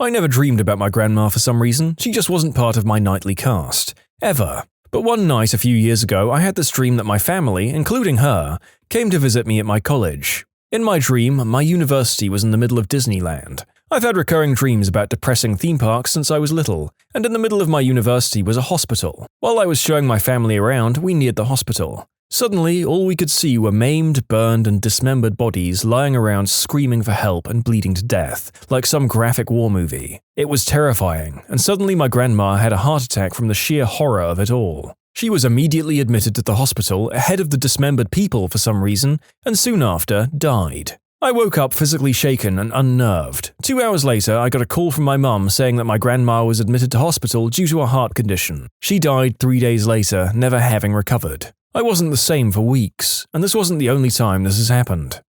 I never dreamed about my grandma for some reason. She just wasn't part of my nightly cast. Ever. But one night a few years ago, I had this dream that my family, including her, came to visit me at my college. In my dream, my university was in the middle of Disneyland. I've had recurring dreams about depressing theme parks since I was little, and in the middle of my university was a hospital. While I was showing my family around, we neared the hospital. Suddenly, all we could see were maimed, burned, and dismembered bodies lying around screaming for help and bleeding to death, like some graphic war movie. It was terrifying, and suddenly my grandma had a heart attack from the sheer horror of it all. She was immediately admitted to the hospital ahead of the dismembered people for some reason, and soon after, died. I woke up physically shaken and unnerved. 2 hours later, I got a call from my mum saying that my grandma was admitted to hospital due to a heart condition. She died 3 days later, never having recovered. I wasn't the same for weeks, and this wasn't the only time this has happened.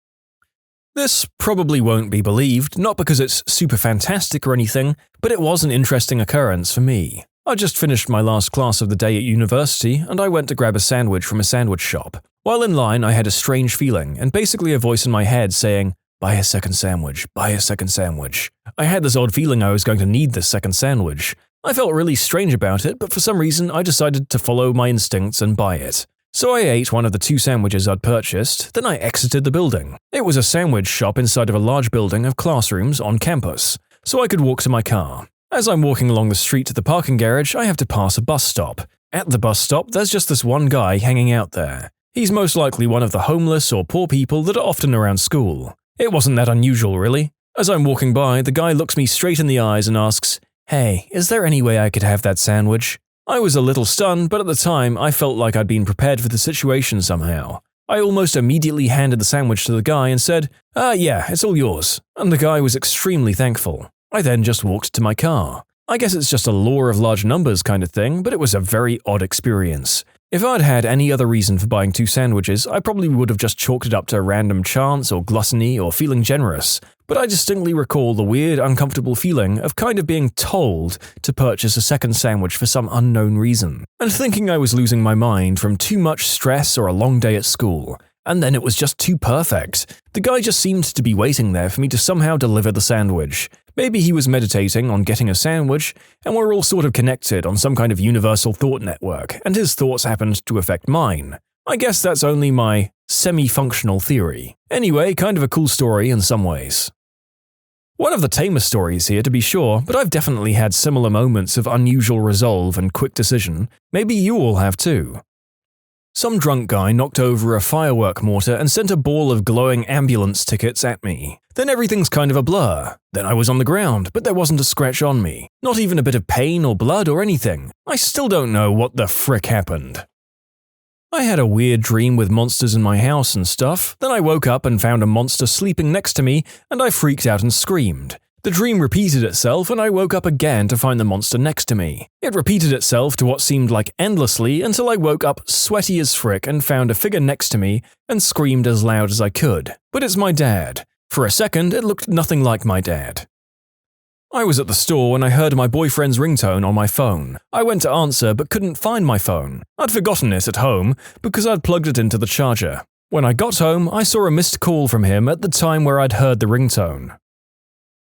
This probably won't be believed, not because it's super fantastic or anything, but it was an interesting occurrence for me. I just finished my last class of the day at university, and I went to grab a sandwich from a sandwich shop. While in line, I had a strange feeling, and basically a voice in my head saying, "Buy a second sandwich, buy a second sandwich." I had this odd feeling I was going to need this second sandwich. I felt really strange about it, but for some reason I decided to follow my instincts and buy it. So I ate one of the 2 sandwiches I'd purchased, then I exited the building. It was a sandwich shop inside of a large building of classrooms on campus, so I could walk to my car. As I'm walking along the street to the parking garage, I have to pass a bus stop. At the bus stop, there's just this one guy hanging out there. He's most likely one of the homeless or poor people that are often around school. It wasn't that unusual, really. As I'm walking by, the guy looks me straight in the eyes and asks, "Hey, is there any way I could have that sandwich?" I was a little stunned, but at the time, I felt like I'd been prepared for the situation somehow. I almost immediately handed the sandwich to the guy and said, yeah, it's all yours," and the guy was extremely thankful. I then just walked to my car. I guess it's just a law of large numbers kind of thing, but it was a very odd experience. If I'd had any other reason for buying 2 sandwiches, I probably would have just chalked it up to random chance or gluttony or feeling generous. But I distinctly recall the weird, uncomfortable feeling of kind of being told to purchase a second sandwich for some unknown reason, and thinking I was losing my mind from too much stress or a long day at school. And then it was just too perfect. The guy just seemed to be waiting there for me to somehow deliver the sandwich. Maybe he was meditating on getting a sandwich, and we're all sort of connected on some kind of universal thought network, and his thoughts happened to affect mine. I guess that's only my semi-functional theory. Anyway, kind of a cool story in some ways. One of the tamest stories here, to be sure, but I've definitely had similar moments of unusual resolve and quick decision. Maybe you all have too. Some drunk guy knocked over a firework mortar and sent a ball of glowing ambulance tickets at me. Then everything's kind of a blur. Then I was on the ground, but there wasn't a scratch on me. Not even a bit of pain or blood or anything. I still don't know what the frick happened. I had a weird dream with monsters in my house and stuff. Then I woke up and found a monster sleeping next to me, and I freaked out and screamed. The dream repeated itself, and I woke up again to find the monster next to me. It repeated itself to what seemed like endlessly until I woke up sweaty as frick and found a figure next to me and screamed as loud as I could. But it's my dad. For a second, it looked nothing like my dad. I was at the store when I heard my boyfriend's ringtone on my phone. I went to answer but couldn't find my phone. I'd forgotten it at home because I'd plugged it into the charger. When I got home, I saw a missed call from him at the time where I'd heard the ringtone.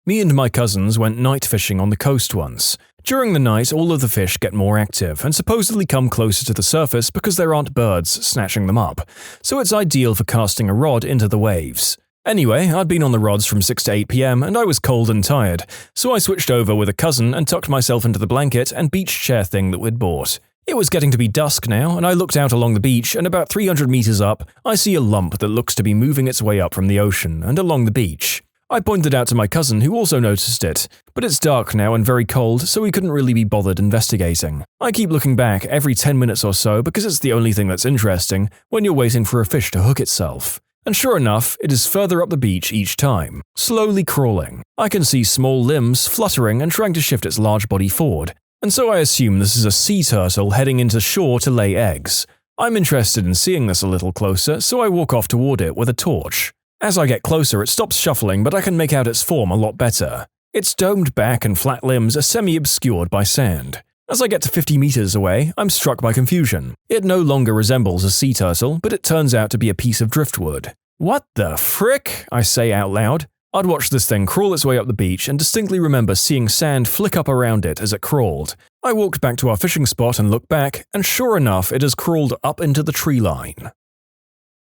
Me and my cousins went night fishing on the coast once. During the night, all of the fish get more active and supposedly come closer to the surface because there aren't birds snatching them up, so it's ideal for casting a rod into the waves. Anyway, I'd been on the rods from 6 to 8 p.m. and I was cold and tired, so I switched over with a cousin and tucked myself into the blanket and beach chair thing that we'd bought. It was getting to be dusk now, and I looked out along the beach, and about 300 meters up, I see a lump that looks to be moving its way up from the ocean and along the beach. I pointed out to my cousin, who also noticed it, but it's dark now and very cold, so we couldn't really be bothered investigating. I keep looking back every 10 minutes or so because it's the only thing that's interesting when you're waiting for a fish to hook itself. And sure enough, it is further up the beach each time, slowly crawling. I can see small limbs fluttering and trying to shift its large body forward, and so I assume this is a sea turtle heading into shore to lay eggs. I'm interested in seeing this a little closer, so I walk off toward it with a torch. As I get closer, it stops shuffling, but I can make out its form a lot better. Its domed back and flat limbs are semi-obscured by sand. As I get to 50 meters away, I'm struck by confusion. It no longer resembles a sea turtle, but it turns out to be a piece of driftwood. What the frick? I say out loud. I'd watched this thing crawl its way up the beach and distinctly remember seeing sand flick up around it as it crawled. I walked back to our fishing spot and looked back, and sure enough, it has crawled up into the tree line.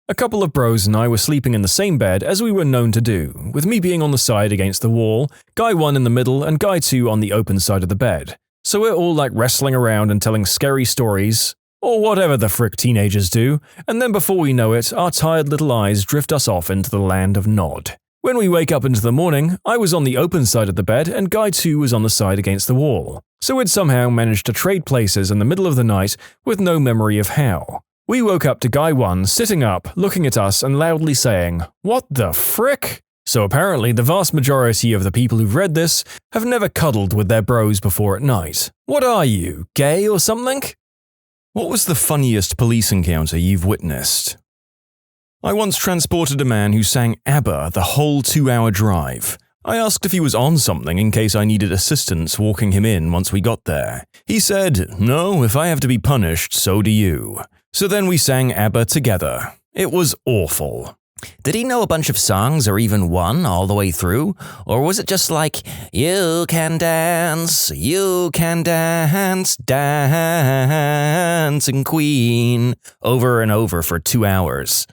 A couple of bros and I were sleeping in the same bed as we were known to do, with me being on the side against the wall, guy 1 in the middle and guy 2 on the open side of the bed. So we're all like wrestling around and telling scary stories, or whatever the frick teenagers do, and then before we know it, our tired little eyes drift us off into the land of Nod. When we wake up into the morning, I was on the open side of the bed and guy 2 was on the side against the wall. So we'd somehow managed to trade places in the middle of the night with no memory of how. We woke up to guy 1 sitting up, looking at us and loudly saying, "What the frick?" So apparently the vast majority of the people who've read this have never cuddled with their bros before at night. What are you, gay or something? What was the funniest police encounter you've witnessed? I once transported a man who sang ABBA the whole 2-hour drive. I asked if he was on something in case I needed assistance walking him in once we got there. He said, "No, if I have to be punished, so do you." So then we sang ABBA together. It was awful. Did he know a bunch of songs or even one all the way through? Or was it just like, you can dance, dancing queen, over and over for 2 hours?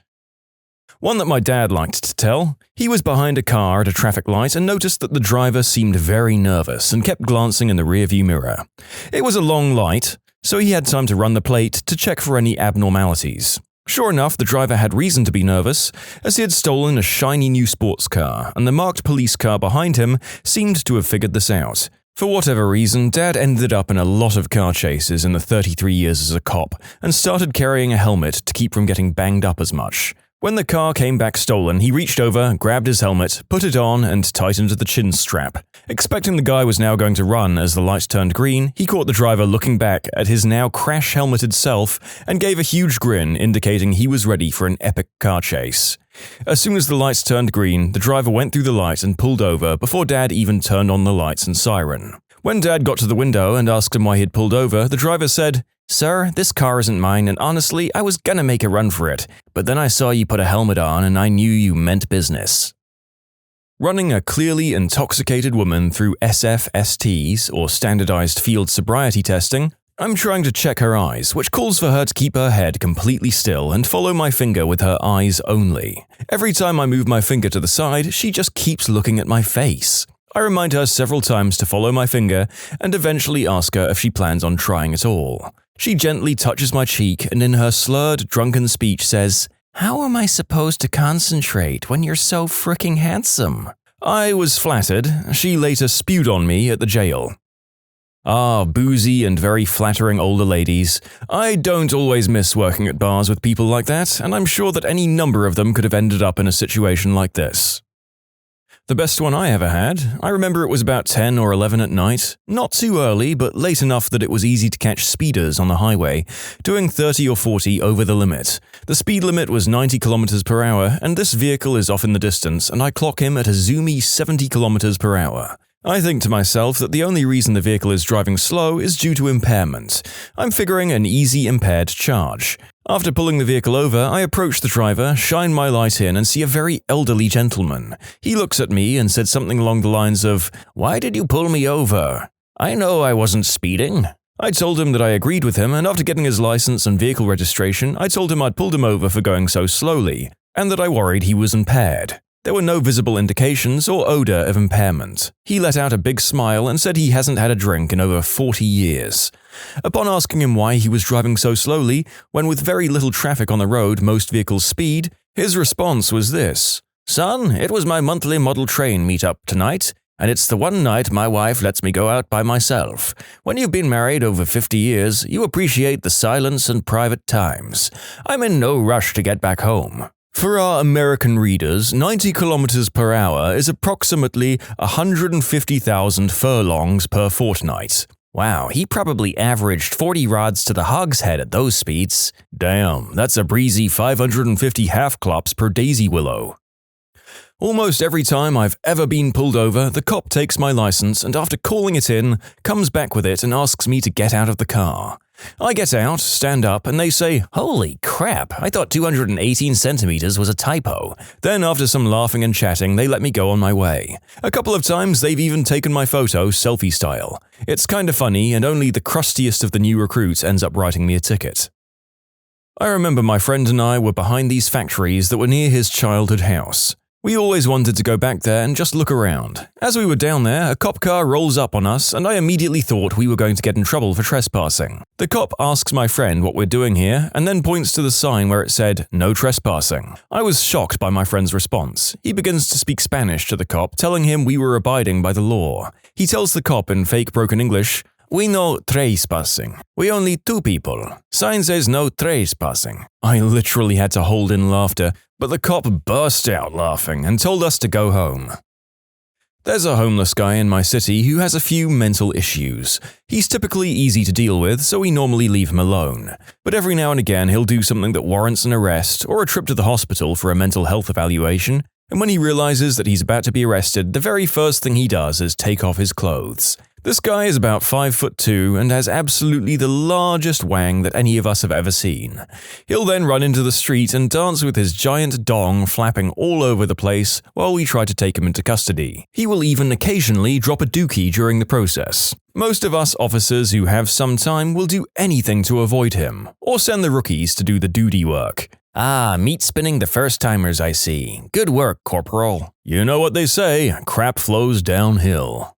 One that my dad liked to tell. He was behind a car at a traffic light and noticed that the driver seemed very nervous and kept glancing in the rearview mirror. It was a long light, so he had time to run the plate to check for any abnormalities. Sure enough, the driver had reason to be nervous, as he had stolen a shiny new sports car, and the marked police car behind him seemed to have figured this out. For whatever reason, Dad ended up in a lot of car chases in the 33 years as a cop, and started carrying a helmet to keep from getting banged up as much. When the car came back stolen, he reached over, grabbed his helmet, put it on, and tightened the chin strap. Expecting the guy was now going to run as the lights turned green, he caught the driver looking back at his now crash-helmeted self and gave a huge grin indicating he was ready for an epic car chase. As soon as the lights turned green, the driver went through the light and pulled over before Dad even turned on the lights and siren. When Dad got to the window and asked him why he'd pulled over, the driver said, "Sir, this car isn't mine, and honestly, I was gonna make a run for it, but then I saw you put a helmet on and I knew you meant business." Running a clearly intoxicated woman through SFSTs, or standardized field sobriety testing, I'm trying to check her eyes, which calls for her to keep her head completely still and follow my finger with her eyes only. Every time I move my finger to the side, she just keeps looking at my face. I remind her several times to follow my finger and eventually ask her if she plans on trying at all. She gently touches my cheek and in her slurred, drunken speech says, "How am I supposed to concentrate when you're so fricking handsome?" I was flattered. She later spewed on me at the jail. Ah, boozy and very flattering older ladies. I don't always miss working at bars with people like that, and I'm sure that any number of them could have ended up in a situation like this. The best one I ever had, I remember it was about 10 or 11 at night, not too early but late enough that it was easy to catch speeders on the highway, doing 30 or 40 over the limit. The speed limit was 90 km per hour, and this vehicle is off in the distance, and I clock him at a zoomy 70 km per hour. I think to myself that the only reason the vehicle is driving slow is due to impairment. I'm figuring an easy impaired charge. After pulling the vehicle over, I approach the driver, shine my light in, and see a very elderly gentleman. He looks at me and said something along the lines of, "Why did you pull me over? I know I wasn't speeding." I told him that I agreed with him, and after getting his license and vehicle registration, I told him I'd pulled him over for going so slowly, and that I worried he was impaired. There were no visible indications or odor of impairment. He let out a big smile and said he hasn't had a drink in over 40 years. Upon asking him why he was driving so slowly, when with very little traffic on the road most vehicles speed, his response was this: "Son, it was my monthly model train meetup tonight, and it's the one night my wife lets me go out by myself. When you've been married over 50 years, you appreciate the silence and private times. I'm in no rush to get back home." For our American readers, 90 km per hour is approximately 150,000 furlongs per fortnight. Wow, he probably averaged 40 rods to the hogshead at those speeds. Damn, that's a breezy 550 half-clops per daisy willow. Almost every time I've ever been pulled over, the cop takes my license and after calling it in, comes back with it and asks me to get out of the car. I get out, stand up, and they say, "Holy crap, I thought 218 centimeters was a typo." Then after some laughing and chatting, they let me go on my way. A couple of times they've even taken my photo selfie style. It's kinda funny and only the crustiest of the new recruits ends up writing me a ticket. I remember my friend and I were behind these factories that were near his childhood house. We always wanted to go back there and just look around. As we were down there, a cop car rolls up on us and I immediately thought we were going to get in trouble for trespassing. The cop asks my friend what we're doing here and then points to the sign where it said, "No trespassing." I was shocked by my friend's response. He begins to speak Spanish to the cop, telling him we were abiding by the law. He tells the cop in fake broken English, "We no trespassing. We only two people. Sign says no trespassing." I literally had to hold in laughter, but the cop burst out laughing and told us to go home. There's a homeless guy in my city who has a few mental issues. He's typically easy to deal with, so we normally leave him alone. But every now and again he'll do something that warrants an arrest or a trip to the hospital for a mental health evaluation, and when he realizes that he's about to be arrested, the very first thing he does is take off his clothes. This guy is about 5'2" and has absolutely the largest wang that any of us have ever seen. He'll then run into the street and dance with his giant dong flapping all over the place while we try to take him into custody. He will even occasionally drop a dookie during the process. Most of us officers who have some time will do anything to avoid him, or send the rookies to do the duty work. Ah, meat spinning the first-timers, I see. Good work, Corporal. You know what they say, crap flows downhill.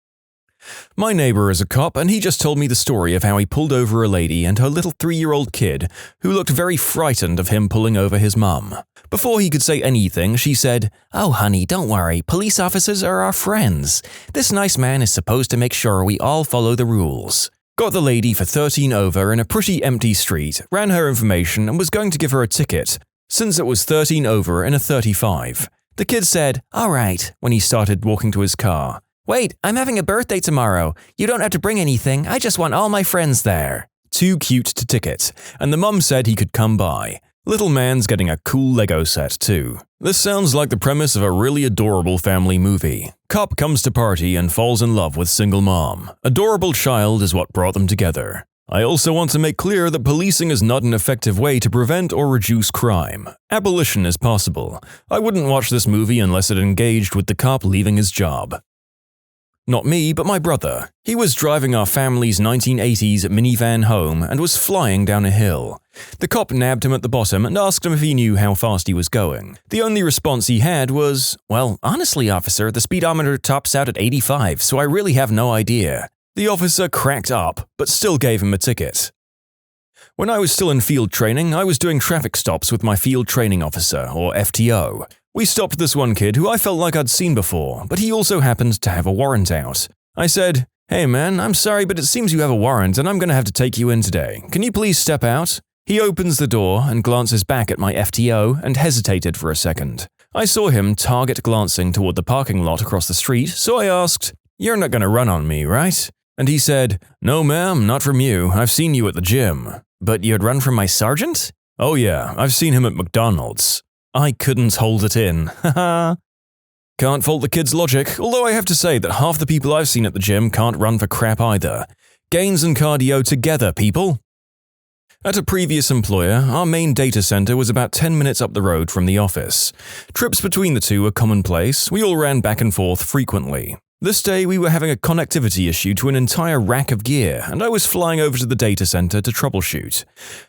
My neighbor is a cop, and he just told me the story of how he pulled over a lady and her little 3-year-old kid, who looked very frightened of him pulling over his mum. Before he could say anything, she said, "Oh, honey, don't worry. Police officers are our friends. This nice man is supposed to make sure we all follow the rules." Got the lady for 13 over in a pretty empty street, ran her information and was going to give her a ticket, since it was 13 over in a 35. The kid said, "All right," when he started walking to his car. "Wait, I'm having a birthday tomorrow. You don't have to bring anything. I just want all my friends there." Too cute to ticket, and the mum said he could come by. Little man's getting a cool Lego set too. This sounds like the premise of a really adorable family movie. Cop comes to party and falls in love with single mom. Adorable child is what brought them together. I also want to make clear that policing is not an effective way to prevent or reduce crime. Abolition is possible. I wouldn't watch this movie unless it engaged with the cop leaving his job. Not me, but my brother. He was driving our family's 1980s minivan home and was flying down a hill. The cop nabbed him at the bottom and asked him if he knew how fast he was going. The only response he had was, "Well, honestly, officer, the speedometer tops out at 85, so I really have no idea." The officer cracked up, but still gave him a ticket. When I was still in field training, I was doing traffic stops with my field training officer, or FTO. We stopped this one kid who I felt like I'd seen before, but he also happened to have a warrant out. I said, "Hey man, I'm sorry, but it seems you have a warrant and I'm going to have to take you in today. Can you please step out?" He opens the door and glances back at my FTO and hesitated for a second. I saw him target glancing toward the parking lot across the street, so I asked, "You're not going to run on me, right?" And he said, "No ma'am, not from you. I've seen you at the gym." "But you'd run from my sergeant?" "Oh yeah, I've seen him at McDonald's." I couldn't hold it in. Haha. Can't fault the kid's logic, although I have to say that half the people I've seen at the gym can't run for crap either. Gains and cardio together, people. At a previous employer, our main data center was about 10 minutes up the road from the office. Trips between the two were commonplace, we all ran back and forth frequently. This day we were having a connectivity issue to an entire rack of gear, and I was flying over to the data center to troubleshoot.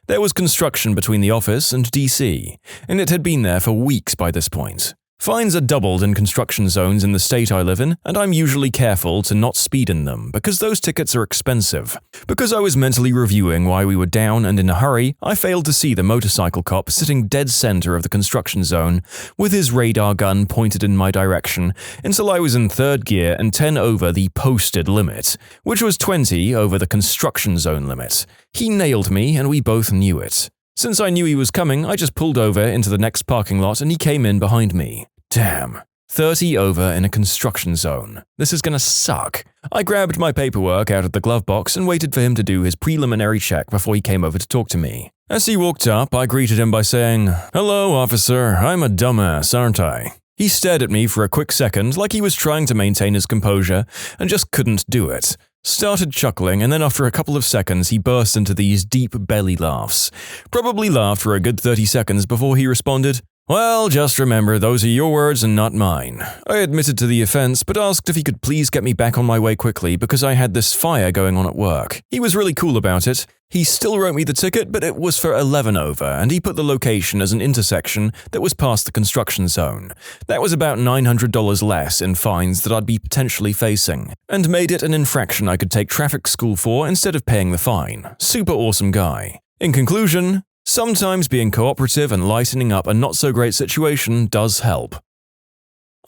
There was construction between the office and DC, and it had been there for weeks by this point. Fines are doubled in construction zones in the state I live in, and I'm usually careful to not speed in them because those tickets are expensive. Because I was mentally reviewing why we were down and in a hurry, I failed to see the motorcycle cop sitting dead center of the construction zone with his radar gun pointed in my direction until I was in third gear and 10 over the posted limit, which was 20 over the construction zone limit. He nailed me and we both knew it. Since I knew he was coming, I just pulled over into the next parking lot and he came in behind me. Damn. 30 over in a construction zone. This is gonna suck. I grabbed my paperwork out of the glove box and waited for him to do his preliminary check before he came over to talk to me. As he walked up, I greeted him by saying, "Hello, officer. I'm a dumbass, aren't I?" He stared at me for a quick second like he was trying to maintain his composure and just couldn't do it. Started chuckling, and then after a couple of seconds he burst into these deep belly laughs. Probably laughed for a good 30 seconds before he responded, "Well, just remember, those are your words and not mine." I admitted to the offense, but asked if he could please get me back on my way quickly because I had this fire going on at work. He was really cool about it. He still wrote me the ticket, but it was for 11 over, and he put the location as an intersection that was past the construction zone. That was about $900 less in fines that I'd be potentially facing, and made it an infraction I could take traffic school for instead of paying the fine. Super awesome guy. In conclusion, sometimes being cooperative and lightening up a not-so-great situation does help.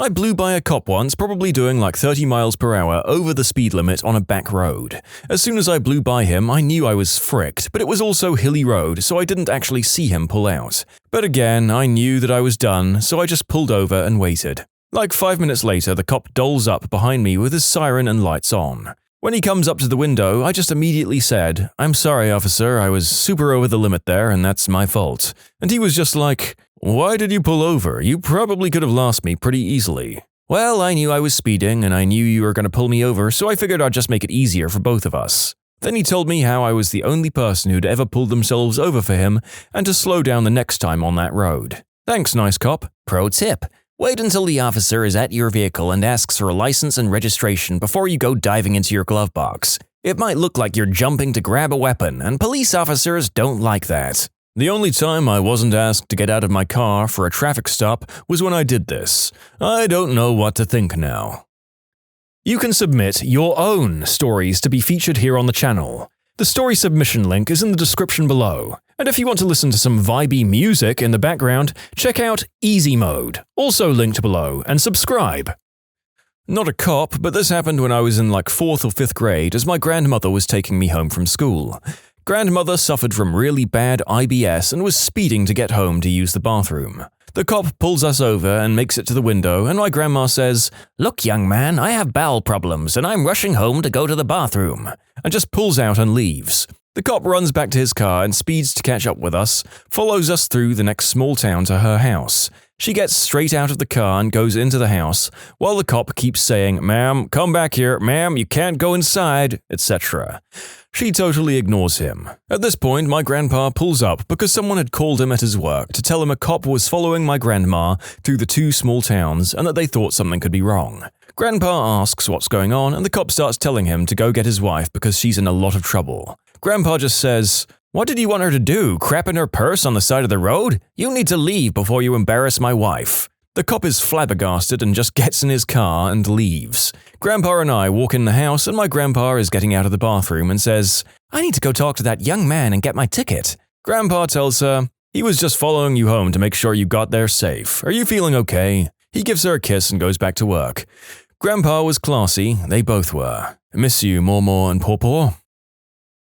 I blew by a cop once, probably doing like 30 miles per hour over the speed limit on a back road. As soon as I blew by him, I knew I was fricked, but it was also hilly road, so I didn't actually see him pull out. But again, I knew that I was done, so I just pulled over and waited. Like 5 minutes later, the cop doles up behind me with his siren and lights on. When he comes up to the window, I just immediately said, "I'm sorry, officer, I was super over the limit there and that's my fault." And he was just like, "Why did you pull over? You probably could have lost me pretty easily." Well, I knew I was speeding and I knew you were going to pull me over, so I figured I'd just make it easier for both of us. Then he told me how I was the only person who'd ever pulled themselves over for him and to slow down the next time on that road. Thanks, nice cop. Pro tip: wait until the officer is at your vehicle and asks for a license and registration before you go diving into your glove box. It might look like you're jumping to grab a weapon, and police officers don't like that. The only time I wasn't asked to get out of my car for a traffic stop was when I did this. I don't know what to think now. You can submit your own stories to be featured here on the channel. The story submission link is in the description below. And if you want to listen to some vibey music in the background, check out easymode, also linked below, and subscribe. Not a cop, but this happened when I was in like 4th or 5th grade as my grandmother was taking me home from school. Grandmother suffered from really bad IBS and was speeding to get home to use the bathroom. The cop pulls us over and makes it to the window, and my grandma says, "Look, young man, I have bowel problems and I'm rushing home to go to the bathroom," and just pulls out and leaves. The cop runs back to his car and speeds to catch up with us, follows us through the next small town to her house. She gets straight out of the car and goes into the house, while the cop keeps saying, "Ma'am, come back here, ma'am, you can't go inside," etc. She totally ignores him. At this point, my grandpa pulls up because someone had called him at his work to tell him a cop was following my grandma through the 2 small towns and that they thought something could be wrong. Grandpa asks what's going on, and the cop starts telling him to go get his wife because she's in a lot of trouble. Grandpa just says, "What did you want her to do, crap in her purse on the side of the road? You need to leave before you embarrass my wife." The cop is flabbergasted and just gets in his car and leaves. Grandpa and I walk in the house, and my grandpa is getting out of the bathroom and says, "I need to go talk to that young man and get my ticket." Grandpa tells her, "He was just following you home to make sure you got there safe. Are you feeling okay?" He gives her a kiss and goes back to work. Grandpa was classy, they both were. Miss you, Mormor and Pawpaw.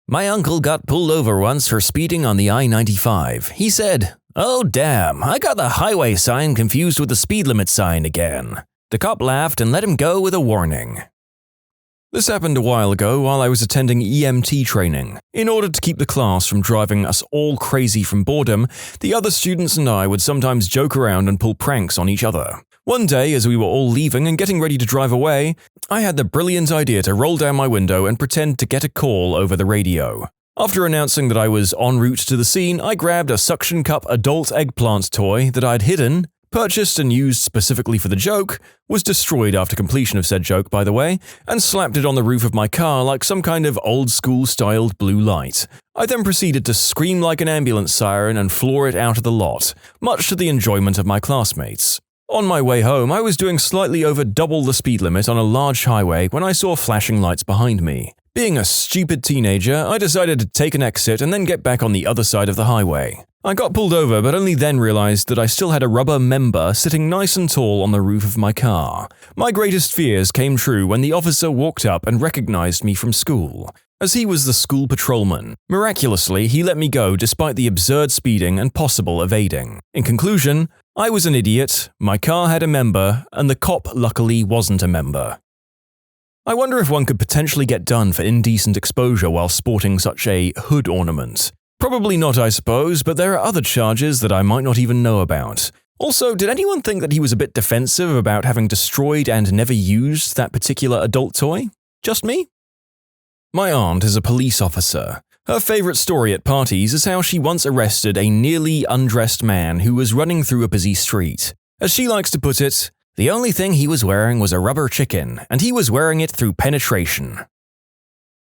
My uncle got pulled over once for speeding on the I-95. He said, "Oh damn, I got the highway sign confused with the speed limit sign again." The cop laughed and let him go with a warning. This happened a while ago while I was attending EMT training. In order to keep the class from driving us all crazy from boredom, the other students and I would sometimes joke around and pull pranks on each other. One day, as we were all leaving and getting ready to drive away, I had the brilliant idea to roll down my window and pretend to get a call over the radio. After announcing that I was en route to the scene, I grabbed a suction cup adult eggplant toy that I'd hidden, purchased and used specifically for the joke, was destroyed after completion of said joke by the way, and slapped it on the roof of my car like some kind of old-school styled blue light. I then proceeded to scream like an ambulance siren and floor it out of the lot, much to the enjoyment of my classmates. On my way home, I was doing slightly over double the speed limit on a large highway when I saw flashing lights behind me. Being a stupid teenager, I decided to take an exit and then get back on the other side of the highway. I got pulled over, but only then realized that I still had a rubber member sitting nice and tall on the roof of my car. My greatest fears came true when the officer walked up and recognized me from school, as he was the school patrolman. Miraculously, he let me go despite the absurd speeding and possible evading. In conclusion, I was an idiot, my car had a member, and the cop luckily wasn't a member. I wonder if one could potentially get done for indecent exposure while sporting such a hood ornament. Probably not, I suppose, but there are other charges that I might not even know about. Also, did anyone think that he was a bit defensive about having destroyed and never used that particular adult toy? Just me? My aunt is a police officer. Her favorite story at parties is how she once arrested a nearly undressed man who was running through a busy street. As she likes to put it, the only thing he was wearing was a rubber chicken, and he was wearing it through penetration.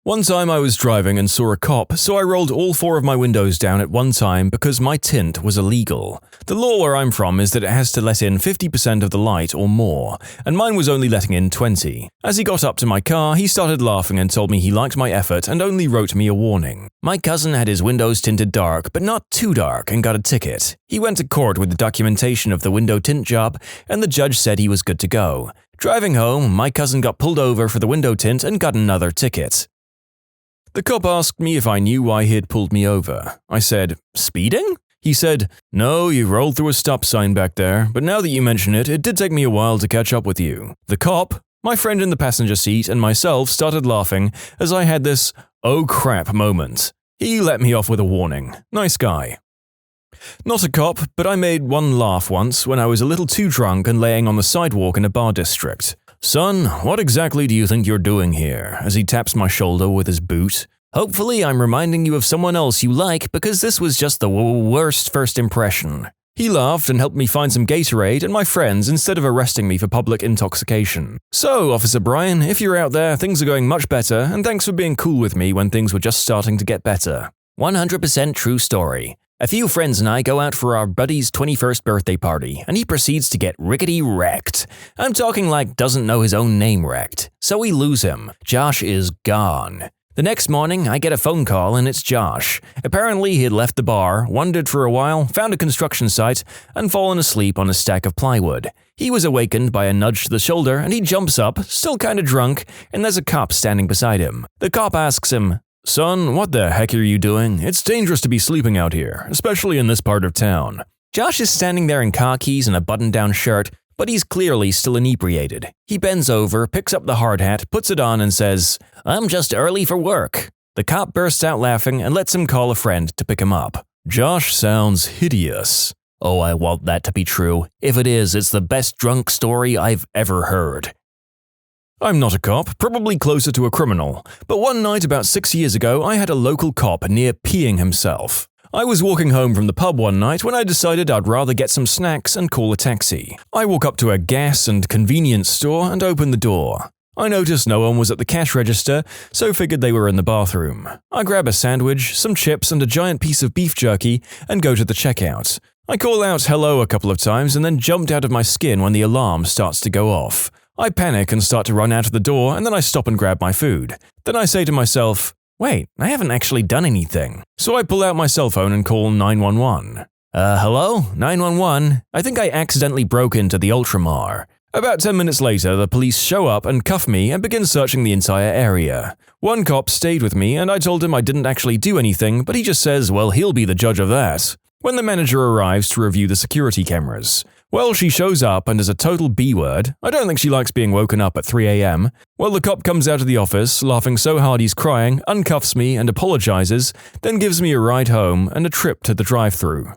One time I was driving and saw a cop, so I rolled all 4 of my windows down at one time because my tint was illegal. The law where I'm from is that it has to let in 50% of the light or more, and mine was only letting in 20. As he got up to my car, he started laughing and told me he liked my effort and only wrote me a warning. My cousin had his windows tinted dark, but not too dark, and got a ticket. He went to court with the documentation of the window tint job, and the judge said he was good to go. Driving home, my cousin got pulled over for the window tint and got another ticket. The cop asked me if I knew why he had pulled me over. I said, "Speeding?" He said, "No, you rolled through a stop sign back there, but now that you mention it, it did take me a while to catch up with you." The cop, my friend in the passenger seat, and myself started laughing as I had this "oh crap" moment. He let me off with a warning. Nice guy. Not a cop, but I made one laugh once when I was a little too drunk and laying on the sidewalk in a bar district. "Son, what exactly do you think you're doing here?" as he taps my shoulder with his boot. "Hopefully I'm reminding you of someone else you like because this was just the worst first impression." He laughed and helped me find some Gatorade and my friends instead of arresting me for public intoxication. "So, Officer Brian, if you're out there, things are going much better, and thanks for being cool with me when things were just starting to get better." 100% true story. A few friends and I go out for our buddy's 21st birthday party, and he proceeds to get rickety wrecked. I'm talking like doesn't know his own name wrecked. So we lose him. Josh is gone. The next morning, I get a phone call and it's Josh. Apparently, he had left the bar, wandered for a while, found a construction site, and fallen asleep on a stack of plywood. He was awakened by a nudge to the shoulder and he jumps up, still kinda drunk, and there's a cop standing beside him. The cop asks him, "Son, what the heck are you doing? It's dangerous to be sleeping out here, especially in this part of town." Josh is standing there in khakis and a button-down shirt, but he's clearly still inebriated. He bends over, picks up the hard hat, puts it on and says, "I'm just early for work." The cop bursts out laughing and lets him call a friend to pick him up. Josh sounds hideous. Oh, I want that to be true. If it is, it's the best drunk story I've ever heard. I'm not a cop, probably closer to a criminal, but one night about 6 years ago I had a local cop near peeing himself. I was walking home from the pub one night when I decided I'd rather get some snacks and call a taxi. I walk up to a gas and convenience store and open the door. I noticed no one was at the cash register, so figured they were in the bathroom. I grab a sandwich, some chips and a giant piece of beef jerky and go to the checkout. I call out hello a couple of times and then jumped out of my skin when the alarm starts to go off. I panic and start to run out of the door and then I stop and grab my food. Then I say to myself, "Wait, I haven't actually done anything." So I pull out my cell phone and call 911. Hello? 911? I think I accidentally broke into the Ultramar. About 10 minutes later, the police show up and cuff me and begin searching the entire area. One cop stayed with me and I told him I didn't actually do anything, but he just says, well, he'll be the judge of that. When the manager arrives to review the security cameras, well, she shows up and is a total B-word. I don't think she likes being woken up at 3 a.m. Well, the cop comes out of the office, laughing so hard he's crying, uncuffs me and apologizes, then gives me a ride home and a trip to the drive-thru.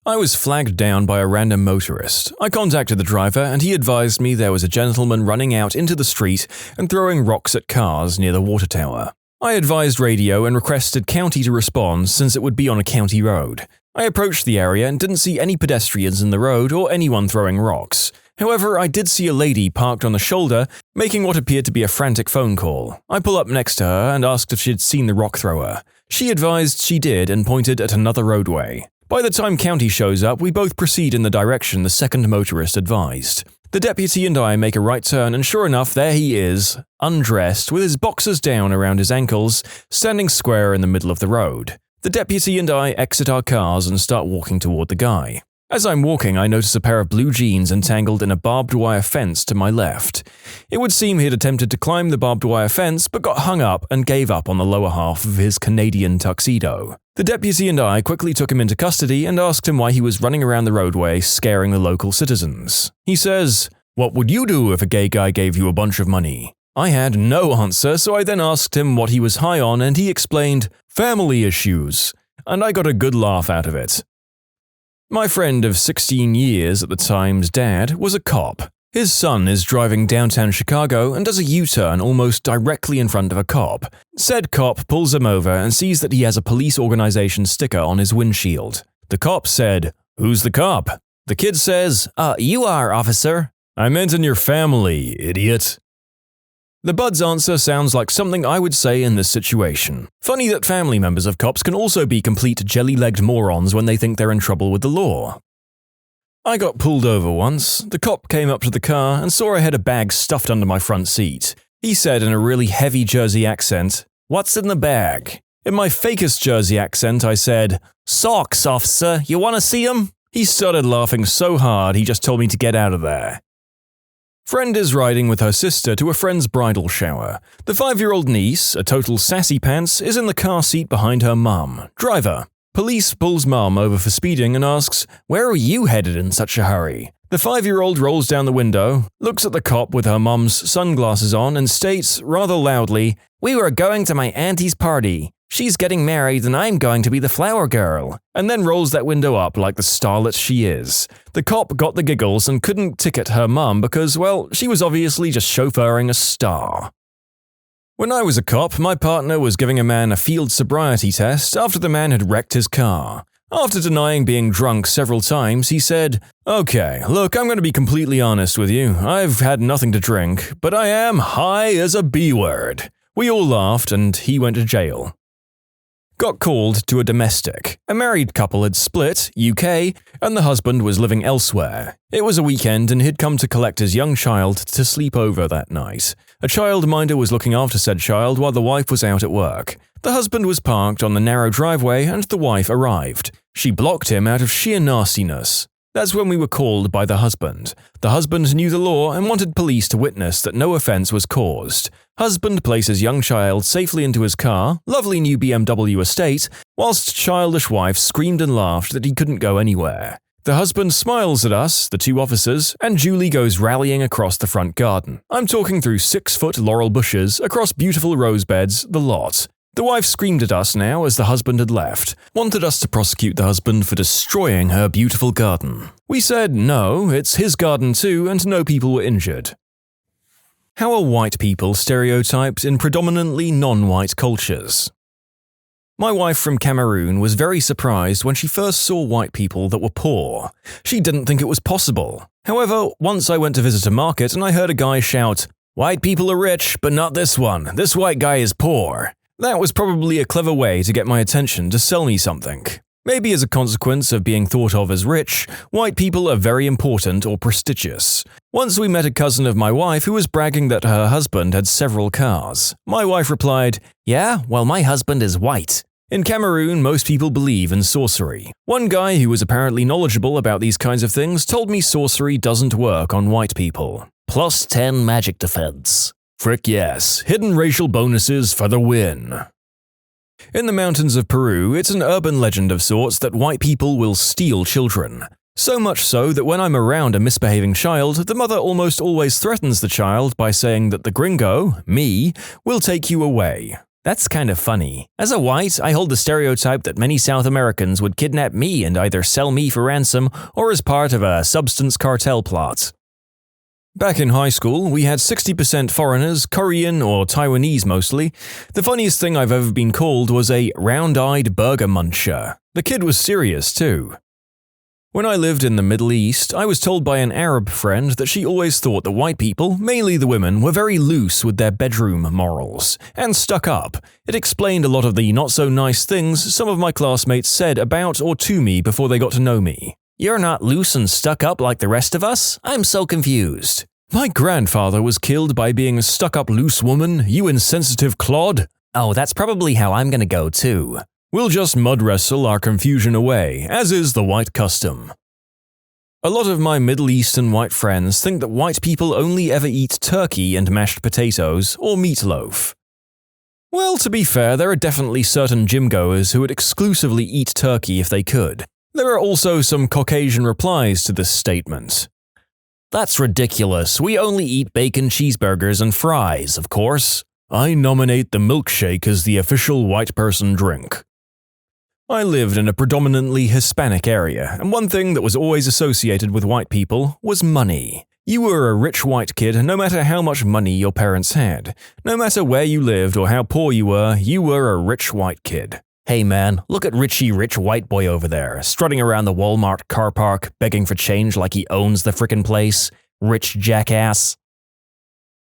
I was flagged down by a random motorist. I contacted the driver and he advised me there was a gentleman running out into the street and throwing rocks at cars near the water tower. I advised radio and requested county to respond since it would be on a county road. I approached the area and didn't see any pedestrians in the road or anyone throwing rocks. However, I did see a lady parked on the shoulder, making what appeared to be a frantic phone call. I pull up next to her and asked if she'd seen the rock thrower. She advised she did and pointed at another roadway. By the time county shows up, we both proceed in the direction the second motorist advised. The deputy and I make a right turn and sure enough, there he is, undressed, with his boxers down around his ankles, standing square in the middle of the road. The deputy and I exit our cars and start walking toward the guy. As I'm walking, I notice a pair of blue jeans entangled in a barbed wire fence to my left. It would seem he had attempted to climb the barbed wire fence but got hung up and gave up on the lower half of his Canadian tuxedo. The deputy and I quickly took him into custody and asked him why he was running around the roadway scaring the local citizens. He says, "What would you do if a gay guy gave you a bunch of money?" I had no answer, so I then asked him what he was high on and he explained, "Family issues," and I got a good laugh out of it. My friend of 16 years at the time's dad was a cop. His son is driving downtown Chicago and does a U-turn almost directly in front of a cop. Said cop pulls him over and sees that he has a police organization sticker on his windshield. The cop said, "Who's the cop?" The kid says, You are, officer." "I meant in your family, idiot." The bud's answer sounds like something I would say in this situation. Funny that family members of cops can also be complete jelly-legged morons when they think they're in trouble with the law. I got pulled over once. The cop came up to the car and saw I had a bag stuffed under my front seat. He said in a really heavy Jersey accent, "What's in the bag?" In my fakest Jersey accent, I said, "Socks, officer, you want to see 'em?" He started laughing so hard he just told me to get out of there. Friend is riding with her sister to a friend's bridal shower. The 5-year-old niece, a total sassy pants, is in the car seat behind her mum. Driver. Police pulls mum over for speeding and asks, "Where are you headed in such a hurry?" The 5-year-old rolls down the window, looks at the cop with her mum's sunglasses on and states, rather loudly, "We were going to my auntie's party. she's getting married and I'm going to be the flower girl, and then rolls that window up like the starlet she is. The cop got the giggles and couldn't ticket her mum because, well, she was obviously just chauffeuring a star. When I was a cop, my partner was giving a man a field sobriety test after the man had wrecked his car. After denying being drunk several times, he said, "Okay, look, I'm going to be completely honest with you. I've had nothing to drink, but I am high as a B-word." We all laughed and he went to jail. Got called to a domestic. A married couple had split, UK, and the husband was living elsewhere. It was a weekend and he'd come to collect his young child to sleep over that night. A childminder was looking after said child while the wife was out at work. The husband was parked on the narrow driveway and the wife arrived. She blocked him out of sheer nastiness. That's when we were called by the husband. The husband knew the law and wanted police to witness that no offense was caused. Husband places young child safely into his car, lovely new BMW estate, whilst childish wife screamed and laughed that he couldn't go anywhere. The husband smiles at us, the two officers, and Julie goes rallying across the front garden. I'm talking through 6-foot laurel bushes, across beautiful rose beds, the lot. The wife screamed at us now as the husband had left, wanted us to prosecute the husband for destroying her beautiful garden. We said no, it's his garden too, and no people were injured. How are white people stereotyped in predominantly non-white cultures? My wife from Cameroon was very surprised when she first saw white people that were poor. She didn't think it was possible. However, once I went to visit a market and I heard a guy shout, "White people are rich, but not this one. This white guy is poor." That was probably a clever way to get my attention to sell me something. Maybe as a consequence of being thought of as rich, white people are very important or prestigious. Once we met a cousin of my wife who was bragging that her husband had several cars. My wife replied, "Yeah, well, my husband is white." In Cameroon, most people believe in sorcery. One guy who was apparently knowledgeable about these kinds of things told me sorcery doesn't work on white people. +10 magic defense. Frick yes, hidden racial bonuses for the win. In the mountains of Peru, it's an urban legend of sorts that white people will steal children. So much so that when I'm around a misbehaving child, the mother almost always threatens the child by saying that the gringo, me, will take you away. That's kind of funny. As a white, I hold the stereotype that many South Americans would kidnap me and either sell me for ransom or as part of a substance cartel plot. Back in high school, we had 60% foreigners, Korean or Taiwanese mostly. The funniest thing I've ever been called was a round-eyed burger muncher. The kid was serious too. When I lived in the Middle East, I was told by an Arab friend that she always thought that white people, mainly the women, were very loose with their bedroom morals, and stuck up. It explained a lot of the not-so-nice things some of my classmates said about or to me before they got to know me. "You're not loose and stuck up like the rest of us? I'm so confused." "My grandfather was killed by being a stuck-up loose woman, you insensitive clod." "Oh, that's probably how I'm gonna go too." "We'll just mud wrestle our confusion away, as is the white custom." A lot of my Middle Eastern white friends think that white people only ever eat turkey and mashed potatoes or meatloaf. Well, to be fair, there are definitely certain gym-goers who would exclusively eat turkey if they could. There are also some Caucasian replies to this statement. "That's ridiculous. We only eat bacon cheeseburgers and fries, of course." "I nominate the milkshake as the official white person drink." I lived in a predominantly Hispanic area, and one thing that was always associated with white people was money. You were a rich white kid no matter how much money your parents had. No matter where you lived or how poor you were a rich white kid. "Hey man, look at Richie rich white boy over there, strutting around the Walmart car park, begging for change like he owns the frickin' place. Rich jackass."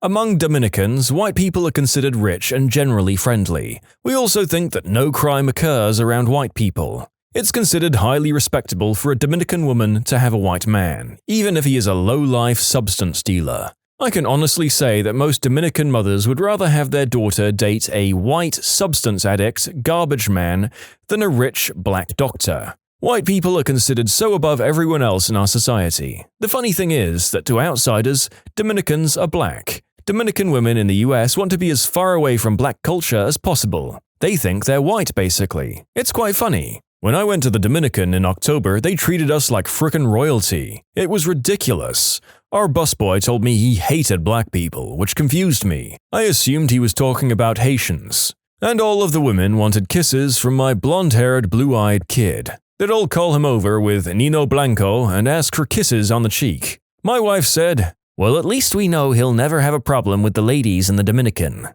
Among Dominicans, white people are considered rich and generally friendly. We also think that no crime occurs around white people. It's considered highly respectable for a Dominican woman to have a white man, even if he is a low-life substance dealer. I can honestly say that most Dominican mothers would rather have their daughter date a white substance addict, garbage man, than a rich black doctor. White people are considered so above everyone else in our society. The funny thing is that to outsiders, Dominicans are black. Dominican women in the US want to be as far away from black culture as possible. They think they're white, basically. It's quite funny. When I went to the Dominican in October, they treated us like frickin' royalty. It was ridiculous. Our busboy told me he hated black people, which confused me. I assumed he was talking about Haitians. And all of the women wanted kisses from my blonde-haired, blue-eyed kid. They'd all call him over with Nino Blanco and ask for kisses on the cheek. My wife said, "Well, at least we know he'll never have a problem with the ladies in the Dominican."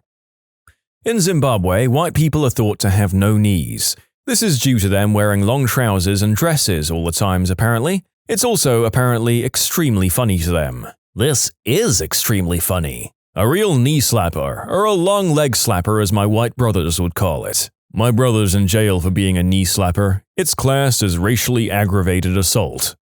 In Zimbabwe, white people are thought to have no knees. This is due to them wearing long trousers and dresses all the times, apparently. It's also, apparently, extremely funny to them. This is extremely funny. A real knee slapper, or a long leg slapper as my white brothers would call it. My brother's in jail for being a knee slapper. It's classed as racially aggravated assault.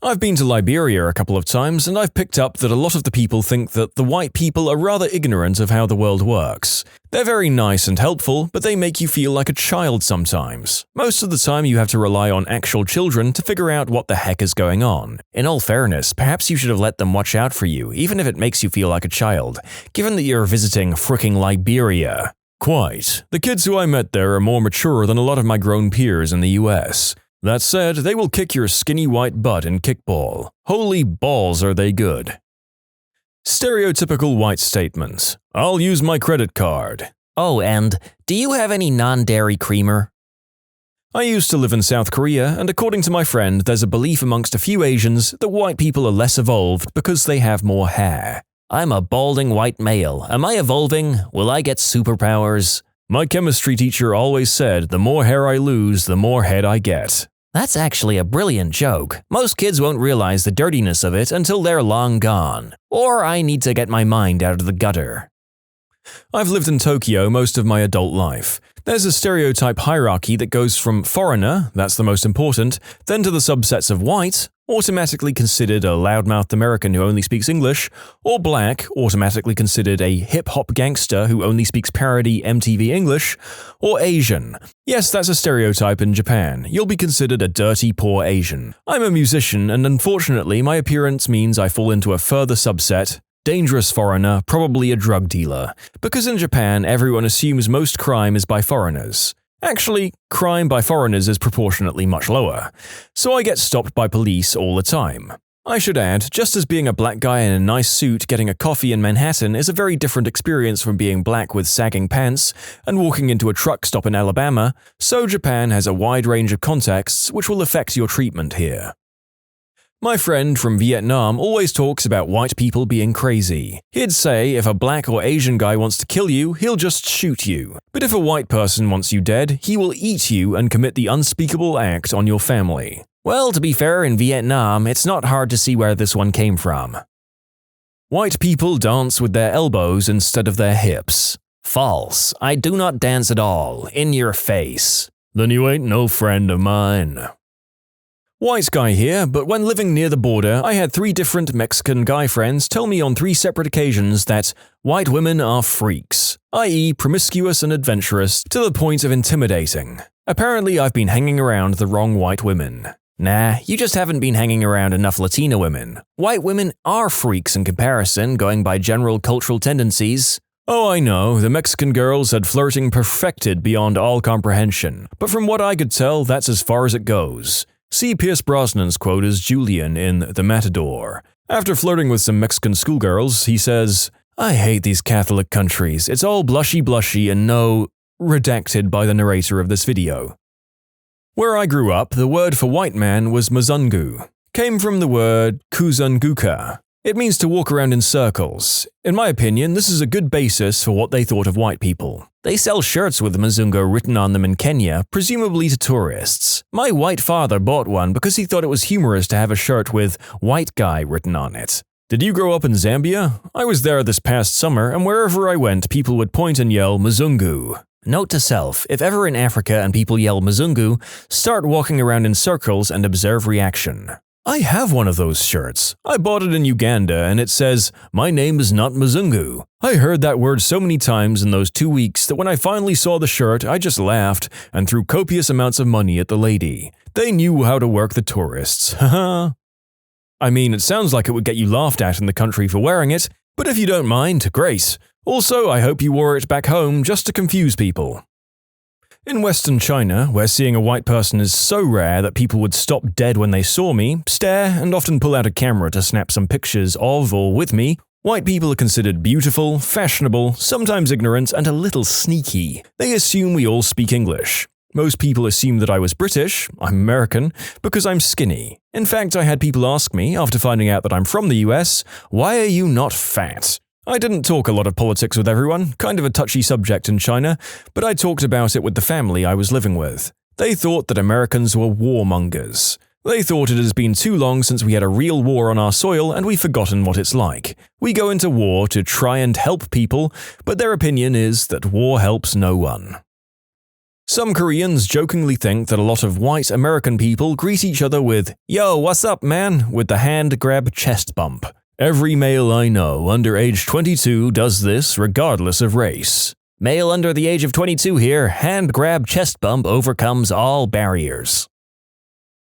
I've been to Liberia a couple of times, and I've picked up that a lot of the people think that the white people are rather ignorant of how the world works. They're very nice and helpful, but they make you feel like a child sometimes. Most of the time you have to rely on actual children to figure out what the heck is going on. In all fairness, perhaps you should have let them watch out for you, even if it makes you feel like a child, given that you're visiting fricking Liberia. Quite. The kids who I met there are more mature than a lot of my grown peers in the US. That said, they will kick your skinny white butt in kickball. Holy balls are they good. Stereotypical white statement. I'll use my credit card. Oh, and do you have any non-dairy creamer? I used to live in South Korea, and according to my friend, there's a belief amongst a few Asians that white people are less evolved because they have more hair. I'm a balding white male. Am I evolving? Will I get superpowers? My chemistry teacher always said, the more hair I lose, the more head I get. That's actually a brilliant joke. Most kids won't realize the dirtiness of it until they're long gone. Or I need to get my mind out of the gutter. I've lived in Tokyo most of my adult life. There's a stereotype hierarchy that goes from foreigner, that's the most important, then to the subsets of white, automatically considered a loudmouthed American who only speaks English, or black, automatically considered a hip-hop gangster who only speaks parody MTV English, or Asian. Yes, that's a stereotype in Japan. You'll be considered a dirty, poor Asian. I'm a musician, and unfortunately my appearance means I fall into a further subset, dangerous foreigner, probably a drug dealer. Because in Japan, everyone assumes most crime is by foreigners. Actually, crime by foreigners is proportionately much lower. So I get stopped by police all the time. I should add, just as being a black guy in a nice suit getting a coffee in Manhattan is a very different experience from being black with sagging pants and walking into a truck stop in Alabama, so Japan has a wide range of contexts which will affect your treatment here. My friend from Vietnam always talks about white people being crazy. He'd say if a black or Asian guy wants to kill you, he'll just shoot you. But if a white person wants you dead, he will eat you and commit the unspeakable act on your family. Well, to be fair, in Vietnam, it's not hard to see where this one came from. White people dance with their elbows instead of their hips. False. I do not dance at all. In your face. Then you ain't no friend of mine. White guy here, but when living near the border, I had 3 different Mexican guy friends tell me on 3 separate occasions that white women are freaks, i.e. promiscuous and adventurous to the point of intimidating. Apparently I've been hanging around the wrong white women. Nah, you just haven't been hanging around enough Latina women. White women are freaks in comparison, going by general cultural tendencies. Oh, I know, the Mexican girls had flirting perfected beyond all comprehension, but from what I could tell, that's as far as it goes. See Pierce Brosnan's quote as Julian in The Matador. After flirting with some Mexican schoolgirls, he says, "I hate these Catholic countries. It's all blushy and no..." redacted by the narrator of this video. Where I grew up, the word for white man was mazungu. Came from the word kuzunguka. It means to walk around in circles. In my opinion, this is a good basis for what they thought of white people. They sell shirts with Mazungo written on them in Kenya, presumably to tourists. My white father bought one because he thought it was humorous to have a shirt with "white guy" written on it. Did you grow up in Zambia? I was there this past summer, and wherever I went, people would point and yell Mazungu. Note to self, if ever in Africa and people yell Mazungu, start walking around in circles and observe reaction. I have one of those shirts. I bought it in Uganda and it says, "My name is not Mazungu." I heard that word so many times in those 2 weeks that when I finally saw the shirt, I just laughed and threw copious amounts of money at the lady. They knew how to work the tourists, haha. I mean, it sounds like it would get you laughed at in the country for wearing it, but if you don't mind, great. Also, I hope you wore it back home just to confuse people. In Western China, where seeing a white person is so rare that people would stop dead when they saw me, stare, and often pull out a camera to snap some pictures of or with me, White people are considered beautiful, fashionable, sometimes ignorant, and a little sneaky. They assume we all speak English. Most people assume that I was British, I'm American, because I'm skinny. In fact, I had people ask me, after finding out that I'm from the US, why are you not fat? I didn't talk a lot of politics with everyone, kind of a touchy subject in China, but I talked about it with the family I was living with. They thought that Americans were warmongers. They thought it has been too long since we had a real war on our soil and we've forgotten what it's like. We go into war to try and help people, but their opinion is that war helps no one. Some Koreans jokingly think that a lot of white American people greet each other with, "Yo, what's up, man?" with the hand grab chest bump. Every male I know under age 22 does this regardless of race. Male under the age of 22 here, hand grab chest bump overcomes all barriers.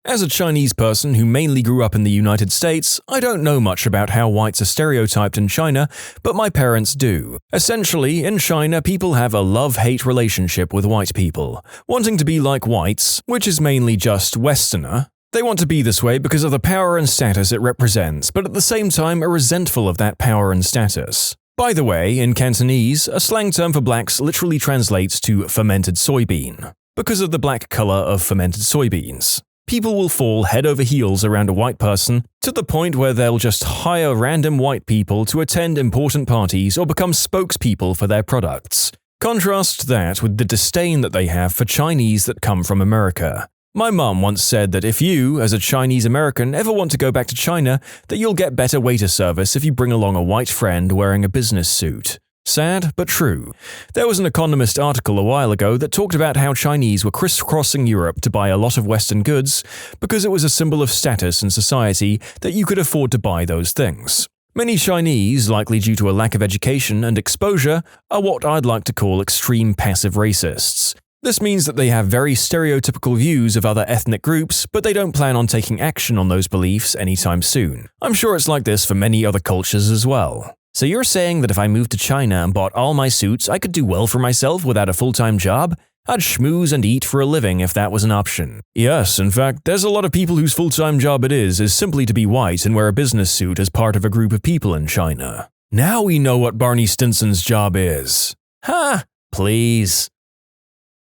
As a Chinese person who mainly grew up in the United States, I don't know much about how whites are stereotyped in China, but my parents do. Essentially, in China, people have a love-hate relationship with white people, wanting to be like whites, which is mainly just Westerner. They want to be this way because of the power and status it represents, but at the same time are resentful of that power and status. By the way, in Cantonese, a slang term for blacks literally translates to fermented soybean, because of the black color of fermented soybeans. People will fall head over heels around a white person to the point where they'll just hire random white people to attend important parties or become spokespeople for their products. Contrast that with the disdain that they have for Chinese that come from America. My mum once said that if you, as a Chinese American, ever want to go back to China, that you'll get better waiter service if you bring along a white friend wearing a business suit. Sad, but true. There was an Economist article a while ago that talked about how Chinese were crisscrossing Europe to buy a lot of Western goods because it was a symbol of status in society that you could afford to buy those things. Many Chinese, likely due to a lack of education and exposure, are what I'd like to call extreme passive racists. This means that they have very stereotypical views of other ethnic groups, but they don't plan on taking action on those beliefs anytime soon. I'm sure it's like this for many other cultures as well. So you're saying that if I moved to China and bought all my suits, I could do well for myself without a full-time job? I'd schmooze and eat for a living if that was an option. Yes, in fact, there's a lot of people whose full-time job it is simply to be white and wear a business suit as part of a group of people in China. Now we know what Barney Stinson's job is. Ha! Please.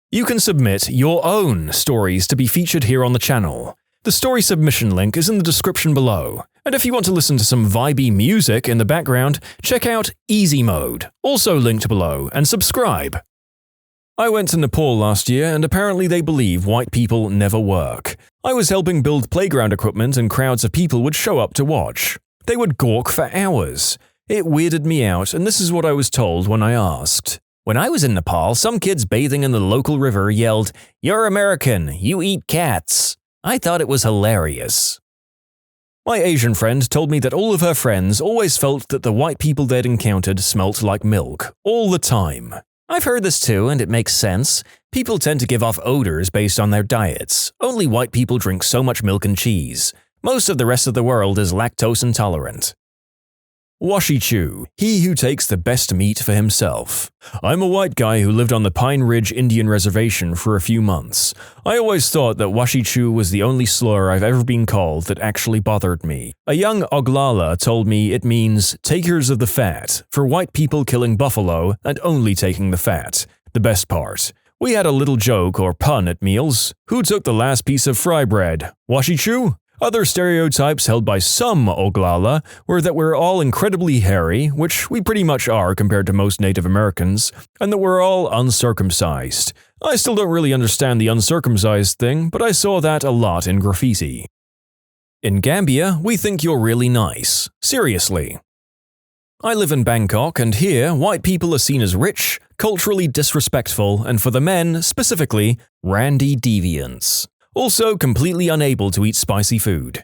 You can submit your own stories to be featured here on the channel. The story submission link is in the description below. And if you want to listen to some vibey music in the background, check out easymode, also linked below, and subscribe. I went to Nepal last year and apparently they believe white people never work. I was helping build playground equipment and crowds of people would show up to watch. They would gawk for hours. It weirded me out and this is what I was told when I asked. When I was in Nepal, some kids bathing in the local river yelled, "You're American, you eat cats." I thought it was hilarious. My Asian friend told me that all of her friends always felt that the white people they'd encountered smelt like milk, all the time. I've heard this too, and it makes sense. People tend to give off odors based on their diets. Only white people drink so much milk and cheese. Most of the rest of the world is lactose intolerant. Washichu, he who takes the best meat for himself. I'm a white guy who lived on the Pine Ridge Indian Reservation for a few months. I always thought that Washichu was the only slur I've ever been called that actually bothered me. A young Oglala told me it means takers of the fat, for white people killing buffalo and only taking the fat. The best part. We had a little joke or pun at meals. Who took the last piece of fry bread? Washichu? Other stereotypes held by some Oglala were that we're all incredibly hairy, which we pretty much are compared to most Native Americans, and that we're all uncircumcised. I still don't really understand the uncircumcised thing, but I saw that a lot in graffiti. In Gambia, we think you're really nice. Seriously. I live in Bangkok, and here, white people are seen as rich, culturally disrespectful, and for the men, specifically, randy deviants. Also completely unable to eat spicy food.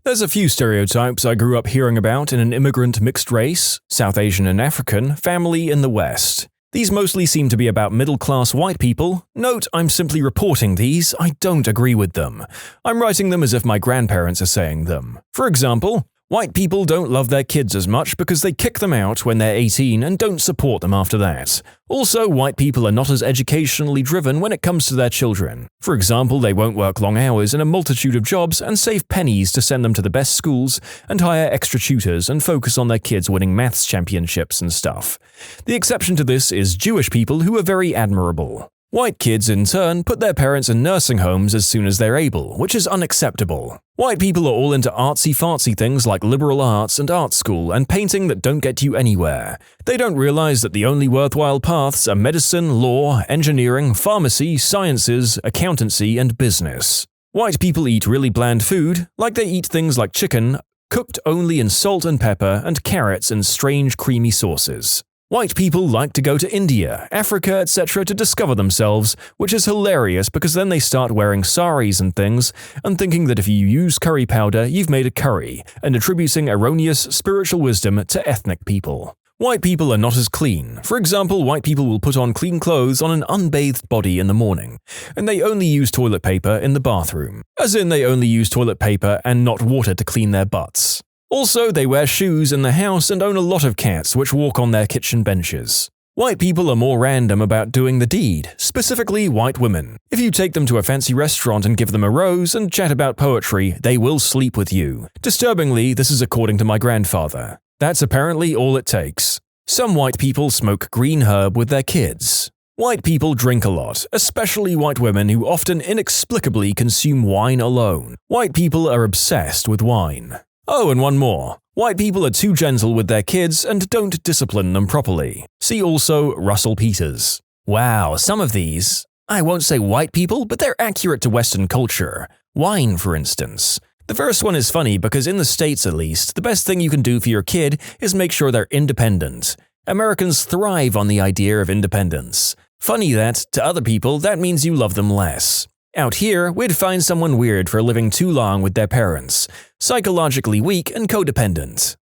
There's a few stereotypes I grew up hearing about in an immigrant mixed race, South Asian and African, family in the West. These mostly seem to be about middle-class white people. Note, I'm simply reporting these, I don't agree with them. I'm writing them as if my grandparents are saying them. For example, White people don't love their kids as much because they kick them out when they're 18 and don't support them after that. Also, white people are not as educationally driven when it comes to their children. For example, they won't work long hours in a multitude of jobs and save pennies to send them to the best schools and hire extra tutors and focus on their kids winning maths championships and stuff. The exception to this is Jewish people who are very admirable. White kids, in turn, put their parents in nursing homes as soon as they're able, which is unacceptable. White people are all into artsy-fartsy things like liberal arts and art school and painting that don't get you anywhere. They don't realize that the only worthwhile paths are medicine, law, engineering, pharmacy, sciences, accountancy, and business. White people eat really bland food, like they eat things like chicken, cooked only in salt and pepper, and carrots in strange creamy sauces. White people like to go to India, Africa, etc. to discover themselves, which is hilarious because then they start wearing saris and things and thinking that if you use curry powder, you've made a curry, and attributing erroneous spiritual wisdom to ethnic people. White people are not as clean. For example, white people will put on clean clothes on an unbathed body in the morning, and they only use toilet paper in the bathroom. As in, they only use toilet paper and not water to clean their butts. Also, they wear shoes in the house and own a lot of cats which walk on their kitchen benches. White people are more random about doing the deed, specifically white women. If you take them to a fancy restaurant and give them a rose and chat about poetry, they will sleep with you. Disturbingly, this is according to my grandfather. That's apparently all it takes. Some white people smoke green herb with their kids. White people drink a lot, especially white women who often inexplicably consume wine alone. White people are obsessed with wine. Oh, and one more. White people are too gentle with their kids and don't discipline them properly. See also Russell Peters. Wow, some of these, I won't say white people, but they're accurate to Western culture. Wine, for instance. The first one is funny because in the States at least, the best thing you can do for your kid is make sure they're independent. Americans thrive on the idea of independence. Funny that, to other people, that means you love them less. Out here, we'd find someone weird for living too long with their parents, psychologically weak and codependent.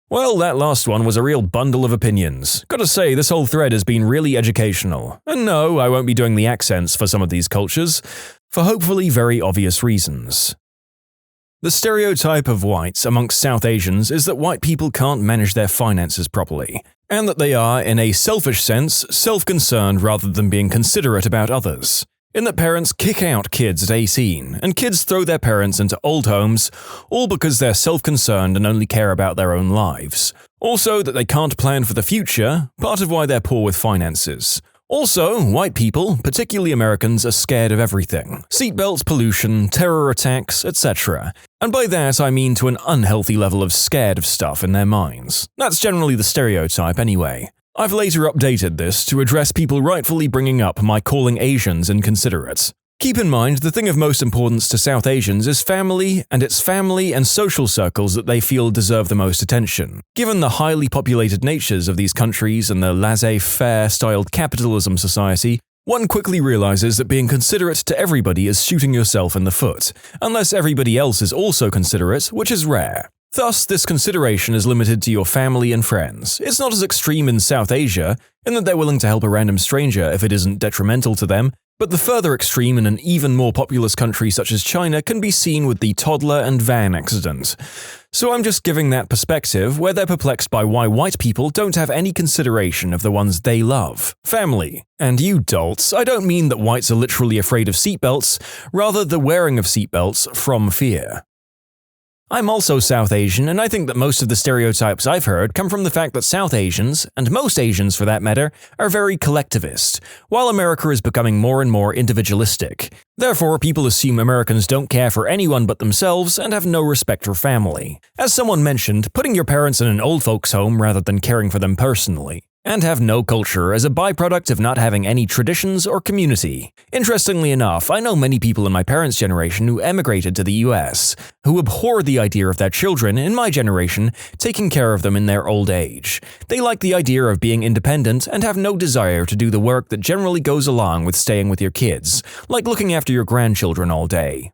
Well, that last one was a real bundle of opinions. Gotta say, this whole thread has been really educational. And no, I won't be doing the accents for some of these cultures, for hopefully very obvious reasons. The stereotype of whites amongst South Asians is that white people can't manage their finances properly, and that they are, in a selfish sense, self-concerned rather than being considerate about others. In that parents kick out kids at 18, and kids throw their parents into old homes, all because they're self-concerned and only care about their own lives. Also, that they can't plan for the future, part of why they're poor with finances. Also, white people, particularly Americans, are scared of everything. Seatbelts, pollution, terror attacks, etc. And by that I mean to an unhealthy level of scared of stuff in their minds. That's generally the stereotype anyway. I've later updated this to address people rightfully bringing up my calling Asians inconsiderate. Keep in mind, the thing of most importance to South Asians is family, and it's family and social circles that they feel deserve the most attention. Given the highly populated natures of these countries and the laissez-faire styled capitalism society, one quickly realizes that being considerate to everybody is shooting yourself in the foot, unless everybody else is also considerate, which is rare. Thus, this consideration is limited to your family and friends. It's not as extreme in South Asia, in that they're willing to help a random stranger if it isn't detrimental to them, but the further extreme in an even more populous country such as China can be seen with the toddler and van accident. So I'm just giving that perspective where they're perplexed by why white people don't have any consideration of the ones they love, family. And you dolts, I don't mean that whites are literally afraid of seatbelts, rather the wearing of seatbelts from fear. I'm also South Asian, and I think that most of the stereotypes I've heard come from the fact that South Asians, and most Asians for that matter, are very collectivist, while America is becoming more and more individualistic. Therefore, people assume Americans don't care for anyone but themselves and have no respect for family. As someone mentioned, putting your parents in an old folks' home rather than caring for them personally. And have no culture as a byproduct of not having any traditions or community. Interestingly enough, I know many people in my parents' generation who emigrated to the US, who abhor the idea of their children, in my generation, taking care of them in their old age. They like the idea of being independent and have no desire to do the work that generally goes along with staying with your kids, like looking after your grandchildren all day.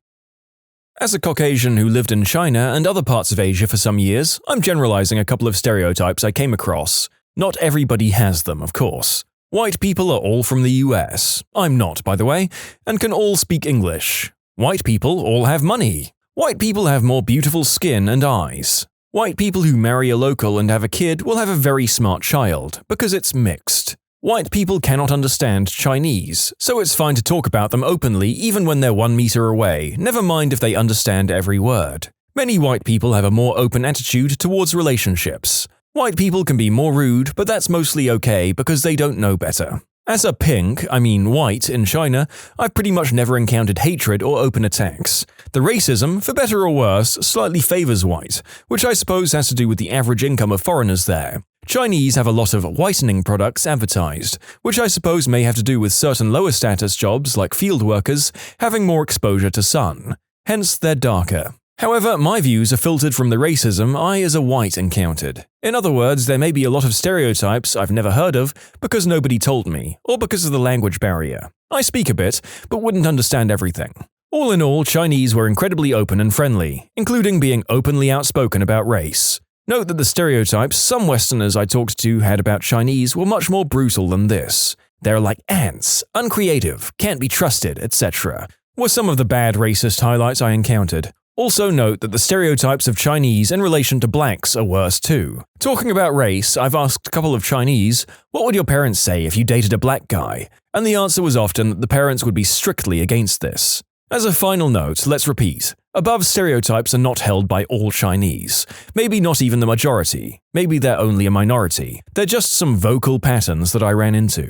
As a Caucasian who lived in China and other parts of Asia for some years, I'm generalizing a couple of stereotypes I came across. Not everybody has them, of course. White people are all from the US. I'm not, by the way, and can all speak English. White people all have money. White people have more beautiful skin and eyes. White people who marry a local and have a kid will have a very smart child, because it's mixed. White people cannot understand Chinese, so it's fine to talk about them openly even when they're 1 meter away, never mind if they understand every word. Many white people have a more open attitude towards relationships. White people can be more rude, but that's mostly okay because they don't know better. As a pink, white, in China, I've pretty much never encountered hatred or open attacks. The racism, for better or worse, slightly favors white, which I suppose has to do with the average income of foreigners there. Chinese have a lot of whitening products advertised, which I suppose may have to do with certain lower status jobs like field workers having more exposure to sun. Hence, they're darker. However, my views are filtered from the racism I as a white encountered. In other words, there may be a lot of stereotypes I've never heard of because nobody told me, or because of the language barrier. I speak a bit, but wouldn't understand everything. All in all, Chinese were incredibly open and friendly, including being openly outspoken about race. Note that the stereotypes some Westerners I talked to had about Chinese were much more brutal than this. They're like ants, uncreative, can't be trusted, etc. were some of the bad racist highlights I encountered. Also note that the stereotypes of Chinese in relation to blacks are worse too. Talking about race, I've asked a couple of Chinese, what would your parents say if you dated a black guy? And the answer was often that the parents would be strictly against this. As a final note, let's repeat. Above stereotypes are not held by all Chinese. Maybe not even the majority. Maybe they're only a minority. They're just some vocal patterns that I ran into.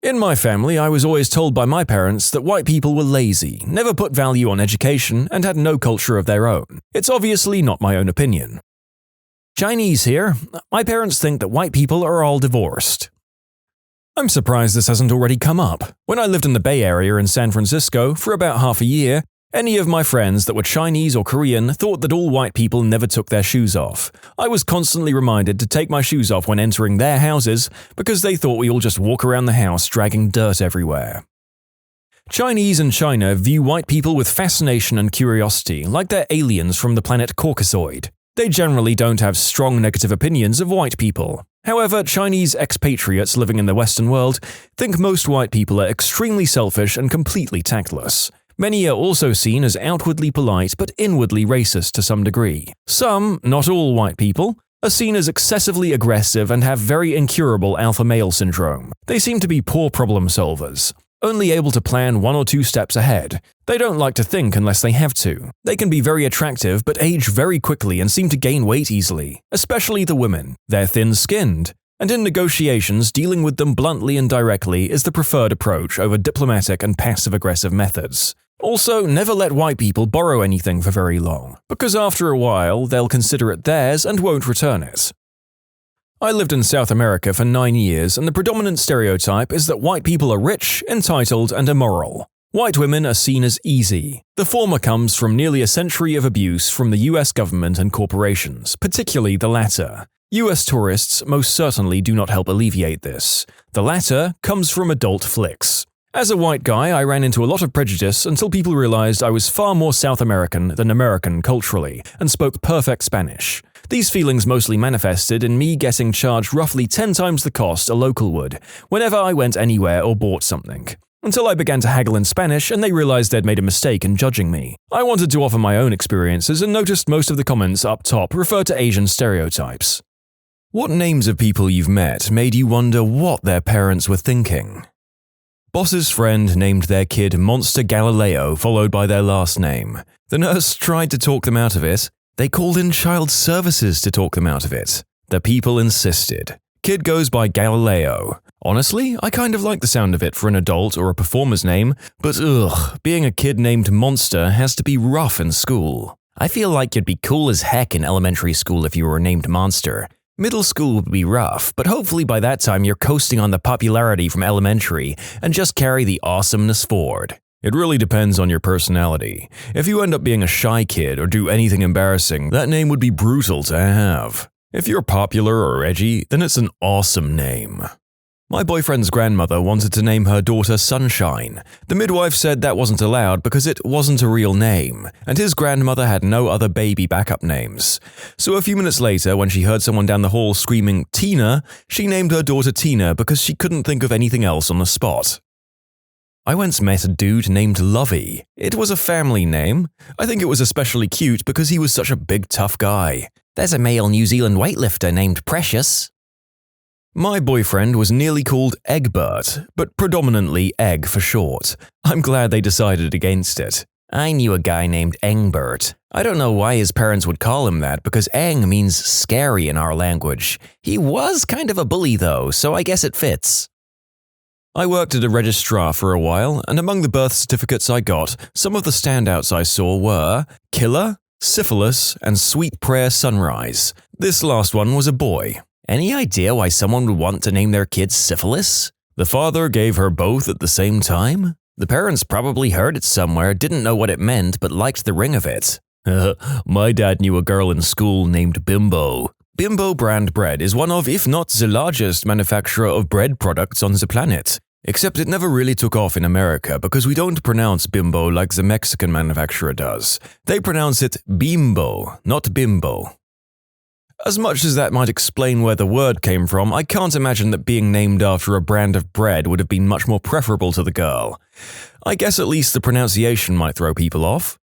In my family, I was always told by my parents that white people were lazy, never put value on education, and had no culture of their own. It's obviously not my own opinion. Chinese here. My parents think that white people are all divorced. I'm surprised this hasn't already come up. When I lived in the Bay Area in San Francisco for about half a year, any of my friends that were Chinese or Korean thought that all white people never took their shoes off. I was constantly reminded to take my shoes off when entering their houses because they thought we all just walk around the house dragging dirt everywhere. Chinese in China view white people with fascination and curiosity, like they're aliens from the planet Caucasoid. They generally don't have strong negative opinions of white people. However, Chinese expatriates living in the Western world think most white people are extremely selfish and completely tactless. Many are also seen as outwardly polite but inwardly racist to some degree. Some, not all white people, are seen as excessively aggressive and have very incurable alpha male syndrome. They seem to be poor problem solvers, only able to plan 1 or 2 steps ahead. They don't like to think unless they have to. They can be very attractive but age very quickly and seem to gain weight easily, especially the women. They're thin-skinned. And in negotiations, dealing with them bluntly and directly is the preferred approach over diplomatic and passive-aggressive methods. Also, never let white people borrow anything for very long, because after a while, they'll consider it theirs and won't return it. I lived in South America for 9 years, and the predominant stereotype is that white people are rich, entitled, and immoral. White women are seen as easy. The former comes from nearly a century of abuse from the US government and corporations, particularly the latter. US tourists most certainly do not help alleviate this. The latter comes from adult flicks. As a white guy, I ran into a lot of prejudice until people realized I was far more South American than American culturally and spoke perfect Spanish. These feelings mostly manifested in me getting charged roughly 10 times the cost a local would whenever I went anywhere or bought something. Until I began to haggle in Spanish and they realized they'd made a mistake in judging me. I wanted to offer my own experiences and noticed most of the comments up top refer to Asian stereotypes. What names of people you've met made you wonder what their parents were thinking? Boss's friend named their kid Monster Galileo followed by their last name. The nurse tried to talk them out of it. They called in child services to talk them out of it. The people insisted. Kid goes by Galileo. Honestly, I kind of like the sound of it for an adult or a performer's name, but being a kid named Monster has to be rough in school. I feel like you'd be cool as heck in elementary school if you were named Monster. Middle school would be rough, but hopefully by that time you're coasting on the popularity from elementary and just carry the awesomeness forward. It really depends on your personality. If you end up being a shy kid or do anything embarrassing, that name would be brutal to have. If you're popular or edgy, then it's an awesome name. My boyfriend's grandmother wanted to name her daughter Sunshine. The midwife said that wasn't allowed because it wasn't a real name, and his grandmother had no other baby backup names. So a few minutes later, when she heard someone down the hall screaming, "Tina," she named her daughter Tina because she couldn't think of anything else on the spot. I once met a dude named Lovey. It was a family name. I think it was especially cute because he was such a big tough guy. There's a male New Zealand weightlifter named Precious. My boyfriend was nearly called Egbert, but predominantly Egg for short. I'm glad they decided against it. I knew a guy named Engbert. I don't know why his parents would call him that because Eng means scary in our language. He was kind of a bully though, so I guess it fits. I worked at a registrar for a while, and among the birth certificates I got, some of the standouts I saw were Killer, Syphilis, and Sweet Prayer Sunrise. This last one was a boy. Any idea why someone would want to name their kid Syphilis? The father gave her both at the same time? The parents probably heard it somewhere, didn't know what it meant, but liked the ring of it. My dad knew a girl in school named Bimbo. Bimbo brand bread is one of, if not the largest manufacturer of bread products on the planet. Except it never really took off in America because we don't pronounce Bimbo like the Mexican manufacturer does. They pronounce it Bimbo, not Bimbo. As much as that might explain where the word came from, I can't imagine that being named after a brand of bread would have been much more preferable to the girl. I guess at least the pronunciation might throw people off.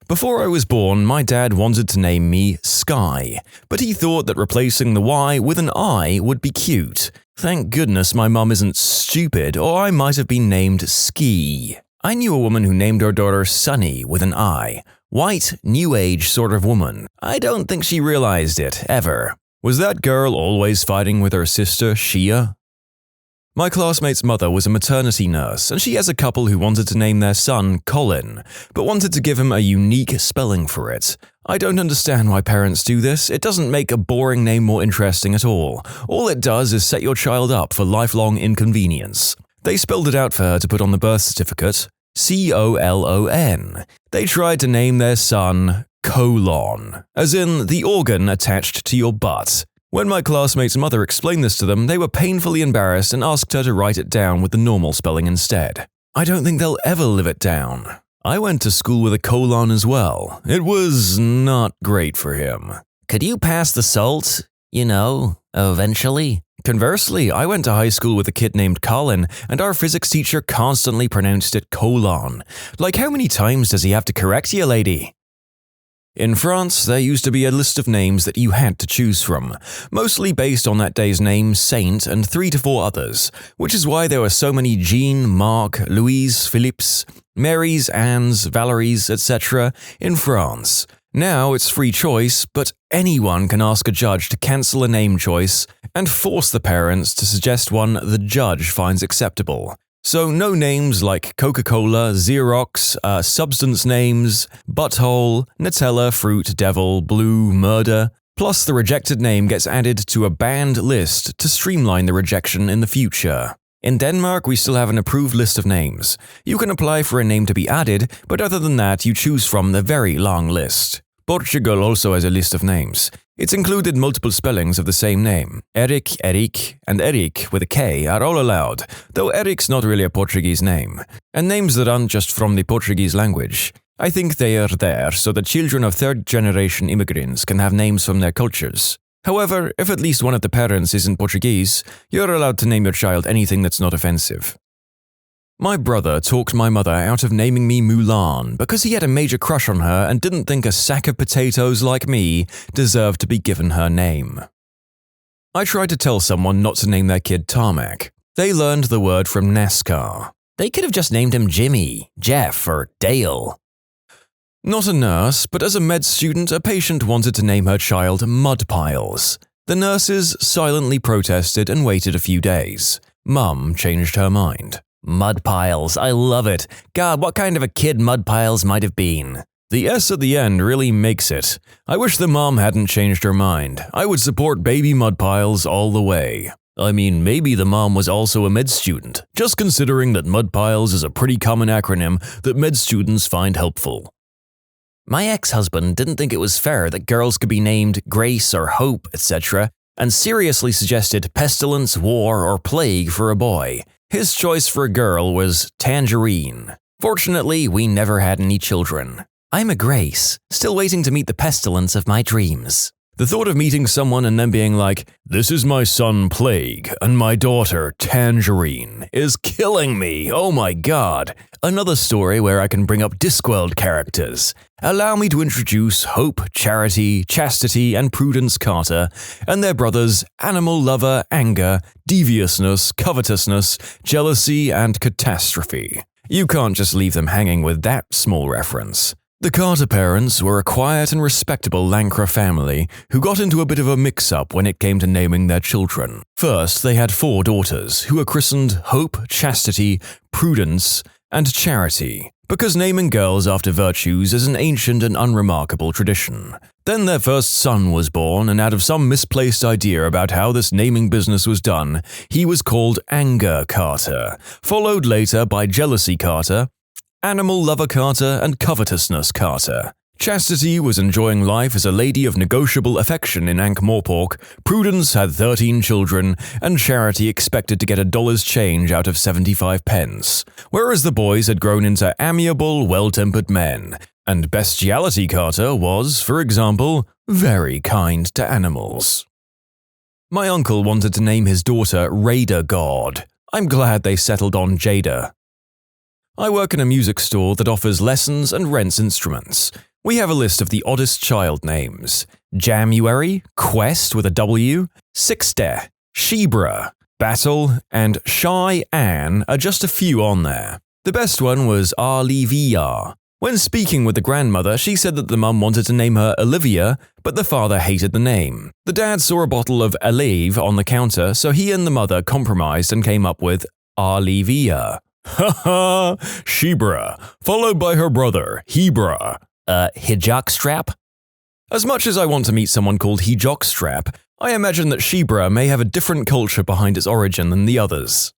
Before I was born, my dad wanted to name me Sky, but he thought that replacing the Y with an I would be cute. Thank goodness my mum isn't stupid, or I might have been named Ski. I knew a woman who named her daughter Sunny with an I. White, new age sort of woman. I don't think she realized it, ever. Was that girl always fighting with her sister, Shia? My classmate's mother was a maternity nurse, and she has a couple who wanted to name their son Colin, but wanted to give him a unique spelling for it. I don't understand why parents do this. It doesn't make a boring name more interesting at all. All it does is set your child up for lifelong inconvenience. They spelled it out for her to put on the birth certificate. Colon. They tried to name their son colon, as in the organ attached to your butt. When my classmate's mother explained this to them, they were painfully embarrassed and asked her to write it down with the normal spelling instead. I don't think they'll ever live it down. I went to school with a colon as well. It was not great for him. Could you pass the salt? Eventually? Conversely, I went to high school with a kid named Colin, and our physics teacher constantly pronounced it colon. Like, how many times does he have to correct you, lady? In France, there used to be a list of names that you had to choose from, mostly based on that day's name, saint, and 3 to 4 others, which is why there were so many Jean, Marc, Louise, Philippes, Marys, Annes, Valeries, etc. in France. Now it's free choice, but anyone can ask a judge to cancel a name choice and force the parents to suggest one the judge finds acceptable. So no names like Coca-Cola, Xerox, substance names, butthole, Nutella, fruit, devil, blue, murder, plus the rejected name gets added to a banned list to streamline the rejection in the future. In Denmark, we still have an approved list of names. You can apply for a name to be added, but other than that, you choose from the very long list. Portugal also has a list of names. It's included multiple spellings of the same name. Eric, and Eric with a K are all allowed, though Eric's not really a Portuguese name. And names that aren't just from the Portuguese language. I think they are there so that children of third-generation immigrants can have names from their cultures. However, if at least one of the parents isn't Portuguese, you're allowed to name your child anything that's not offensive. My brother talked my mother out of naming me Mulan because he had a major crush on her and didn't think a sack of potatoes like me deserved to be given her name. I tried to tell someone not to name their kid Tarmac. They learned the word from NASCAR. They could have just named him Jimmy, Jeff, or Dale. Not a nurse, but as a med student, a patient wanted to name her child Mudpiles. The nurses silently protested and waited a few days. Mum changed her mind. Mudpiles, I love it. God, what kind of a kid Mudpiles might have been? The S at the end really makes it. I wish the mom hadn't changed her mind. I would support baby Mudpiles all the way. I mean, maybe the mom was also a med student, just considering that Mudpiles is a pretty common acronym that med students find helpful. My ex-husband didn't think it was fair that girls could be named Grace or Hope, etc., and seriously suggested Pestilence, War, or Plague for a boy. His choice for a girl was Tangerine. Fortunately, we never had any children. I'm a Grace, still waiting to meet the pestilence of my dreams. The thought of meeting someone and then being like, "This is my son Plague and my daughter Tangerine," is killing me, oh my god. Another story where I can bring up Discworld characters. Allow me to introduce Hope, Charity, Chastity, and Prudence Carter, and their brothers Animal Lover, Anger, Deviousness, Covetousness, Jealousy, and Catastrophe. You can't just leave them hanging with that small reference. The Carter parents were a quiet and respectable Lancre family who got into a bit of a mix-up when it came to naming their children. First, they had 4 daughters who were christened Hope, Chastity, Prudence, and Charity, because naming girls after virtues is an ancient and unremarkable tradition. Then their first son was born, and out of some misplaced idea about how this naming business was done, he was called Anger Carter, followed later by Jealousy Carter, Animal Lover Carter, and Covetousness Carter. Chastity was enjoying life as a lady of negotiable affection in Ankh-Morpork, Prudence had 13 children, and Charity expected to get $1 change out of 75 pence, whereas the boys had grown into amiable, well-tempered men, and Bestiality Carter was, for example, very kind to animals. My uncle wanted to name his daughter Raider God. I'm glad they settled on Jada. I work in a music store that offers lessons and rents instruments. We have a list of the oddest child names. Jamuary, Quest with a W, Sixte, Shebra, Battle, and Shy Ann are just a few on there. The best one was IDOWorkHereLady. When speaking with the grandmother, she said that the mum wanted to name her Olivia, but the father hated the name. The dad saw a bottle of Alive on the counter, so he and the mother compromised and came up with IDOWorkHereLady. Haha, Shebra, followed by her brother, Hebra. Hijockstrap? As much as I want to meet someone called Hijockstrap, I imagine that Shebra may have a different culture behind its origin than the others.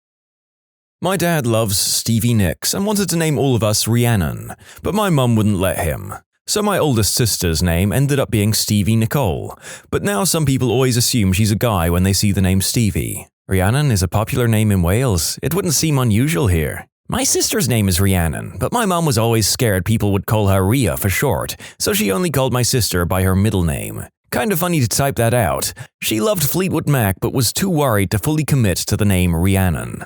My dad loves Stevie Nicks and wanted to name all of us Rhiannon, but my mum wouldn't let him. So my oldest sister's name ended up being Stevie Nicole, but now some people always assume she's a guy when they see the name Stevie. Rhiannon is a popular name in Wales. It wouldn't seem unusual here. My sister's name is Rhiannon, but my mom was always scared people would call her Rhea for short, so she only called my sister by her middle name. Kind of funny to type that out. She loved Fleetwood Mac but was too worried to fully commit to the name Rhiannon.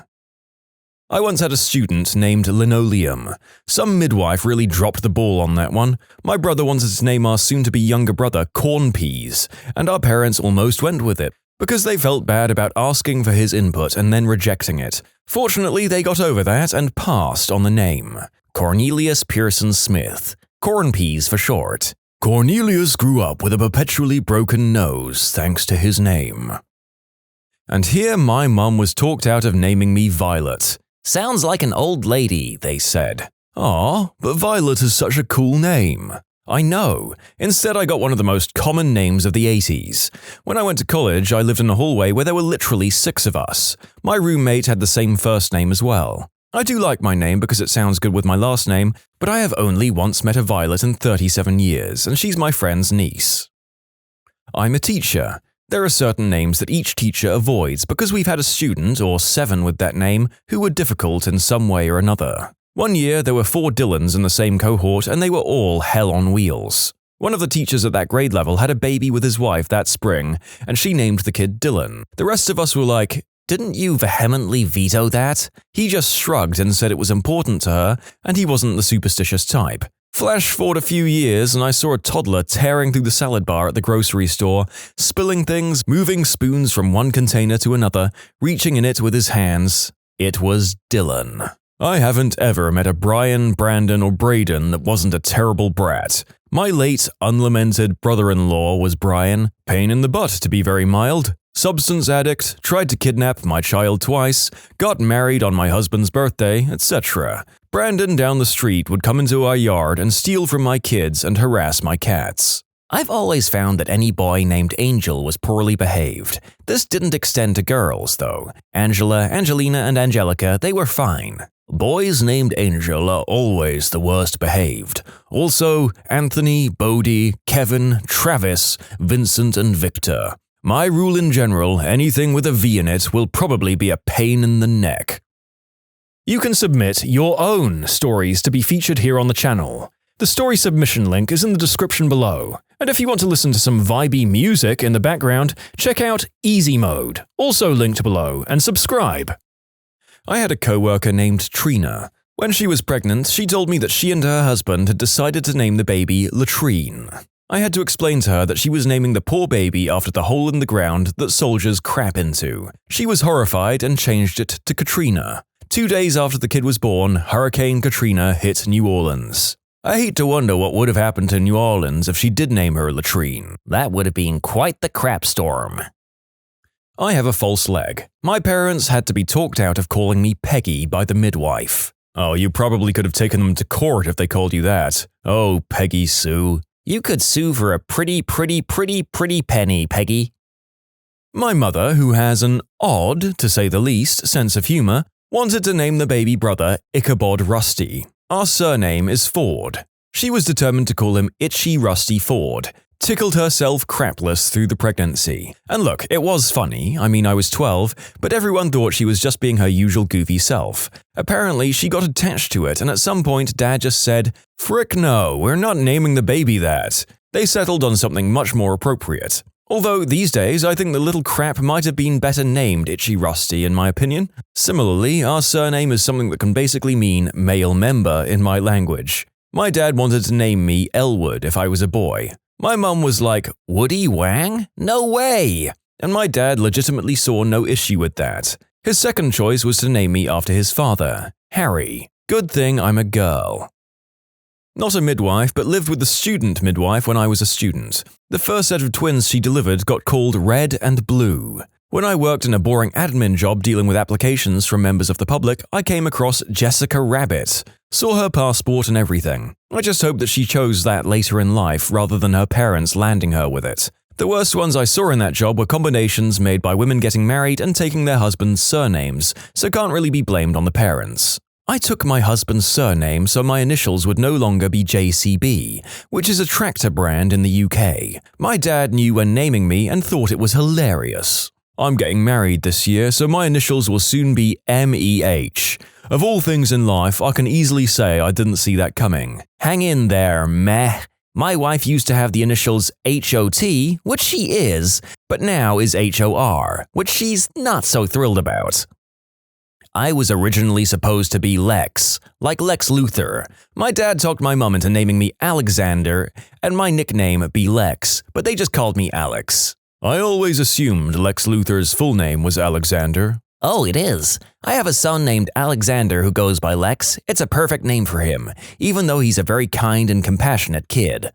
I once had a student named Linoleum. Some midwife really dropped the ball on that one. My brother wanted to name our soon-to-be younger brother Corn Peas, and our parents almost went with it, because they felt bad about asking for his input and then rejecting it. Fortunately, they got over that and passed on the name. Cornelius Pearson Smith. Corn Peas for short. Cornelius grew up with a perpetually broken nose thanks to his name. And here my mum was talked out of naming me Violet. Sounds like an old lady, they said. Aw, but Violet is such a cool name. I know. Instead, I got one of the most common names of the 80s. When I went to college, I lived in a hallway where there were literally 6 of us. My roommate had the same first name as well. I do like my name because it sounds good with my last name, but I have only once met a Violet in 37 years, and she's my friend's niece. I'm a teacher. There are certain names that each teacher avoids because we've had a student, or 7 with that name, who were difficult in some way or another. One year, there were 4 Dylans in the same cohort, and they were all hell on wheels. One of the teachers at that grade level had a baby with his wife that spring, and she named the kid Dylan. The rest of us were like, "Didn't you vehemently veto that?" He just shrugged and said it was important to her, and he wasn't the superstitious type. Flash forward a few years, and I saw a toddler tearing through the salad bar at the grocery store, spilling things, moving spoons from one container to another, reaching in it with his hands. It was Dylan. I haven't ever met a Brian, Brandon, or Braden that wasn't a terrible brat. My late, unlamented brother-in-law was Brian, pain in the butt to be very mild, substance addict, tried to kidnap my child twice, got married on my husband's birthday, etc. Brandon down the street would come into our yard and steal from my kids and harass my cats. I've always found that any boy named Angel was poorly behaved. This didn't extend to girls, though. Angela, Angelina, and Angelica, they were fine. Boys named Angel are always the worst behaved. Also, Anthony, Bodie, Kevin, Travis, Vincent, and Victor. My rule in general, anything with a V in it will probably be a pain in the neck. You can submit your own stories to be featured here on the channel. The story submission link is in the description below. And if you want to listen to some vibey music in the background, check out easymode, also linked below, and subscribe. I had a coworker named Trina. When she was pregnant, she told me that she and her husband had decided to name the baby Latrine. I had to explain to her that she was naming the poor baby after the hole in the ground that soldiers crap into. She was horrified and changed it to Katrina. 2 days after the kid was born, Hurricane Katrina hit New Orleans. I hate to wonder what would have happened to New Orleans if she did name her Latrine. That would have been quite the crap storm. I have a false leg. My parents had to be talked out of calling me Peggy by the midwife. Oh, you probably could have taken them to court if they called you that. Oh, Peggy Sue. You could sue for a pretty penny, Peggy. My mother, who has an odd, to say the least, sense of humor, wanted to name the baby brother Ichabod Rusty. Our surname is Ford. She was determined to call him Itchy Rusty Ford. Tickled herself crapless through the pregnancy. And look, it was funny, I was 12, but everyone thought she was just being her usual goofy self. Apparently, she got attached to it, and at some point Dad just said, "Frick no, we're not naming the baby that." They settled on something much more appropriate. Although these days, I think the little crap might have been better named Itchy Rusty in my opinion. Similarly, our surname is something that can basically mean male member in my language. My dad wanted to name me Elwood if I was a boy. My mum was like, "Woody Wang? No way!" And my dad legitimately saw no issue with that. His second choice was to name me after his father, Harry. Good thing I'm a girl. Not a midwife, but lived with the student midwife when I was a student. The first set of twins she delivered got called Red and Blue. When I worked in a boring admin job dealing with applications from members of the public, I came across Jessica Rabbit. Saw her passport and everything. I just hope that she chose that later in life rather than her parents landing her with it. The worst ones I saw in that job were combinations made by women getting married and taking their husband's surnames, so can't really be blamed on the parents. I took my husband's surname so my initials would no longer be JCB, which is a tractor brand in the UK. My dad knew when naming me and thought it was hilarious. I'm getting married this year, so my initials will soon be MEH. Of all things in life, I can easily say I didn't see that coming. Hang in there, meh. My wife used to have the initials HOT, which she is, but now is HOR, which she's not so thrilled about. I was originally supposed to be Lex, like Lex Luthor. My dad talked my mum into naming me Alexander and my nickname be Lex, but they just called me Alex. I always assumed Lex Luthor's full name was Alexander. Oh, it is. I have a son named Alexander who goes by Lex. It's a perfect name for him, even though he's a very kind and compassionate kid.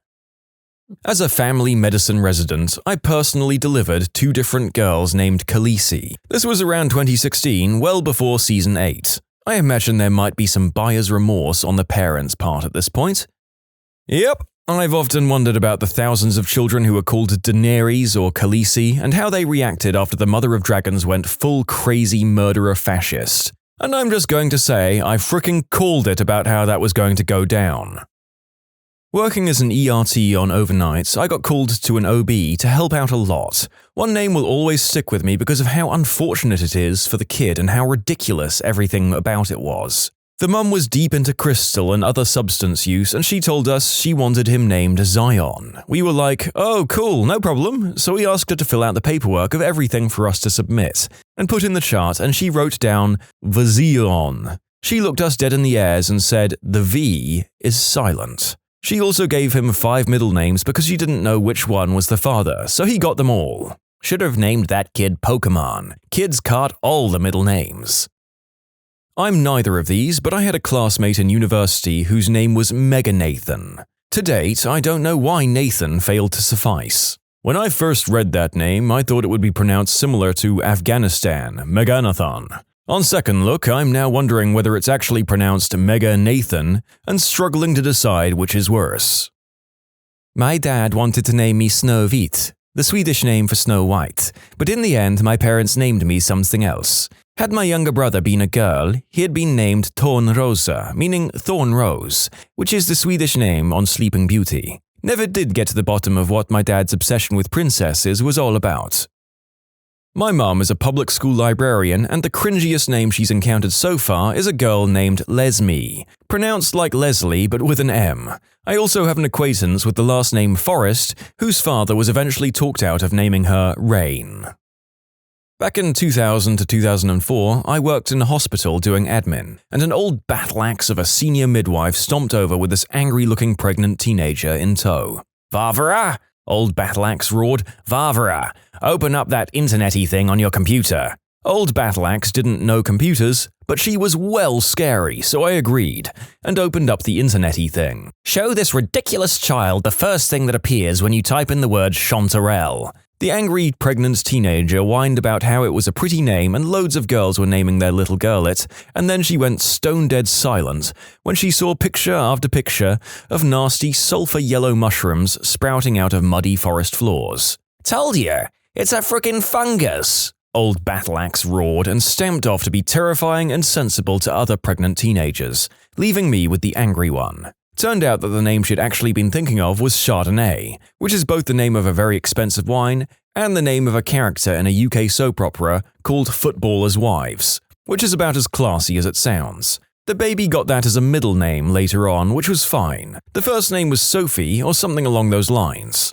As a family medicine resident, I personally delivered 2 different girls named Khaleesi. This was around 2016, well before Season 8. I imagine there might be some buyer's remorse on the parents' part at this point. Yep, I've often wondered about the thousands of children who were called Daenerys or Khaleesi and how they reacted after the Mother of Dragons went full crazy murderer fascist. And I'm just going to say I fricking called it about how that was going to go down. Working as an ERT on overnights, I got called to an OB to help out a lot. One name will always stick with me because of how unfortunate it is for the kid and how ridiculous everything about it was. The mum was deep into crystal and other substance use, and she told us she wanted him named Zion. We were like, "Oh, cool, no problem." So we asked her to fill out the paperwork of everything for us to submit, and put in the chart, and she wrote down Vazion. She looked us dead in the ears and said the V is silent. She also gave him 5 middle names because she didn't know which one was the father, so he got them all. Should have named that kid Pokemon. Kids caught all the middle names. I'm neither of these, but I had a classmate in university whose name was Mega Nathan. To date, I don't know why Nathan failed to suffice. When I first read that name, I thought it would be pronounced similar to Afghanistan, Meganathan. On second look, I'm now wondering whether it's actually pronounced Mega Nathan and struggling to decide which is worse. My dad wanted to name me Snövit, the Swedish name for Snow White, but in the end my parents named me something else. Had my younger brother been a girl, he had been named Tornrosa, meaning Thorn Rose, which is the Swedish name on Sleeping Beauty. Never did get to the bottom of what my dad's obsession with princesses was all about. My mum is a public school librarian, and the cringiest name she's encountered so far is a girl named Lesme, pronounced like Leslie but with an M. I also have an acquaintance with the last name Forrest, whose father was eventually talked out of naming her Rain. Back in 2000 to 2004, I worked in a hospital doing admin, and an old battle axe of a senior midwife stomped over with this angry-looking pregnant teenager in tow. "Varvara!" Old battle axe roared. "Varvara! Open up that internet-y thing on your computer." Old battle axe didn't know computers, but she was well scary, so I agreed, and opened up the internet-y thing. "Show this ridiculous child the first thing that appears when you type in the word chanterelle." The angry, pregnant teenager whined about how it was a pretty name and loads of girls were naming their little girl it, and then she went stone-dead silent when she saw picture after picture of nasty sulfur-yellow mushrooms sprouting out of muddy forest floors. "Told you, it's a frickin' fungus!" Old battle axe roared and stamped off to be terrifying and sensible to other pregnant teenagers, leaving me with the angry one. Turned out that the name she'd actually been thinking of was Chardonnay, which is both the name of a very expensive wine and the name of a character in a UK soap opera called Footballers' Wives, which is about as classy as it sounds. The baby got that as a middle name later on, which was fine. The first name was Sophie or something along those lines.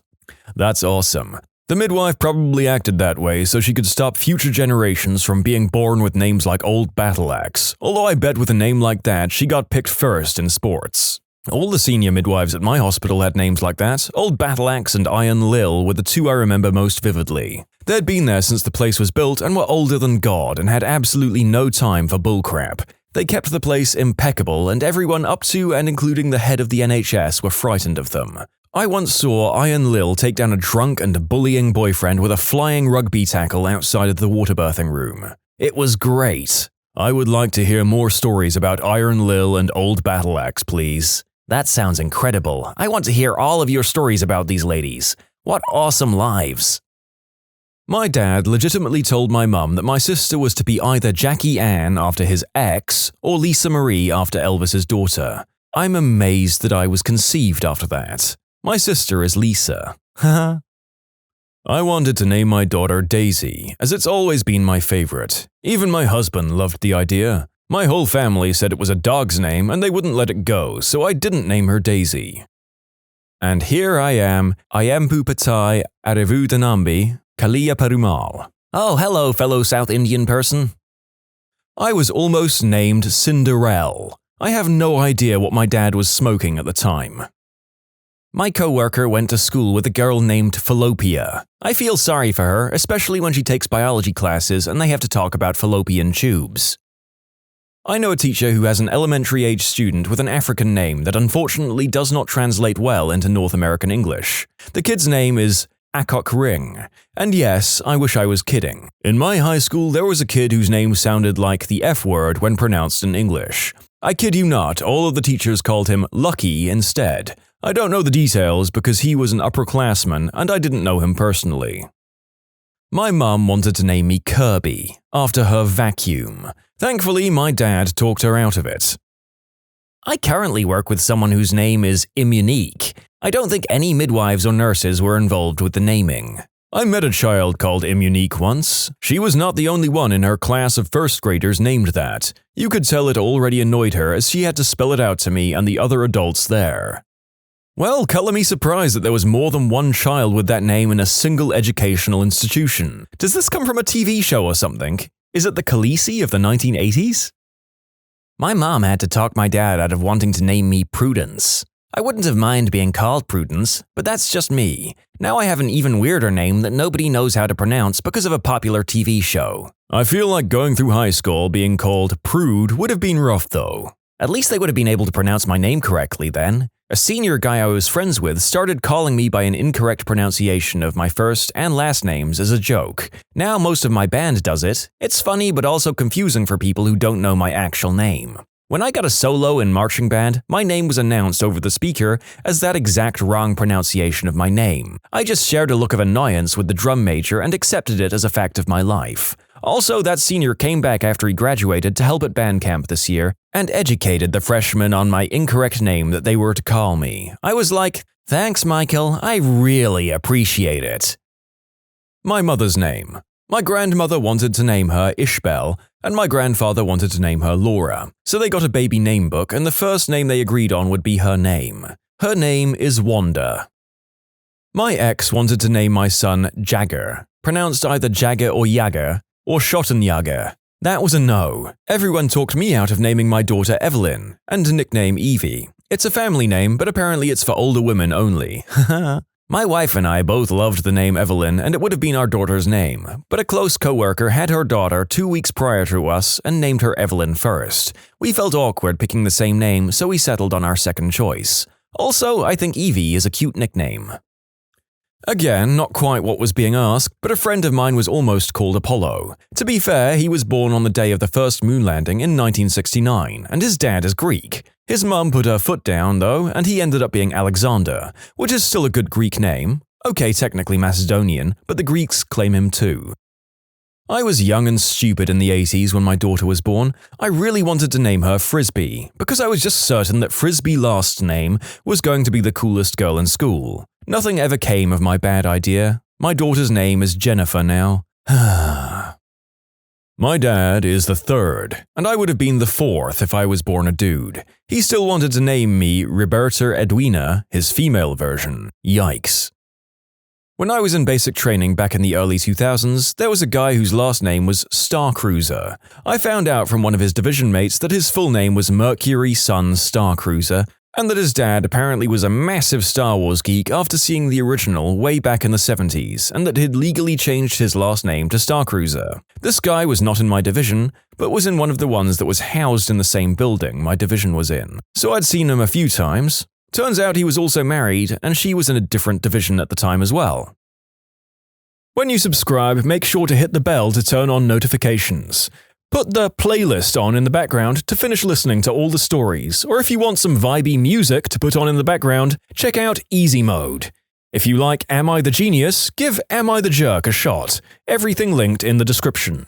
That's awesome. The midwife probably acted that way so she could stop future generations from being born with names like Old Battle Axe, although I bet with a name like that she got picked first in sports. All the senior midwives at my hospital had names like that. Old Battle Axe and Iron Lil were the two I remember most vividly. They'd been there since the place was built and were older than God and had absolutely no time for bullcrap. They kept the place impeccable, and everyone up to and including the head of the NHS were frightened of them. I once saw Iron Lil take down a drunk and bullying boyfriend with a flying rugby tackle outside of the water birthing room. It was great. I would like to hear more stories about Iron Lil and Old Battle Axe, please. That sounds incredible. I want to hear all of your stories about these ladies. What awesome lives. My dad legitimately told my mum that my sister was to be either Jackie Ann after his ex or Lisa Marie after Elvis's daughter. I'm amazed that I was conceived after that. My sister is Lisa. Haha. I wanted to name my daughter Daisy, as it's always been my favorite. Even my husband loved the idea. My whole family said it was a dog's name and they wouldn't let it go, so I didn't name her Daisy. And here I am Patai Arivu Danambi, Kalia Perumal. Oh, hello, fellow South Indian person. I was almost named Cinderelle. I have no idea what my dad was smoking at the time. My coworker went to school with a girl named Fallopia. I feel sorry for her, especially when she takes biology classes and they have to talk about fallopian tubes. I know a teacher who has an elementary-age student with an African name that unfortunately does not translate well into North American English. The kid's name is Akok Ring. And yes, I wish I was kidding. In my high school, there was a kid whose name sounded like the F word when pronounced in English. I kid you not, all of the teachers called him Lucky instead. I don't know the details because he was an upperclassman and I didn't know him personally. My mum wanted to name me Kirby, after her vacuum. Thankfully, my dad talked her out of it. I currently work with someone whose name is Immunique. I don't think any midwives or nurses were involved with the naming. I met a child called Immunique once. She was not the only one in her class of first graders named that. You could tell it already annoyed her as she had to spell it out to me and the other adults there. Well, color me surprised that there was more than one child with that name in a single educational institution. Does this come from a TV show or something? Is it the Khaleesi of the 1980s? My mom had to talk my dad out of wanting to name me Prudence. I wouldn't have minded being called Prudence, but that's just me. Now I have an even weirder name that nobody knows how to pronounce because of a popular TV show. I feel like going through high school being called Prude would have been rough though. At least they would have been able to pronounce my name correctly then. A senior guy I was friends with started calling me by an incorrect pronunciation of my first and last names as a joke. Now most of my band does it. It's funny but also confusing for people who don't know my actual name. When I got a solo in marching band, my name was announced over the speaker as that exact wrong pronunciation of my name. I just shared a look of annoyance with the drum major and accepted it as a fact of my life. Also, that senior came back after he graduated to help at band camp this year and educated the freshmen on my incorrect name that they were to call me. I was like, "Thanks, Michael, I really appreciate it." My mother's name. My grandmother wanted to name her Ishbel, and my grandfather wanted to name her Laura, so they got a baby name book, and the first name they agreed on would be her name. Her name is Wanda. My ex wanted to name my son Jagger, pronounced either Jagger or Jagger, or Schottenjagger. That was a no. Everyone talked me out of naming my daughter Evelyn, and nickname Evie. It's a family name, but apparently it's for older women only. My wife and I both loved the name Evelyn, and it would have been our daughter's name, but a close coworker had her daughter 2 weeks prior to us and named her Evelyn first. We felt awkward picking the same name, so we settled on our second choice. Also, I think Evie is a cute nickname. Again, not quite what was being asked, but a friend of mine was almost called Apollo. To be fair, he was born on the day of the first moon landing in 1969, and his dad is Greek. His mum put her foot down, though, and he ended up being Alexander, which is still a good Greek name. Okay, technically Macedonian, but the Greeks claim him too. I was young and stupid in the 80s when my daughter was born. I really wanted to name her Frisbee, because I was just certain that Frisbee last name was going to be the coolest girl in school. Nothing ever came of my bad idea. My daughter's name is Jennifer now. My dad is the third, and I would have been the fourth if I was born a dude. He still wanted to name me Roberta Edwina, his female version. Yikes. When I was in basic training back in the early 2000s, there was a guy whose last name was Starcruiser. I found out from one of his division mates that his full name was Mercury Sun Starcruiser, and that his dad apparently was a massive Star Wars geek after seeing the original way back in the 70s, and that he'd legally changed his last name to Starcruiser. This guy was not in my division, but was in one of the ones that was housed in the same building my division was in. So I'd seen him a few times. Turns out he was also married, and she was in a different division at the time as well. When you subscribe, make sure to hit the bell to turn on notifications. Put the playlist on in the background to finish listening to all the stories, or if you want some vibey music to put on in the background, check out easymode. If you like Am I the Genius, give Am I the Jerk a shot. Everything linked in the description.